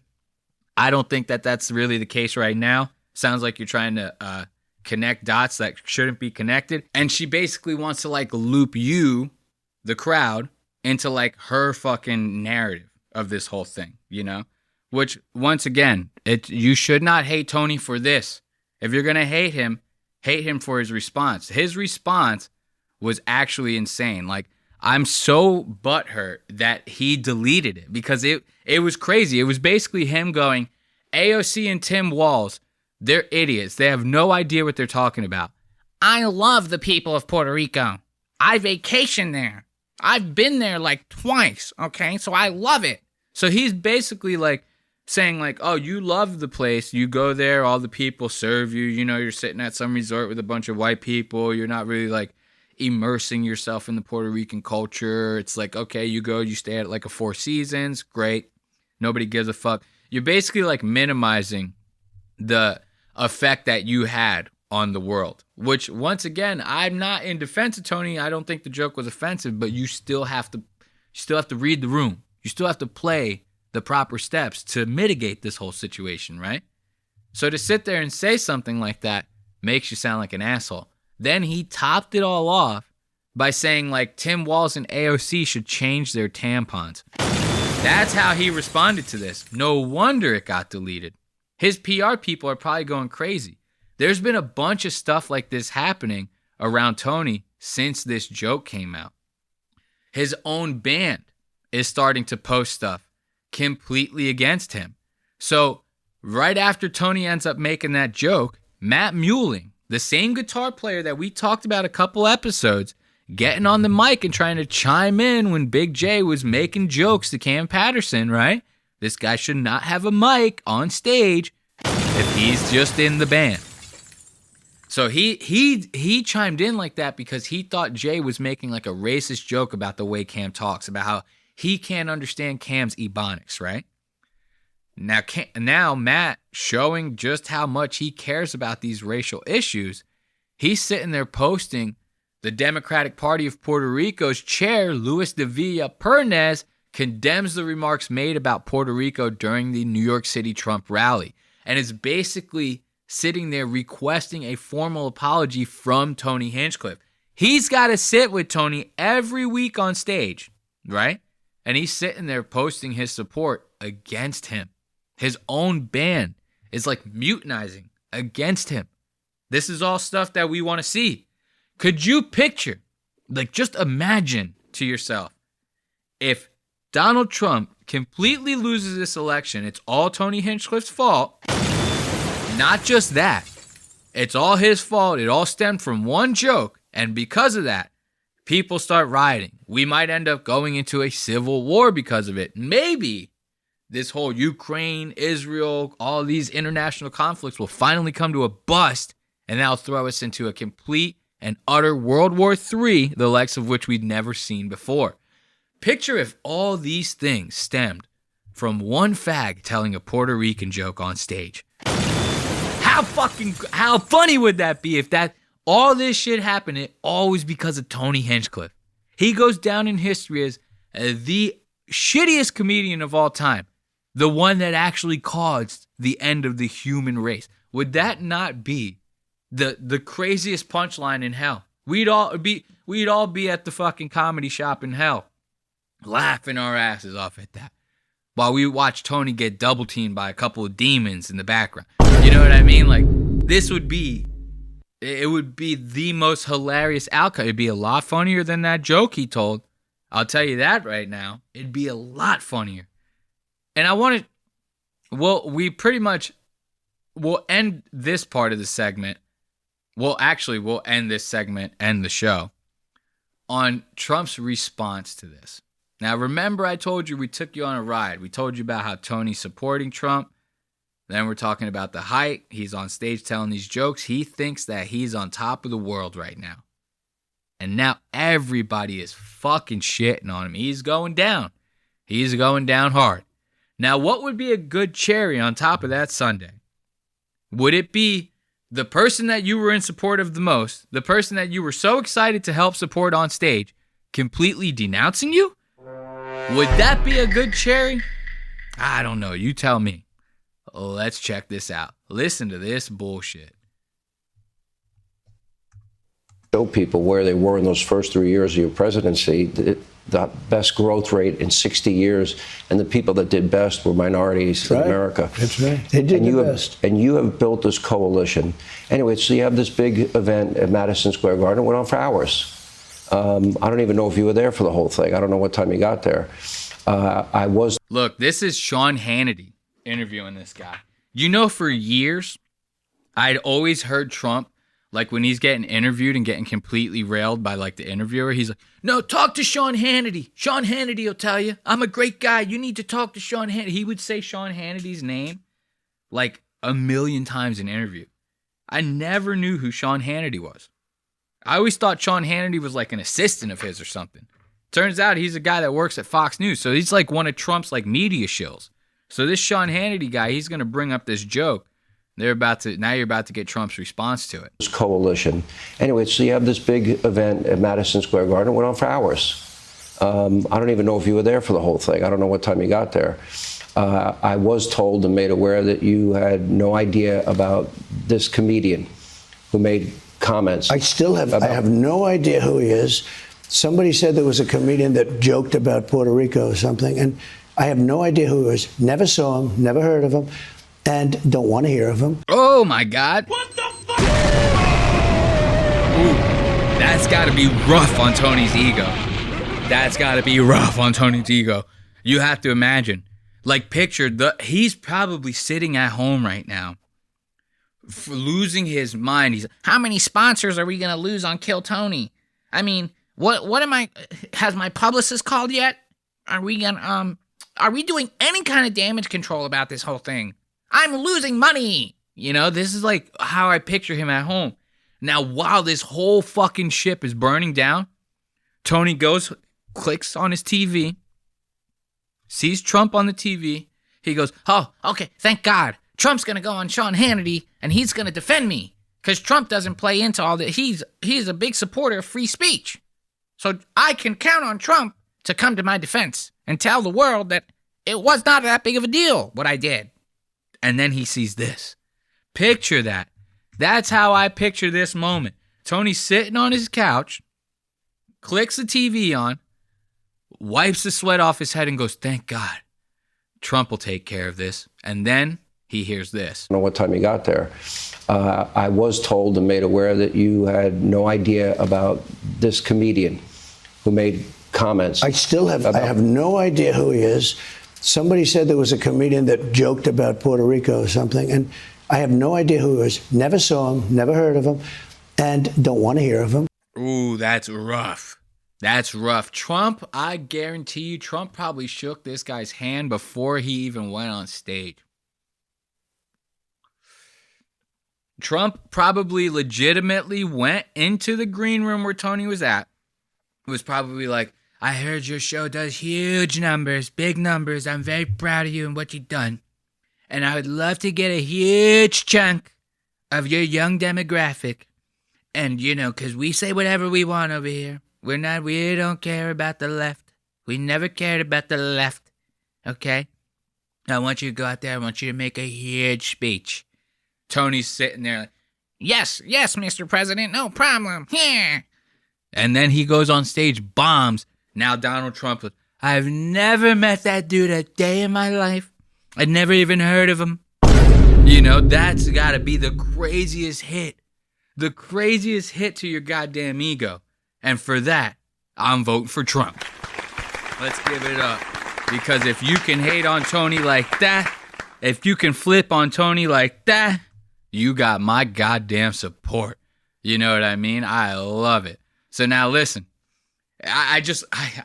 [SPEAKER 1] I don't think that that's really the case right now. Sounds like you're trying to connect dots that shouldn't be connected. And she basically wants to like loop you, the crowd, into like her fucking narrative of this whole thing, you know? Which, once again, you should not hate Tony for this. If you're going to hate him for his response. His response was actually insane. Like, I'm so butthurt that he deleted it because it was crazy. It was basically him going, AOC and Tim Walz, they're idiots. They have no idea what they're talking about. I love the people of Puerto Rico. I vacation there. I've been there like twice, okay? So I love it. So he's basically like saying like, oh, you love the place. You go there, all the people serve you. You know, you're sitting at some resort with a bunch of white people. You're not really like immersing yourself in the Puerto Rican culture. It's like, okay, you go, you stay at like a Four Seasons. Great. Nobody gives a fuck. You're basically like minimizing the effect that you had on the world, which once again, I'm not in defense of Tony. I don't think the joke was offensive, but you still have to read the room. You still have to play the proper steps to mitigate this whole situation, right? So to sit there and say something like that makes you sound like an asshole. Then he topped it all off by saying like Tim Walz and AOC should change their tampons. That's how he responded to this. No wonder it got deleted. His PR people are probably going crazy. There's been a bunch of stuff like this happening around Tony since this joke came out. His own band is starting to post stuff completely against him. So right after Tony ends up making that joke, Matt Muehling, the same guitar player that we talked about a couple episodes, getting on the mic and trying to chime in when Big J was making jokes to Cam Patterson, right? This guy should not have a mic on stage if he's just in the band. So he chimed in like that because he thought Jay was making like a racist joke about the way Cam talks, about how he can't understand Cam's ebonics, right? Now Matt, showing just how much he cares about these racial issues, he's sitting there posting the Democratic Party of Puerto Rico's chair, Luis de Villa Pernes, condemns the remarks made about Puerto Rico during the New York City Trump rally, and is basically sitting there requesting a formal apology from Tony Hinchcliffe. He's got to sit with Tony every week on stage, right? And he's sitting there posting his support against him. His own band is like mutinizing against him. This is all stuff that we want to see. Could you picture, like just imagine to yourself, if Donald Trump completely loses this election, it's all Tony Hinchcliffe's fault. Not just that. It's all his fault. It all stemmed from one joke. And because of that, people start rioting. We might end up going into a civil war because of it. Maybe this whole Ukraine, Israel, all these international conflicts will finally come to a bust, and that'll throw us into a complete and utter World War III, the likes of which we'd never seen before. Picture if all these things stemmed from one fag telling a Puerto Rican joke on stage. How funny would that be if that all this shit happened, it always because of Tony Hinchcliffe. He goes down in history as the shittiest comedian of all time. The one that actually caused the end of the human race. Would that not be the craziest punchline in hell? We'd all be at the fucking comedy shop in hell, laughing our asses off at that, while we watch Tony get double teamed by a couple of demons in the background. You know what I mean? Like, this would be, it would be the most hilarious outcome. It'd be a lot funnier than that joke he told. I'll tell you that right now. It'd be a lot funnier. And I want to, well, we'll end this part of the segment. We'll end this segment and the show on Trump's response to this. Now, remember I told you we took you on a ride. We told you about how Tony's supporting Trump. Then we're talking about the height. He's on stage telling these jokes. He thinks that he's on top of the world right now. And now everybody is fucking shitting on him. He's going down. He's going down hard. Now, what would be a good cherry on top of that sundae? Would it be the person that you were in support of the most, the person that you were so excited to help support on stage, completely denouncing you? Would that be a good cherry? I don't know. You tell me. Let's check this out. Listen to this bullshit.
[SPEAKER 20] Show people where they were in those first 3 years of your presidency, the best growth rate in 60 years, and the people that did best were minorities in America.
[SPEAKER 21] That's right. They did the best.
[SPEAKER 20] And you have built this coalition. Anyway, so you have this big event at Madison Square Garden. It went on for hours. I don't even know if you were there for the whole thing. I don't know what time you got there. I was.
[SPEAKER 1] Look, this is Sean Hannity interviewing this guy. You know, for years, I'd always heard Trump, like when he's getting interviewed and getting completely railed by like the interviewer, he's like, no, talk to Sean Hannity. Sean Hannity will tell you. I'm a great guy. You need to talk to Sean Hannity. He would say Sean Hannity's name like a million times in an interview. I never knew who Sean Hannity was. I always thought Sean Hannity was like an assistant of his or something. Turns out he's a guy that works at Fox News. So he's like one of Trump's like media shills. So this Sean Hannity guy, he's going to bring up this joke. Now you're about to get Trump's response to it.
[SPEAKER 20] This coalition. Anyway, so you have this big event at Madison Square Garden. It went on for hours. I don't even know if you were there for the whole thing. I don't know what time you got there. I was told and made aware that you had no idea about this comedian who made comments.
[SPEAKER 21] I have no idea who he is. Somebody said there was a comedian that joked about Puerto Rico or something, and I have no idea who he was. Never saw him, never heard of him, and don't want to hear of him.
[SPEAKER 1] Oh my God. What the fuck? Ooh, that's got to be rough on Tony's ego. That's got to be rough on Tony's ego. You have to imagine. Like, picture, he's probably sitting at home right now, losing his mind. He's, how many sponsors are we going to lose on Kill Tony? I mean, has my publicist called yet? Are we doing any kind of damage control about this whole thing? I'm losing money. You know, this is like how I picture him at home. Now, while this whole fucking ship is burning down, Tony clicks on his TV, sees Trump on the TV. He goes, oh, okay, thank God. Trump's going to go on Sean Hannity, and he's going to defend me. Because Trump doesn't play into all that. He's a big supporter of free speech. So I can count on Trump to come to my defense and tell the world that it was not that big of a deal, what I did. And then he sees this. Picture that. That's how I picture this moment. Tony's sitting on his couch, clicks the TV on, wipes the sweat off his head and goes, thank God. Trump will take care of this. And then he hears this.
[SPEAKER 20] I don't know what time you got there. I was told and made aware that you had no idea about this comedian who made comments.
[SPEAKER 21] I have no idea who he is. Somebody said there was a comedian that joked about Puerto Rico or something, and I have no idea who he is. Never saw him, never heard of him, and don't want to hear of him.
[SPEAKER 1] Ooh, that's rough. That's rough. Trump, I guarantee you, Trump probably shook this guy's hand before he even went on stage. Trump probably legitimately went into the green room where Tony was at. It was probably like, I heard your show does huge numbers, big numbers. I'm very proud of you and what you've done. And I would love to get a huge chunk of your young demographic. And, you know, because we say whatever we want over here. We don't care about the left. We never cared about the left. Okay? I want you to go out there. I want you to make a huge speech. Tony's sitting there like, yes, Mr. President, no problem. Yeah. And then he goes on stage, bombs. Now Donald Trump, I've never met that dude a day in my life. I'd never even heard of him. You know, that's got to be the craziest hit. The craziest hit to your goddamn ego. And for that, I'm voting for Trump. Let's give it up. Because if you can hate on Tony like that, if you can flip on Tony like that, you got my goddamn support. You know what I mean? I love it. So now listen, I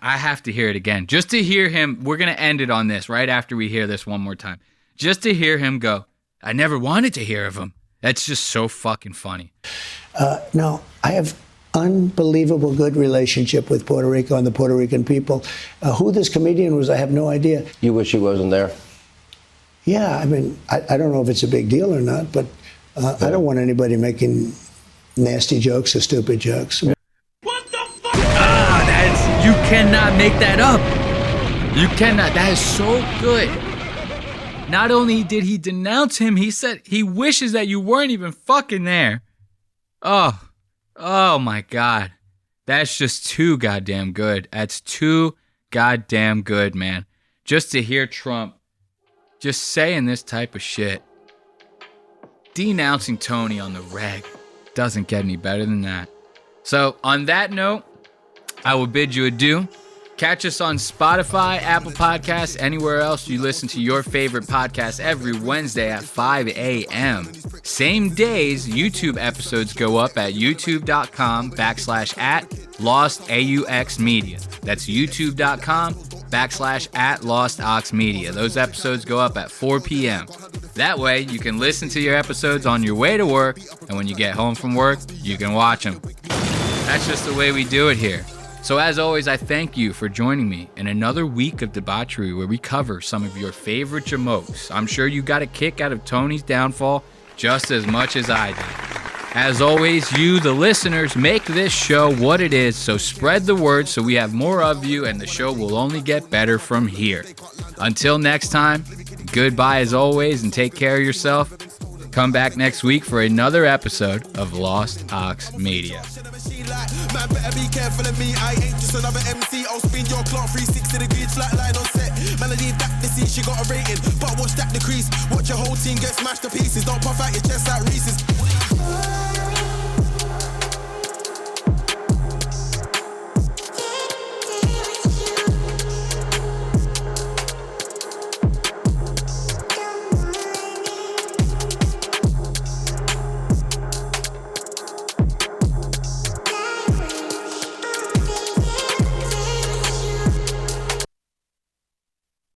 [SPEAKER 1] have to hear it again. Just to hear him, we're going to end it on this right after we hear this one more time. Just to hear him go, I never wanted to hear of him. That's just so fucking funny.
[SPEAKER 21] No, I have unbelievable good relationship with Puerto Rico and the Puerto Rican people. Who this comedian was, I have no idea.
[SPEAKER 20] You wish he wasn't there?
[SPEAKER 21] Yeah, I mean, I don't know if it's a big deal or not, but I don't want anybody making nasty jokes or stupid jokes.
[SPEAKER 1] You cannot make that up. You cannot. That is so good. Not only did he denounce him, he said he wishes that you weren't even fucking there. Oh my God. That's just too goddamn good. That's too goddamn good, man. Just to hear Trump just saying this type of shit. Denouncing Tony on the reg doesn't get any better than that. So on that note, I will bid you adieu. Catch us on Spotify, Apple Podcasts, anywhere else you listen to your favorite podcast every Wednesday at 5 a.m. Same days, YouTube episodes go up at youtube.com/@LostAUXmedia. That's youtube.com/@LostAuxmedia. Those episodes go up at 4 p.m. That way, you can listen to your episodes on your way to work, and when you get home from work, you can watch them. That's just the way we do it here. So as always, I thank you for joining me in another week of debauchery where we cover some of your favorite jamokes. I'm sure you got a kick out of Tony's downfall just as much as I did. As always, you, the listeners, make this show what it is, so spread the word so we have more of you and the show will only get better from here. Until next time, goodbye as always and take care of yourself. Come back next week for another episode of Lost Ox Media.
[SPEAKER 3] Man, better be careful of me. I ain't just another MC. I'll spin your clock 360 degrees, flat line on set. Melody that the scene, she got a rating. But watch that decrease. Watch your whole team get smashed to pieces. Don't puff out your chest like Reese's.